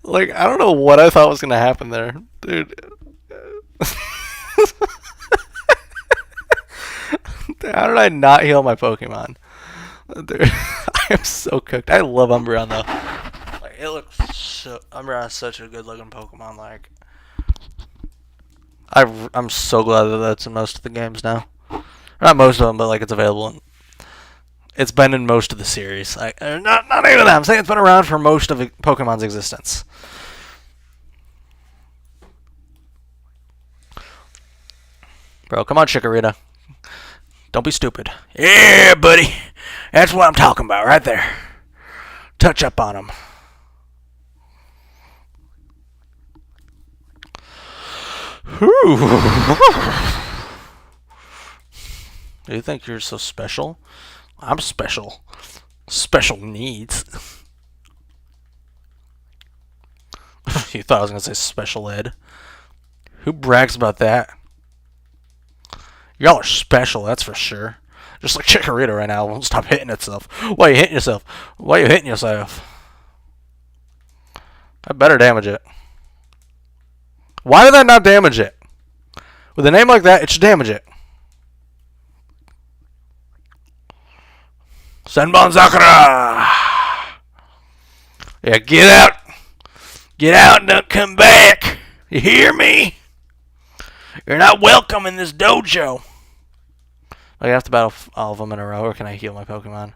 like I don't know what I thought was gonna happen there, dude. How did I not heal my Pokemon? Dude, I am so cooked. I love Umbreon though. Like it looks so. Umbreon is such a good looking Pokemon. Like I'm so glad that that's in most of the games now. Not most of them, but like it's available. It's been in most of the series. Like not even that. I'm saying it's been around for most of Pokemon's existence. Bro, come on, Chikorita. Don't be stupid. Yeah, buddy. That's what I'm talking about right there. Touch up on him. Do you think you're so special? I'm special. Special needs. You thought I was going to say special ed. Who brags about that? Y'all are special, that's for sure. Just like Chikorita right now won't stop hitting itself. Why are you hitting yourself? Why are you hitting yourself? I better damage it. Why did I not damage it? With a name like that, it should damage it. Senbon Sakura! Yeah, get out! Get out and don't come back! You hear me? You're not welcome in this dojo. I have to battle all of them in a row, or can I heal my Pokemon?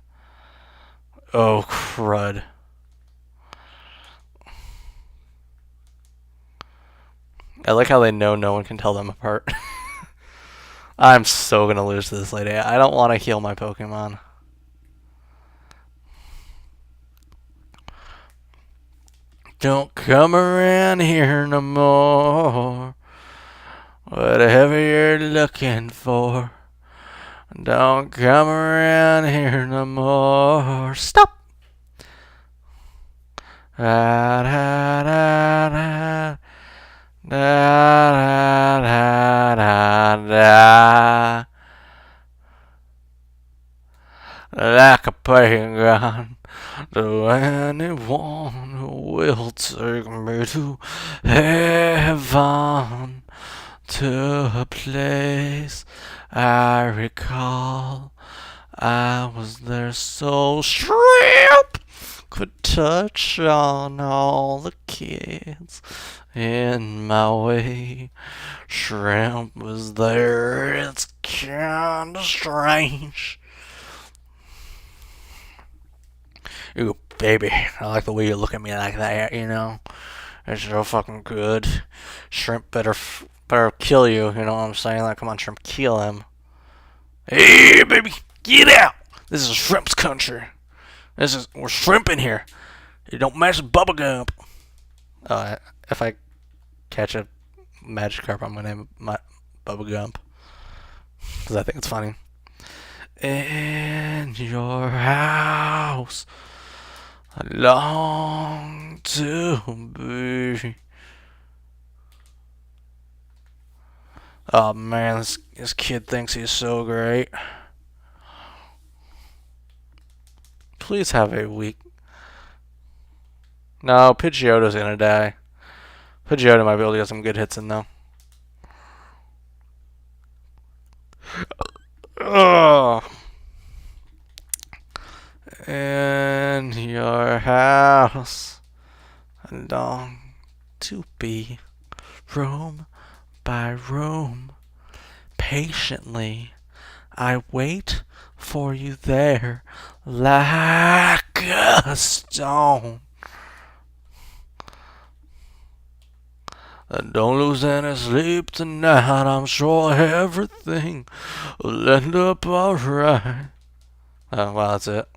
Oh, crud. I like how they know no one can tell them apart. I'm so gonna lose to this lady. I don't want to heal my Pokemon. Don't come around here no more. Whatever you're looking for. Don't come around here no more. Stop! Da, da, da, da. Da, da, da, da, da. Like a pagan to anyone who will take me to heaven, to a place I recall. I was there so shrimp could touch on all the kids in my way. Shrimp was there, it's kinda strange. Ooh, baby, I like the way you look at me like that, you know? It's so fucking good. Shrimp better kill you, you know what I'm saying? Like, come on, Shrimp, kill him. Hey, baby, get out! This is Shrimp's country. We're shrimping here. You don't mess with Bubblegum. If I catch a Magikarp, I'm gonna name my Bubblegum. Because I think it's funny. In your house, I long to be. Oh man, this kid thinks he's so great. Please have a week. No, Pidgeotto's gonna die. Pidgeotto might be able to get some good hits in though. Ugh. In your house, I long to be. Room by room, patiently I wait for you there, like a stone. And don't lose any sleep tonight. I'm sure everything will end up alright. Oh, wow, that's it.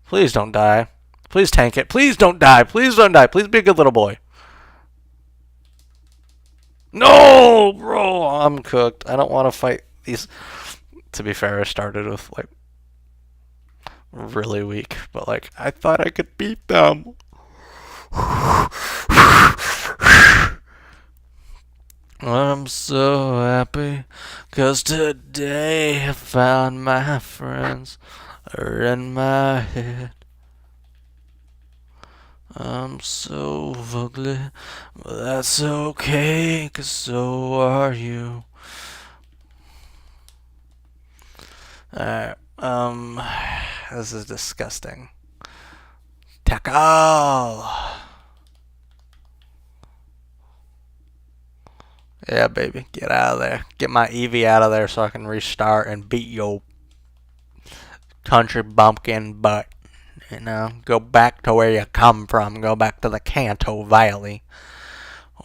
Please don't die. Please tank it. Please don't die. Please don't die. Please be a good little boy. No, bro. I'm cooked. I don't want to fight these. To be fair, I started with, like, really weak. But, like, I thought I could beat them. I'm so happy, 'cause today I found my friends are in my head. I'm so ugly, but that's okay, 'cause so are you. Alright, this is disgusting. Tackle! Yeah, baby, get out of there. Get my Eevee out of there so I can restart and beat your country bumpkin butt. You know, go back to where you come from. Go back to the Kanto Valley.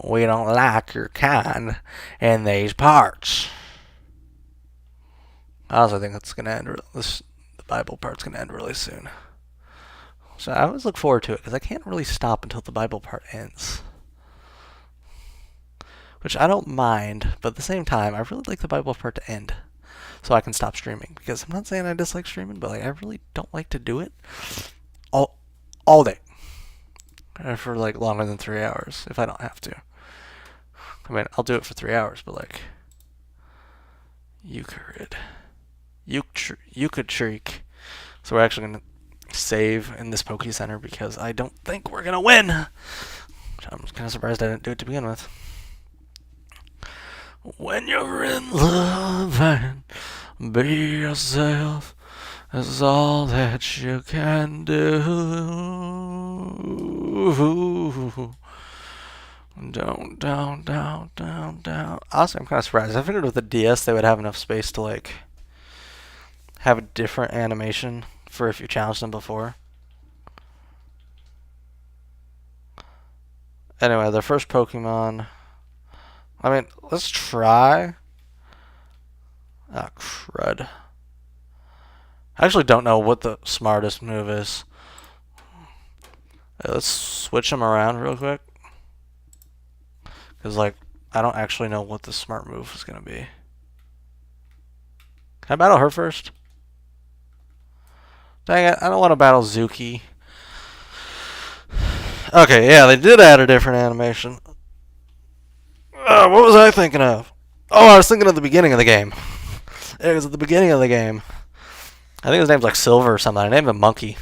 We don't like your kind in these parts. I also think it's gonna end. The Bible part's gonna end really soon. So I always look forward to it because I can't really stop until the Bible part ends. Which I don't mind, but at the same time, I really like the Bible part to end, so I can stop streaming. Because I'm not saying I dislike streaming, but like I really don't like to do it all day, for like longer than 3 hours if I don't have to. I mean, I'll do it for 3 hours, but like you could shriek. So we're actually gonna save in this Poke Center because I don't think we're gonna win. I'm kind of surprised I didn't do it to begin with. When you're in love and be yourself is all that you can do. Down. Honestly, I'm kind of surprised. I figured with the DS they would have enough space to like have a different animation for if you challenged them before. Anyway, their first Pokemon. I mean, let's try. Ah, crud. I actually don't know what the smartest move is. Let's switch them around real quick. Because, like, I don't actually know what the smart move is going to be. Can I battle her first? Dang it, I don't want to battle Zuki. Okay, yeah, they did add a different animation. What was I thinking of? Oh, I was thinking of the beginning of the game. It was at the beginning of the game. I think his name's like Silver or something. I named him Monkey.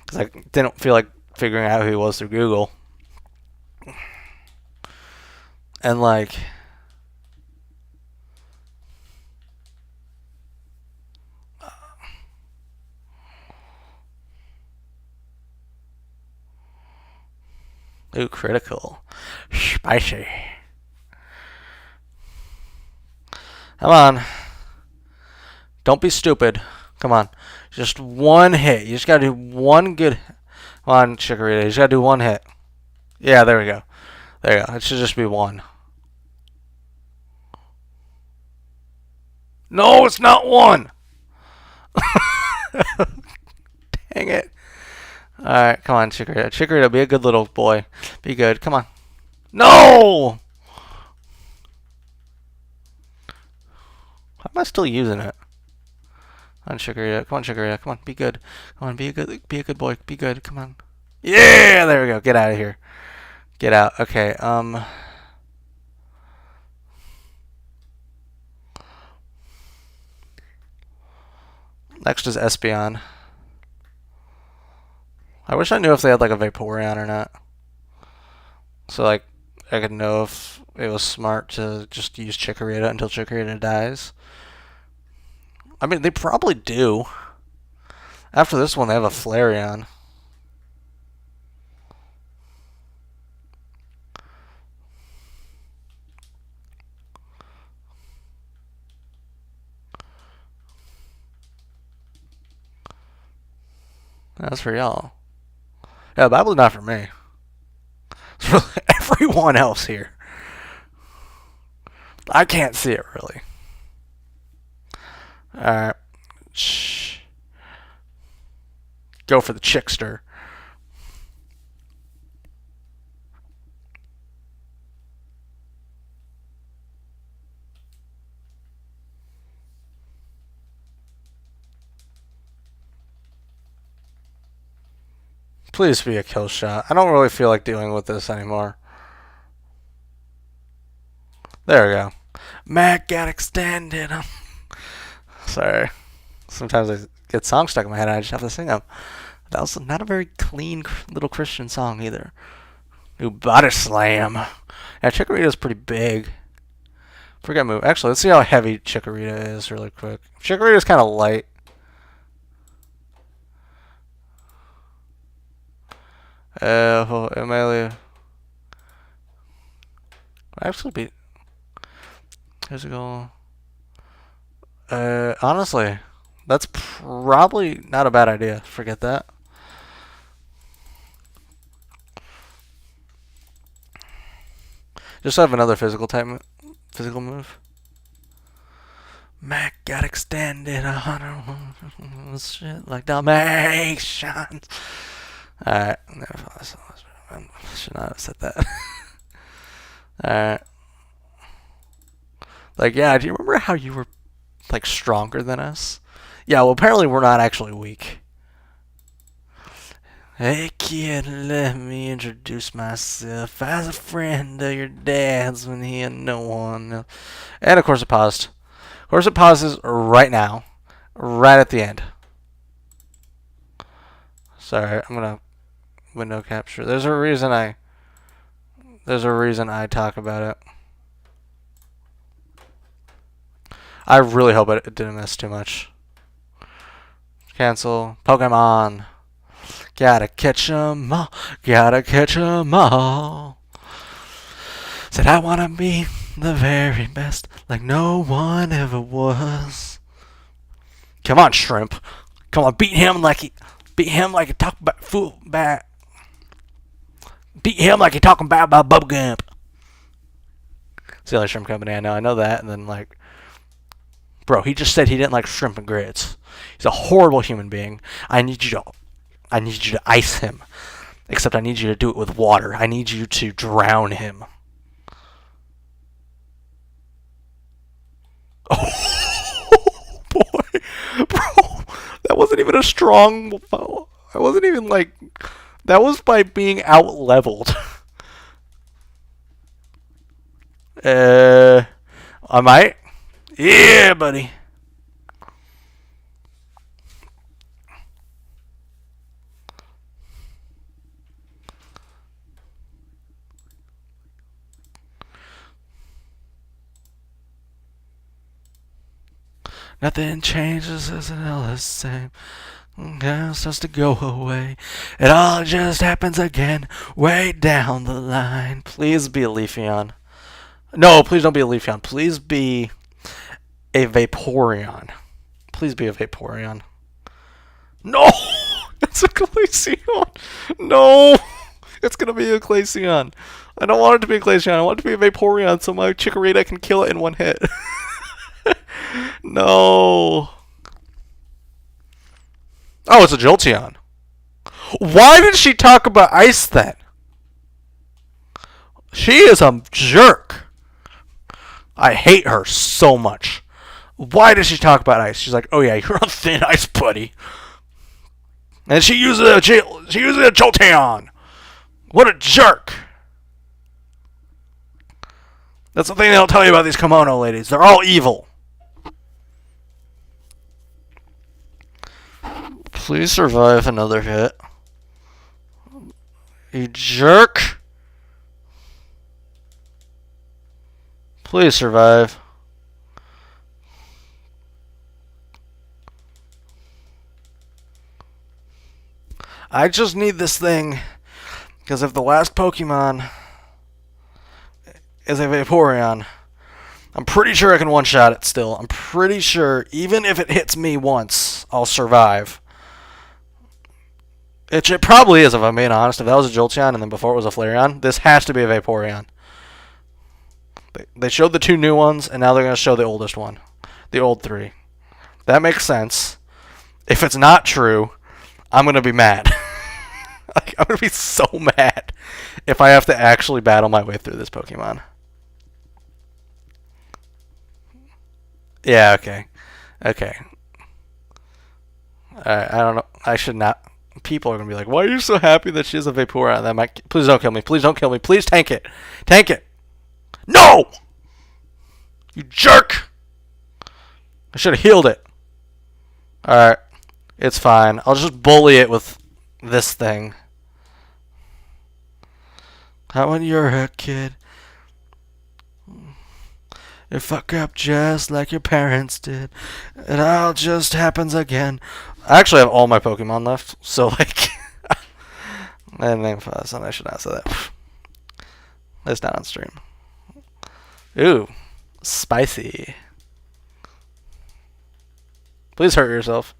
Because I didn't feel like figuring out who he was through Google. And like... Ooh, critical. Spicy. Come on. Don't be stupid. Come on. Just one hit. You just gotta do one good... Come on, Chikorita. You just gotta do one hit. Yeah, there we go. There you go. It should just be one. No, it's not one! Dang it. Alright, come on, Chikorita. Chikorita, be a good little boy. Be good. Come on. No! How am I still using it? Come on, Chikorita. Come on, Chikorita. Come on, be good. Come on, be a good boy. Be good. Come on. Yeah, there we go. Get out of here. Get out. Okay, next is Espeon. I wish I knew if they had like a Vaporeon or not. So like I could know if it was smart to just use Chikorita until Chikorita dies. I mean, they probably do. After this one, they have a Flareon. That's for y'all. Yeah, the Bible's not for me. It's for everyone else here. I can't see it really. Alright. Shh. Go for the chickster. Please be a kill shot. I don't really feel like dealing with this anymore. There we go. Mac got extended. Sorry. Sometimes I get songs stuck in my head and I just have to sing them. That was not a very clean little Christian song either. New body slam. Yeah, Chikorita's pretty big. Forget move. Actually, let's see how heavy Chikorita is really quick. Chikorita's kind of light. Amelia. Actually, be physical. Honestly, that's probably not a bad idea. Forget that. Just have another physical move. Mac got extended 100 shit like Dalmatians. Alright, I should not have said that. Alright. Like, yeah, do you remember how you were, like, stronger than us? Yeah, well, apparently we're not actually weak. Hey, kid, let me introduce myself as a friend of your dad's when he had no one else. And, of course, it paused. Of course, it pauses right now. Right at the end. Sorry, I'm gonna window capture. There's a reason I talk about it. I really hope it didn't miss too much. Cancel. Pokemon. Gotta catch 'em all. Gotta catch 'em all. Said I wanna be the very best, like no one ever was. Come on, Shrimp. Come on, beat him like he talk about fool back. Beat him like he talking about bubblegum. It's the only shrimp company I know. I know that, and then like, bro, he just said he didn't like shrimp and grits. He's a horrible human being. I need you to ice him. Except I need you to do it with water. I need you to drown him. Oh boy, bro, that wasn't even a strong. I wasn't even like. That was by being out leveled. I might. Yeah, buddy. Nothing changes, isn't all the same. It starts to go away. It all just happens again, way down the line. Please be a Leafeon. No, please don't be a Leafeon. Please be a Vaporeon. Please be a Vaporeon. No! It's a Glaceon! No! It's gonna be a Glaceon. I don't want it to be a Glaceon. I want it to be a Vaporeon so my Chikorita can kill it in one hit. No. Oh, it's a Jolteon. Why did she talk about ice then? She is a jerk. I hate her so much. Why did she talk about ice? She's like, oh yeah, you're on thin ice, buddy. And she uses a Jolteon. What a jerk. That's the thing they don't tell you about these kimono ladies. They're all evil. Please survive another hit. You jerk. Please survive. I just need this thing, because if the last Pokemon is a Vaporeon, I'm pretty sure I can one-shot it still. I'm pretty sure, even if it hits me once, I'll survive. It probably is, if I'm being honest. If that was a Jolteon and then before it was a Flareon, this has to be a Vaporeon. They showed the two new ones, and now they're going to show the oldest one. The old three. That makes sense. If it's not true, I'm gonna be mad. Like, I'm gonna be so mad if I have to actually battle my way through this Pokemon. Yeah, okay. Okay. I don't know. I should not. People are gonna be like, "Why are you so happy that she has a Vaporeon?" That might. Please don't kill me. Please don't kill me. Please tank it. Tank it. No! You jerk! I should have healed it. Alright. It's fine. I'll just bully it with this thing. How when you're a kid, you fuck up just like your parents did. It all just happens again. I actually have all my Pokemon left, so like... I didn't name for something. I should not say that. It's not on stream. Ooh. Spicy. Please hurt yourself.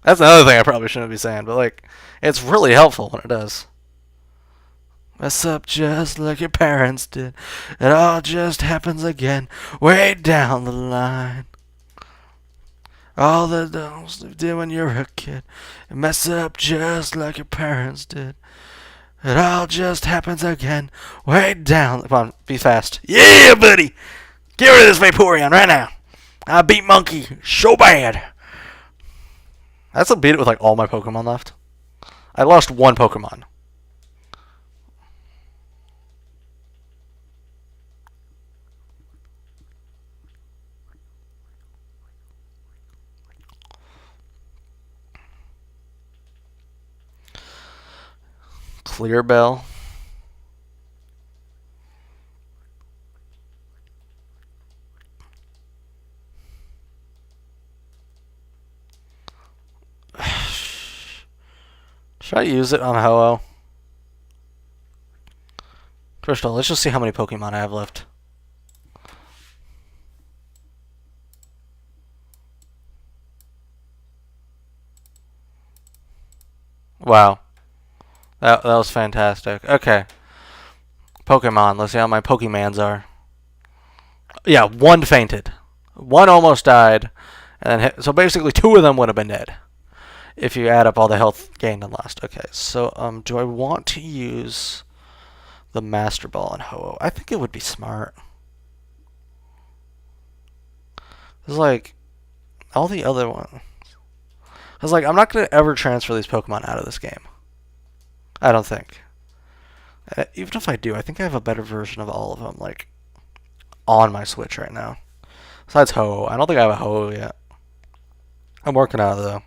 That's another thing I probably shouldn't be saying, but like, it's really helpful when it does. Mess up just like your parents did. It all just happens again, way down the line. All the things you did when you were a kid. You mess up just like your parents did. It all just happens again, way down. Come on, be fast. Yeah, buddy! Get rid of this Vaporeon right now. I beat Monkey so bad. That's a beat it with like all my Pokemon left. I lost one Pokemon. Clear Bell. Should I use it on Ho-Oh? First of all, let's just see how many Pokemon I have left. Wow. That was fantastic. Okay. Pokemon. Let's see how my Pokemans are. Yeah, one fainted. One almost died. And then so basically two of them would have been dead. If you add up all the health gained and lost. Okay, so do I want to use the Master Ball on Ho-Oh? I think it would be smart. It's like all the other ones. I was like, I'm not going to ever transfer these Pokemon out of this game. I don't think. Even if I do, I think I have a better version of all of them, like, on my Switch right now. Besides Ho-Oh. I don't think I have a Ho-Oh yet. I'm working on it, though.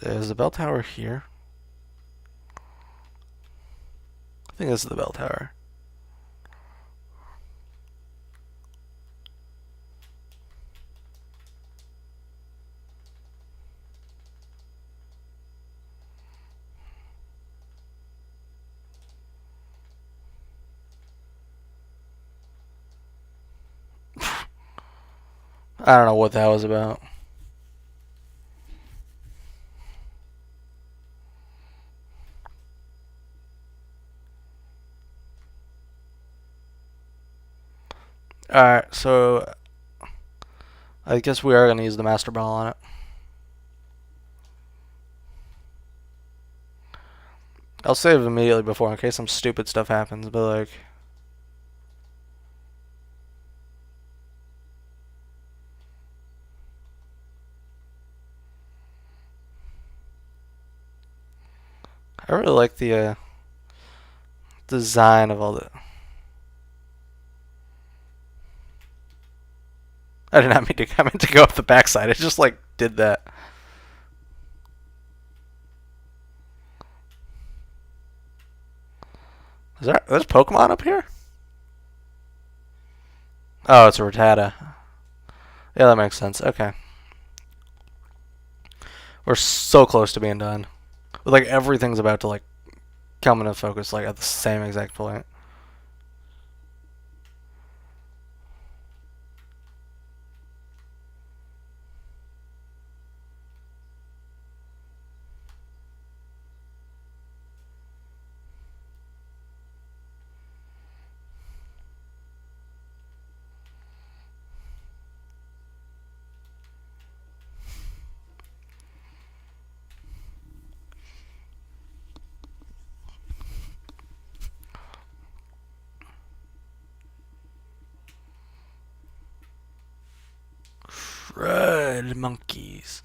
Is the bell tower here? I think this is the bell tower. I don't know what that was about. Alright, so I guess we are going to use the Master Ball on it. I'll save immediately before in case some stupid stuff happens, but like... I really like the design of all the... I did not mean to. I meant to go up the backside. It just like did that. There's Pokemon up here? Oh, it's a Rattata. Yeah, that makes sense. Okay. We're so close to being done. Like everything's about to like come into focus like at the same exact point. red monkeys.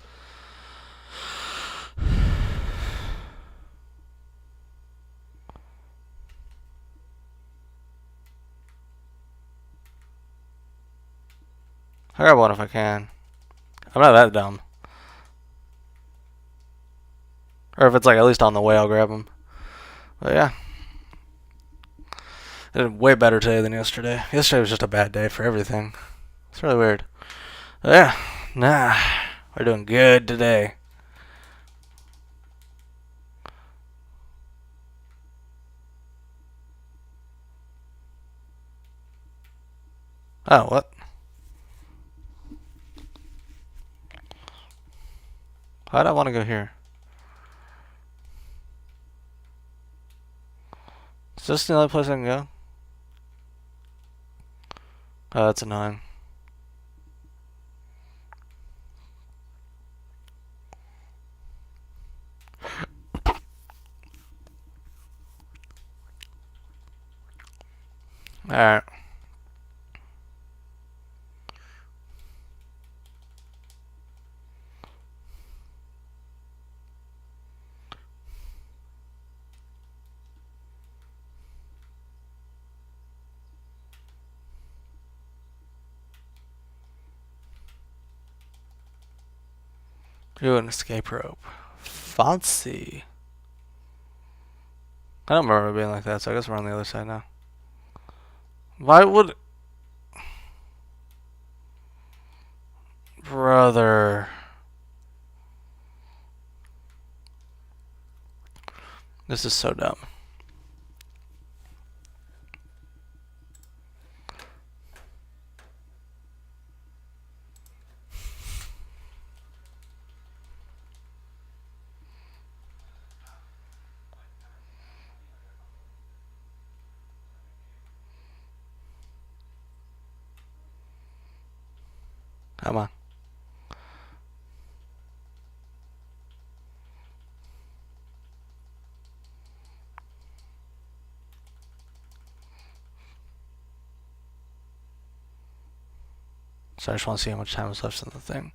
I grab one if I can. I'm not that dumb. Or if it's like at least on the way, I'll grab them. But yeah. I did way better today than yesterday. Yesterday was just a bad day for everything. It's really weird. But yeah. Nah. We're doing good today. Oh, what? Why'd I want to go here? Is this the only place I can go? Oh, that's annoying. Alright. Ooh, an escape rope. Fancy. I don't remember it being like that, so I guess we're on the other side now. Why would... Brother. This is so dumb. Come on. So I just want to see how much time is left in the thing.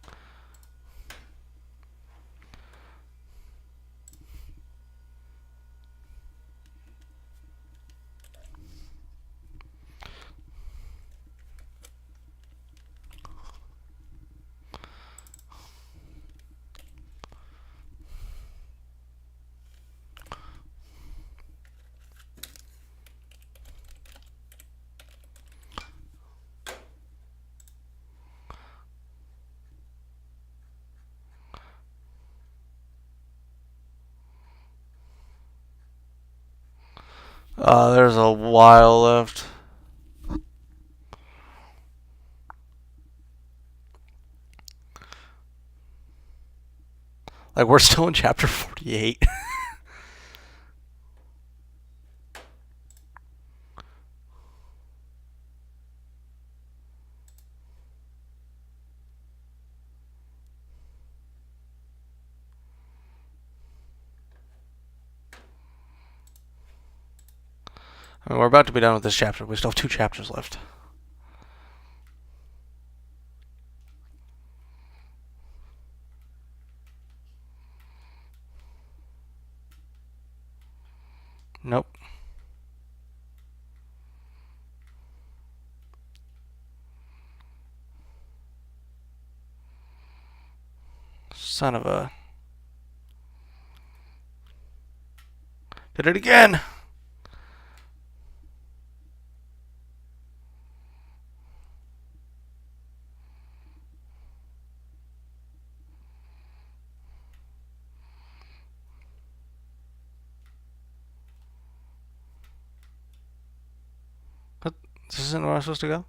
There's a while left. Like, we're still in chapter 48. I mean, we're about to be done with this chapter. We still have 2 chapters left. Nope. Son of a... Did it again! What? This isn't where I'm supposed to go?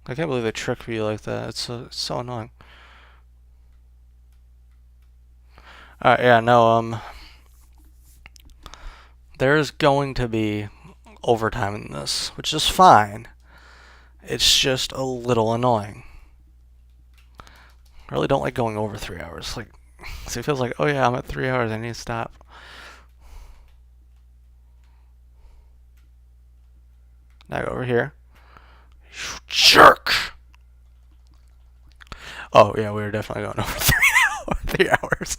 I can't believe they trick me like that. It's so annoying. Alright, yeah, no, there's going to be overtime in this, which is fine. It's just a little annoying. I really don't like going over 3 hours. Like, so it feels like, oh yeah, I'm at 3 hours, I need to stop. Now go over here. jerk! Oh, yeah, we were definitely going over 3 hours.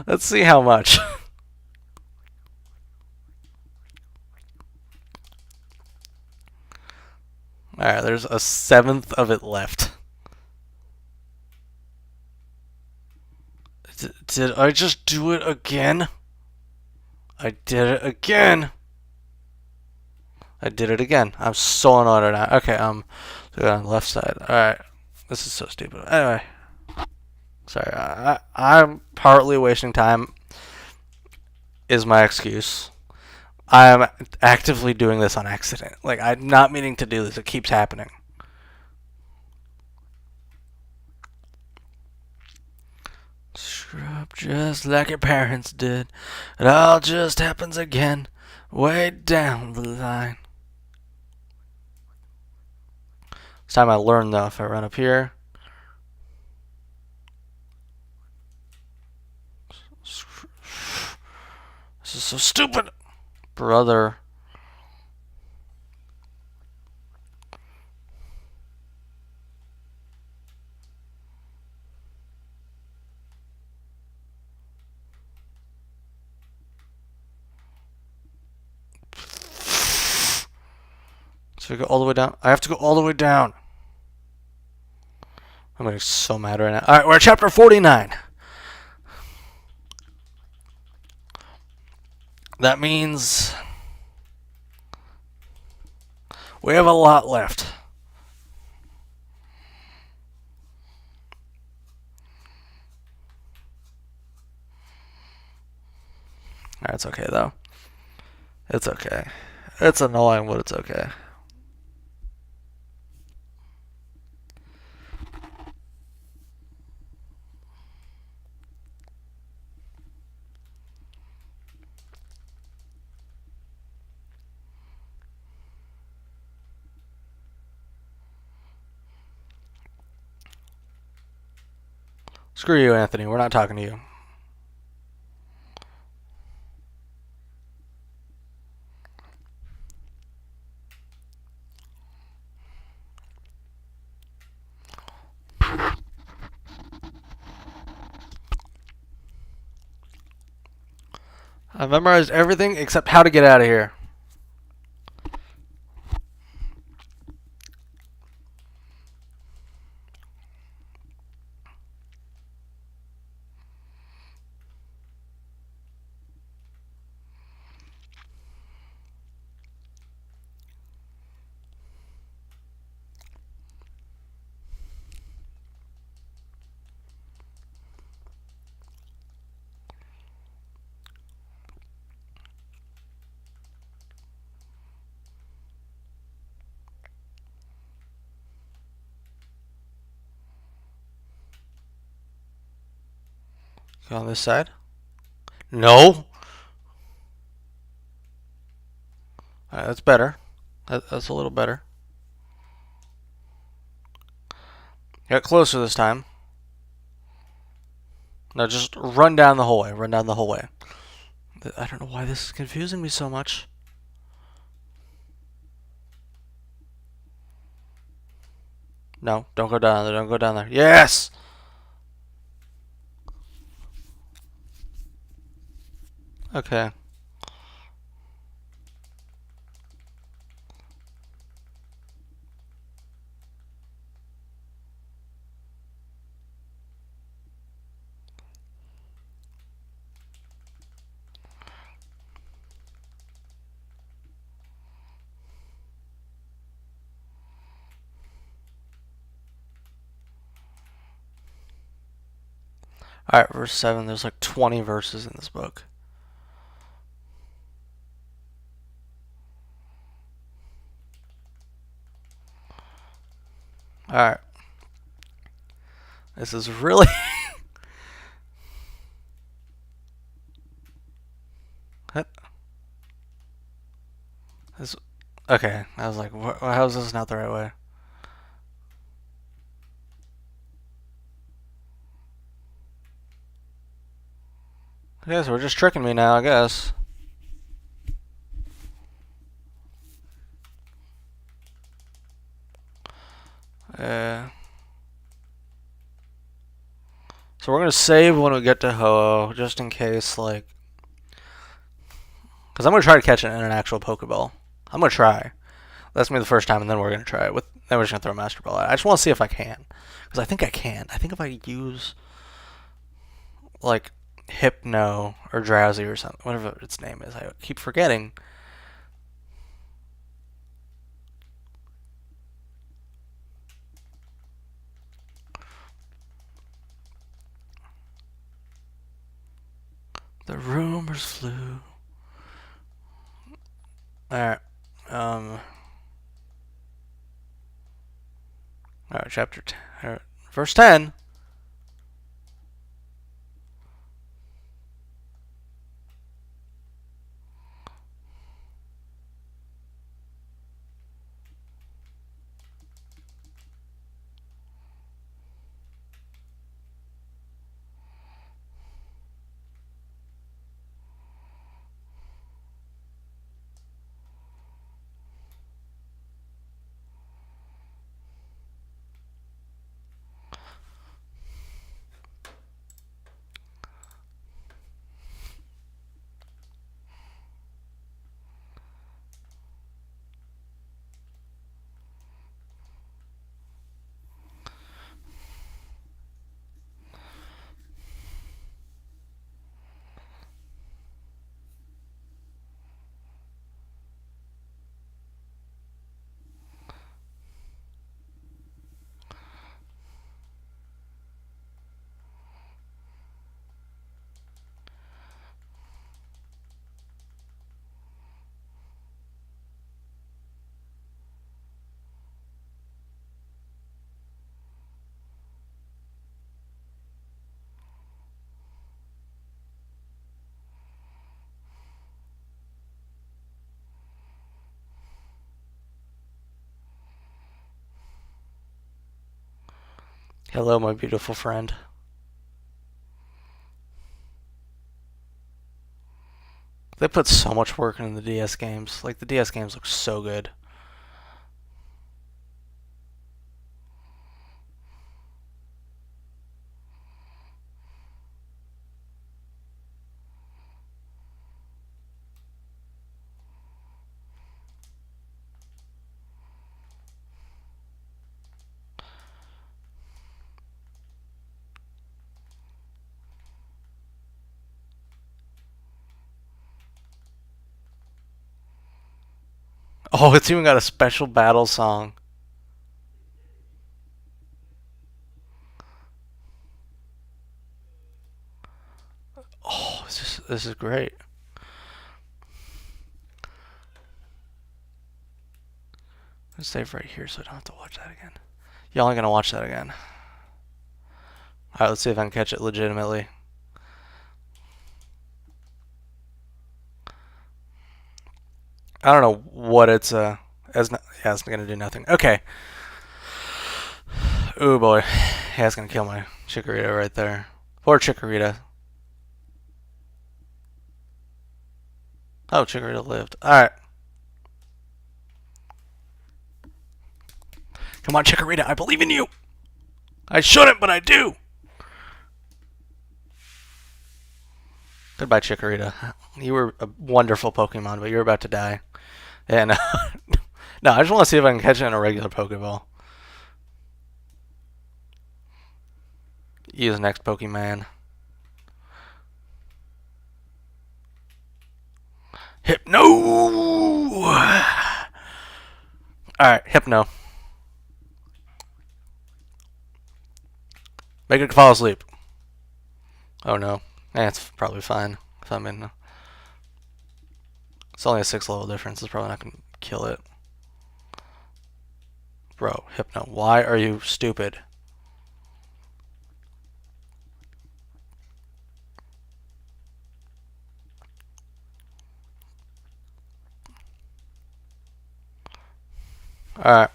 Let's see how much. Alright, there's a 1/7 of it left. Did I just do it again? I did it again! I did it again. I'm so annoyed right now. Okay, so on the left side. Alright. This is so stupid. Anyway. Sorry, I'm partly wasting time is my excuse. I'm actively doing this on accident. Like, I'm not meaning to do this. It keeps happening. Screw up just like your parents did. It all just happens again. Way down the line. This time I learned, though, if I run up here. This is so stupid. Brother. So we go all the way down. I have to go all the way down. I'm getting so mad right now. Alright, we're at chapter 49. That means we have a lot left. It's okay, though. It's okay. It's annoying, but it's okay. Screw you, Anthony. We're not talking to you. I've memorized everything except how to get out of here. Go on this side. No. Alright, that's better. That's a little better. Got closer this time. Now just run down the whole way. Run down the whole way. I don't know why this is confusing me so much. No, don't go down there. Don't go down there. Yes! Okay. Alright, verse 7. There's like 20 verses in this book. Alright. This is really... This... Okay, I was like, how is this not the right way? I guess we're just tricking me now, I guess. So we're gonna save when we get to Ho-Oh, just in case, like, because I'm gonna try to catch it in an actual Pokeball. I'm gonna try. That's gonna be the first time, and then we're gonna try it. Then we're just gonna throw a Master Ball at it. I just want to see if I can, because I think I can. I think if I use like Hypno or Drowsy or something, whatever its name is, I keep forgetting. The rumors flew. Alright. Alright, chapter 10. Alright, verse 10. Hello, my beautiful friend. They put so much work into the DS games. Like, the DS games look so good. Oh, it's even got a special battle song. Oh, this is great. Let's save right here so I don't have to watch that again. Y'all ain't gonna watch that again. Alright, let's see if I can catch it legitimately. I don't know what it's yeah, it's gonna do nothing. Okay. Ooh boy. Yeah, it's gonna kill my Chikorita right there. Poor Chikorita. Oh, Chikorita lived. Alright. Come on, Chikorita, I believe in you! I shouldn't, but I do! Goodbye, Chikorita. You were a wonderful Pokemon, but you're about to die. And, no, I just want to see if I can catch it in a regular Pokeball. Use next Pokemon. Hypno! Alright, Hypno. Make it fall asleep. Oh no. It's probably fine if I'm in. It's only a 6 level difference. It's probably not going to kill it. Bro, Hypno, why are you stupid? Alright.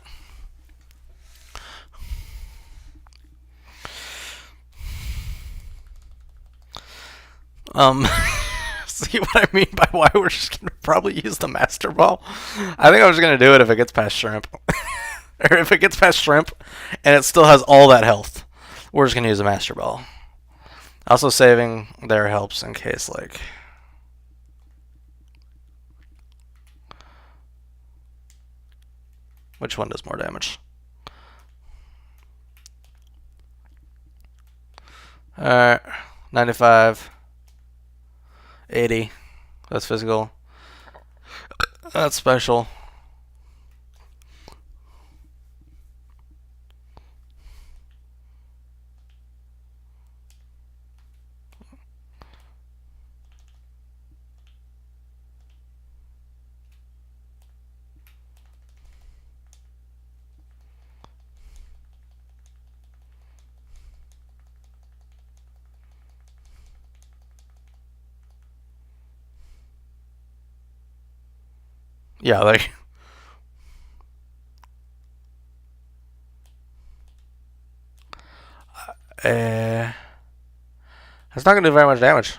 See what I mean by why we're just going to probably use the Master Ball? I think I was going to do it if it gets past Shrimp. Or if it gets past Shrimp and it still has all that health. We're just going to use the Master Ball. Also, saving there helps in case, like... Which one does more damage? Alright, 95. 80. That's physical. That's special. Yeah, like... It's not going to do very much damage.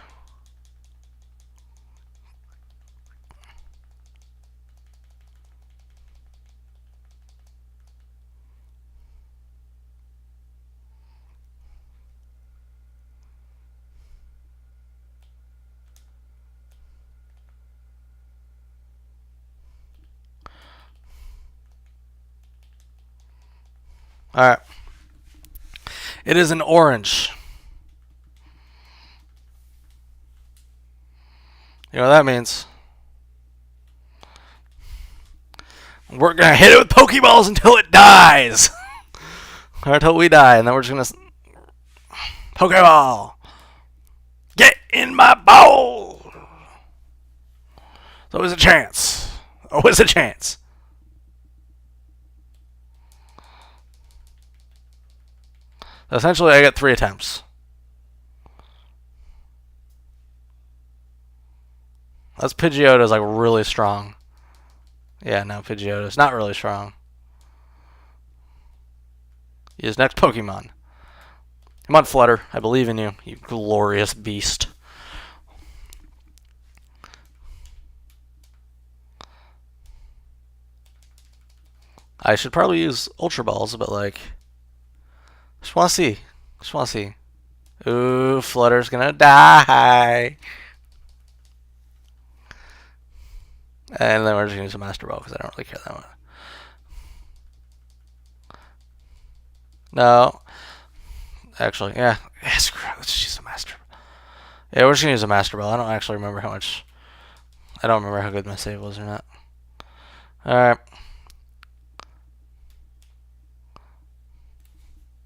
Alright. It is an orange. You know what that means? We're going to hit it with Pokeballs until it dies. Or until we die. And then we're just going to... Pokeball! Get in my bowl! There's always a chance. Always a chance. Essentially, I get 3 attempts. That's Pidgeotto's like really strong. Yeah, no, Pidgeotto's not really strong. Use next Pokemon. Come on, Flutter. I believe in you, you glorious beast. I should probably use Ultra Balls, but like... Just want to see. Just want to see. Ooh, Flutter's gonna die. And then we're just gonna use a Master Ball because I don't really care that much. No. Actually, yeah. Screw it. Let's just use a Master Ball. Yeah, we're just gonna use a Master Ball. I don't actually remember how much... I don't remember how good my save was or not. Alright.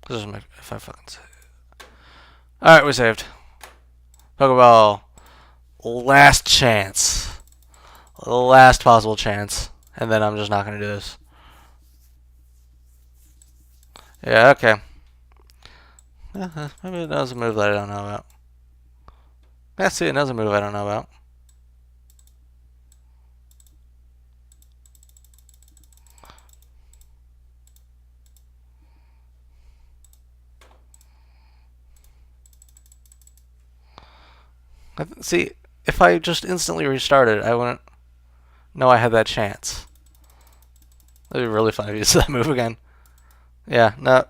This is my... If I fucking save. Alright, we saved. Pokeball. Last chance. Last possible chance. And then I'm just not going to do this. Yeah, okay. Maybe it knows a move that I don't know about. Yeah, see, it knows a move I don't know about. See, if I just instantly restarted, I wouldn't know I had that chance. That'd be really fun if you used that move again. Yeah, no.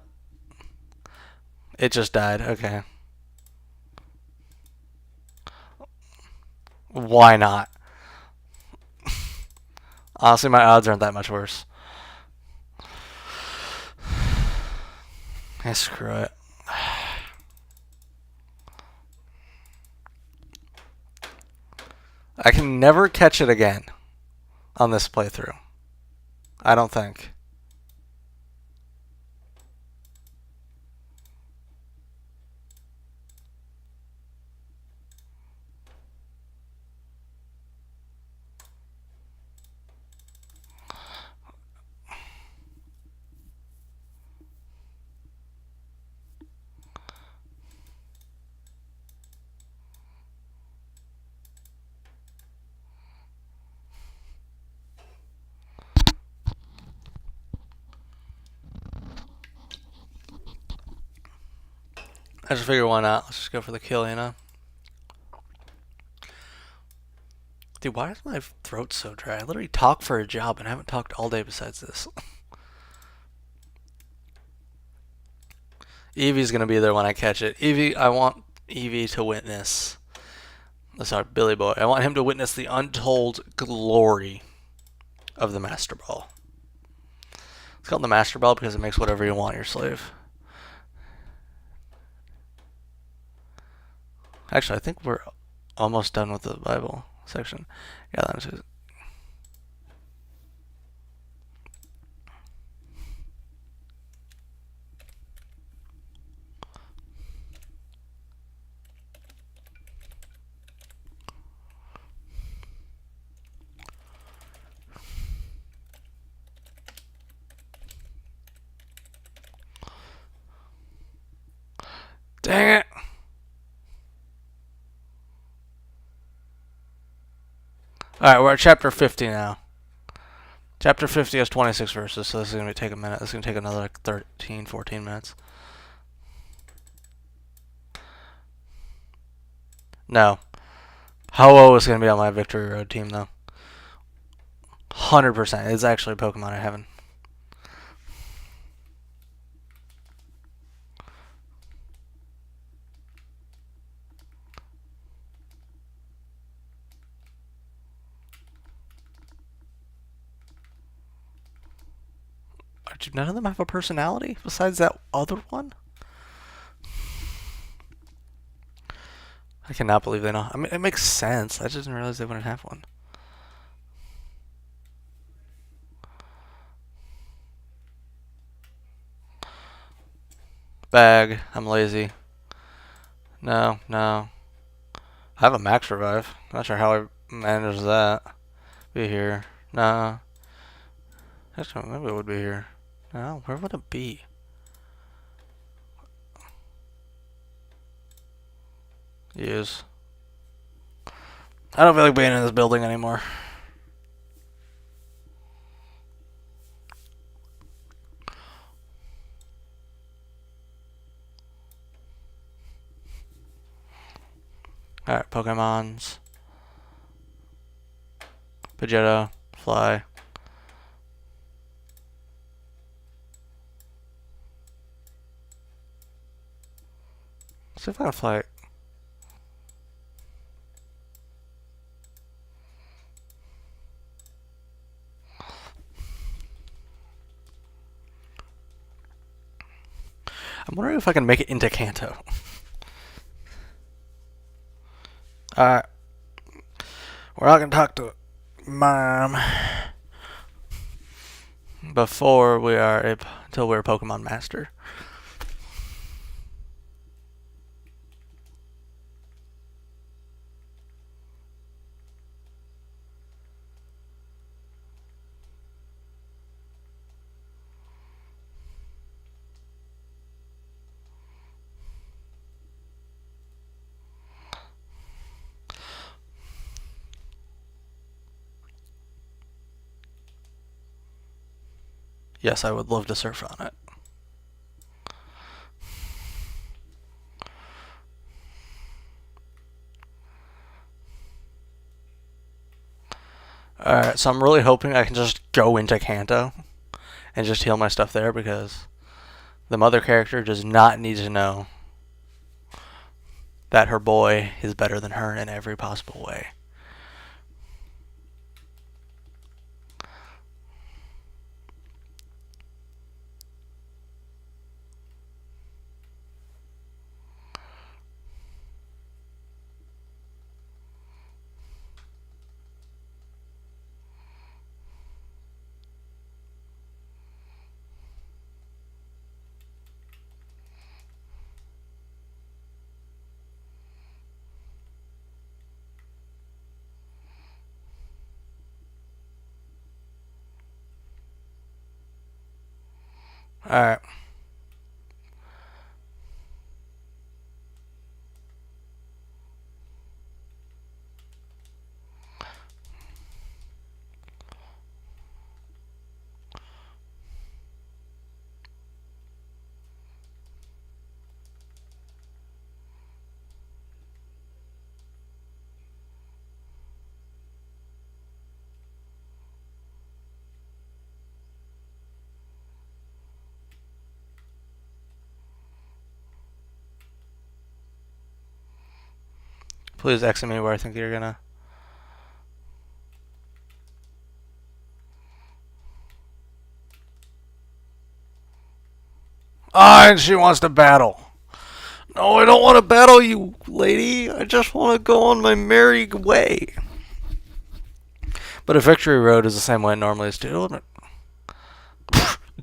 It just died. Okay. Why not? Honestly, my odds aren't that much worse. Yeah, screw it. I can never catch it again on this playthrough. I don't think. I just figure why not? Let's just go for the kill, you know? Dude, why is my throat so dry? I literally talk for a job and I haven't talked all day besides this. Eevee's gonna be there when I catch it. Eevee, I want Eevee to witness. Sorry, Billy Boy. I want him to witness the untold glory of the Master Ball. It's called the Master Ball because it makes whatever you want your slave. Actually, I think we're almost done with the Bible section. Yeah, that's it. Dang it! Alright, we're at chapter 50 now. Chapter 50 has 26 verses, so this is going to take a minute. This is going to take another like 13, 14 minutes. No. Ho-Oh is going to be on my Victory Road team, though. 100%. It's actually a Pokemon I haven't. Do none of them have a personality besides that other one? I cannot believe they don't. I mean, it makes sense. I just didn't realize they wouldn't have one. Bag. I'm lazy. No, no. I have a max revive. Not sure how I managed that. Be here. Nah. Actually, maybe it would be here. No, where would it be? Use. I don't feel like being in this building anymore. Alright, Pokemons. Pidgeotto. Fly. Let's see if I can fly. I'm wondering if I can make it into Kanto. Alright. We're not gonna talk to Mom before we are until we're a Pokemon Master. Yes, I would love to surf on it. Alright, so I'm really hoping I can just go into Kanto and just heal my stuff there because the mother character does not need to know that her boy is better than her in every possible way. Alright. Please exit me where I think you're gonna. Ah, and she wants to battle. No, I don't want to battle you, lady. I just want to go on my merry way. But a victory road is the same way it normally is, dude.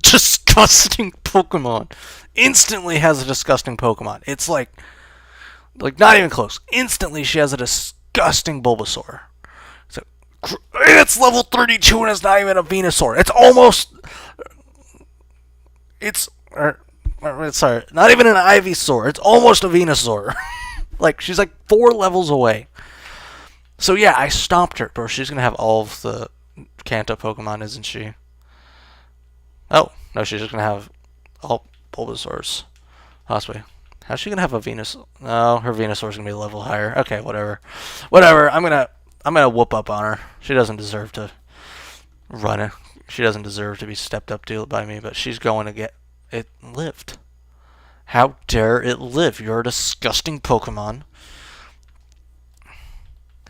Disgusting Pokemon. Instantly has a disgusting Pokemon. It's like not even close. Instantly she has a disgusting Bulbasaur. So, it's level 32 and it's not even a Venusaur. It's almost... sorry, not even an Ivysaur. It's almost a Venusaur. Like, she's like 4 levels away. So yeah, I stomped her, bro. She's gonna have all of the Kanto Pokemon, isn't she? Oh, no, she's just gonna have all Bulbasaurs. Possibly. How's she gonna have a Venusaur? No, her Venusaur's gonna be a level higher. Okay, whatever. Whatever. I'm gonna whoop up on her. She doesn't deserve to run it. She doesn't deserve to be stepped up to by me, but she's going to get it lived. How dare it live? You're a disgusting Pokemon.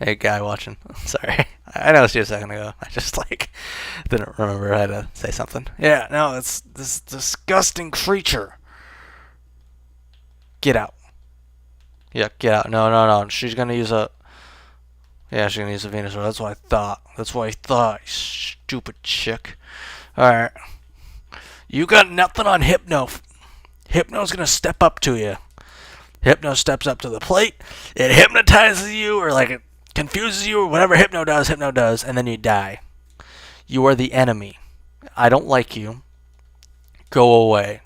Hey, guy watching. Sorry. I noticed you a second ago. I just, didn't remember how to say something. Yeah, no, it's this disgusting creature. Get out. Yeah, get out. No. She's going to use a... Yeah, she's going to use a Venusaur. That's what I thought. You stupid chick. Alright. You got nothing on Hypno. Hypno's going to step up to you. Hypno steps up to the plate. It hypnotizes you, or it confuses you, or whatever Hypno does, and then you die. You are the enemy. I don't like you. Go away.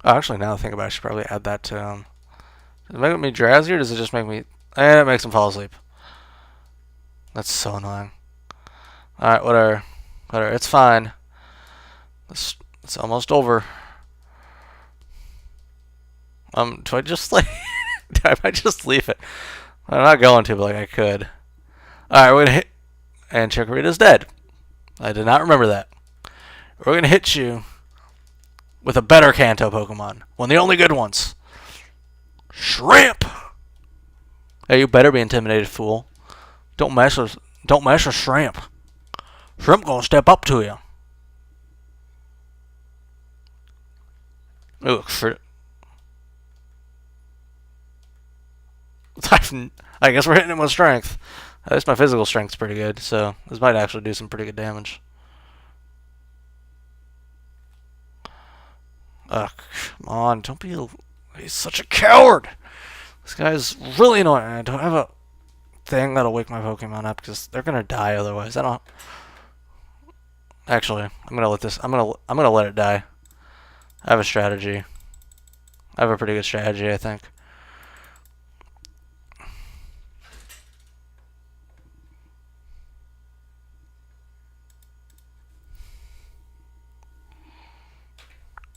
Oh, actually, now that I think about it, I should probably add that to Does it make me drowsy, or does it just make me... it makes him fall asleep. That's so annoying. Alright, whatever. It's fine. It's almost over. Do I just I might just leave it. I'm not going to, but I could. Alright, we're gonna hit... And Chikorita's dead. I did not remember that. We're gonna hit you with a better Kanto Pokemon. One of the only good ones. Shrimp! Hey, you better be intimidated, fool. Don't mess with Shrimp. Shrimp gonna step up to you. Ooh, I guess we're hitting him with strength. At least my physical strength's pretty good, so this might actually do some pretty good damage. Ugh, come on, don't be... He's such a coward! This guy's really annoying. I don't have a thing that'll wake my Pokemon up, because they're gonna die otherwise. I don't... Actually, I'm gonna let it die. I have a strategy. I have a pretty good strategy, I think.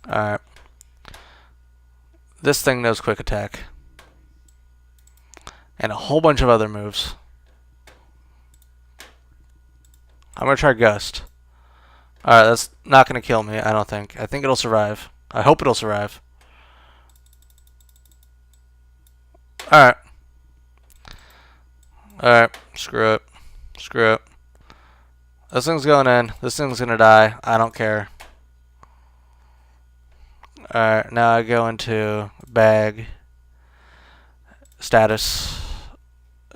Alright. This thing knows Quick Attack. And a whole bunch of other moves. I'm gonna try Gust. Alright, that's not gonna kill me, I don't think. I think it'll survive. I hope it'll survive. Alright. Alright, screw it. This thing's going in. This thing's gonna die. I don't care. Alright, now I go into bag. Status.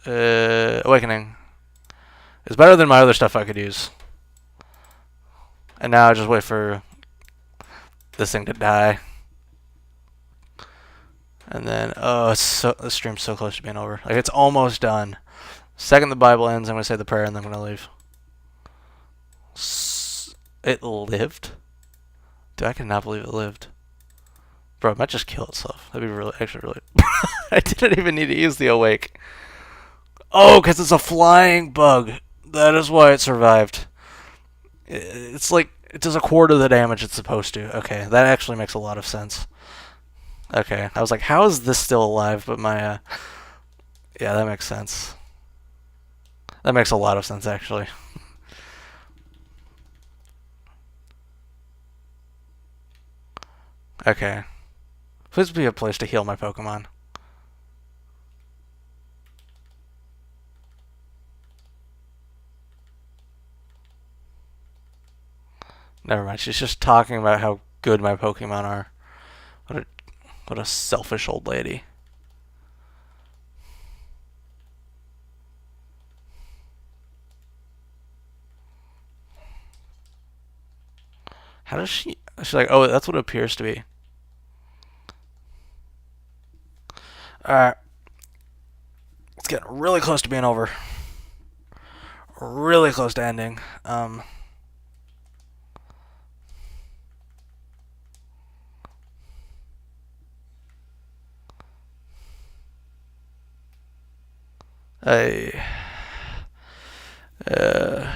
Awakening. It's better than my other stuff I could use. And now I just wait for this thing to die. And then, oh, this stream's so close to being over. It's almost done. Second the Bible ends, I'm going to say the prayer and then I'm going to leave. It lived? Dude, I cannot believe it lived. Bro, it might just kill itself. That'd be really... I didn't even need to use the Awake. Oh, because it's a flying bug. That is why it survived. It's like... It does a quarter of the damage it's supposed to. Okay, that actually makes a lot of sense. Okay, I was like, how is this still alive? But my... yeah, that makes sense. That makes a lot of sense, actually. Okay. Please be a place to heal my Pokemon. Never mind. She's just talking about how good my Pokemon are. What a what a selfish old lady. How does she? She's like, oh, that's what it appears to be. Alright. It's getting really close to being over. Really close to ending. I. Uh.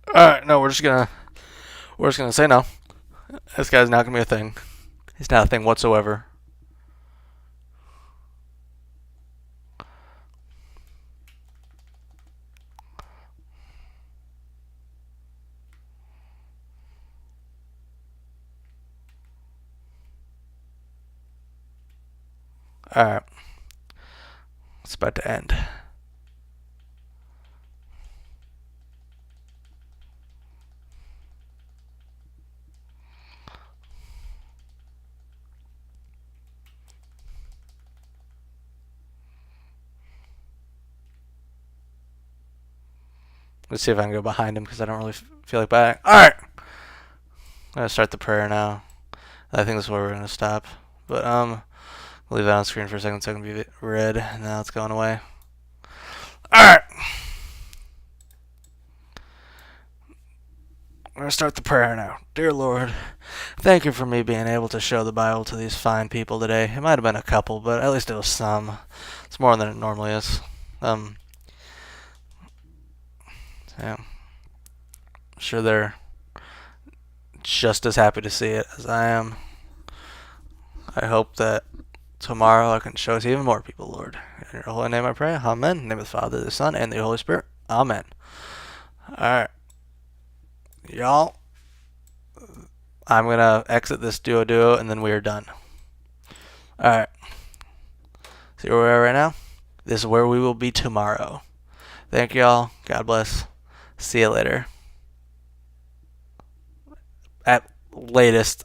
Alright, no, we're just gonna say no. This guy's not gonna be a thing. He's not a thing whatsoever. Alright. It's about to end. Let's see if I can go behind him because I don't really feel like buying. Alright! I'm gonna start the prayer now. I think this is where we're gonna stop. But, leave that on screen for a second so it can be read. Now it's going away. Alright! I'm going to start the prayer now. Dear Lord, thank you for me being able to show the Bible to these fine people today. It might have been a couple, but at least it was some. It's more than it normally is. Yeah. I'm sure they're just as happy to see it as I am. I hope that tomorrow I can show it to even more people, Lord. In your holy name I pray. Amen. In the name of the Father, the Son, and the Holy Spirit. Amen. Alright. Y'all, I'm going to exit this duo and then we are done. Alright. See where we are right now? This is where we will be tomorrow. Thank y'all. God bless. See you later. At latest,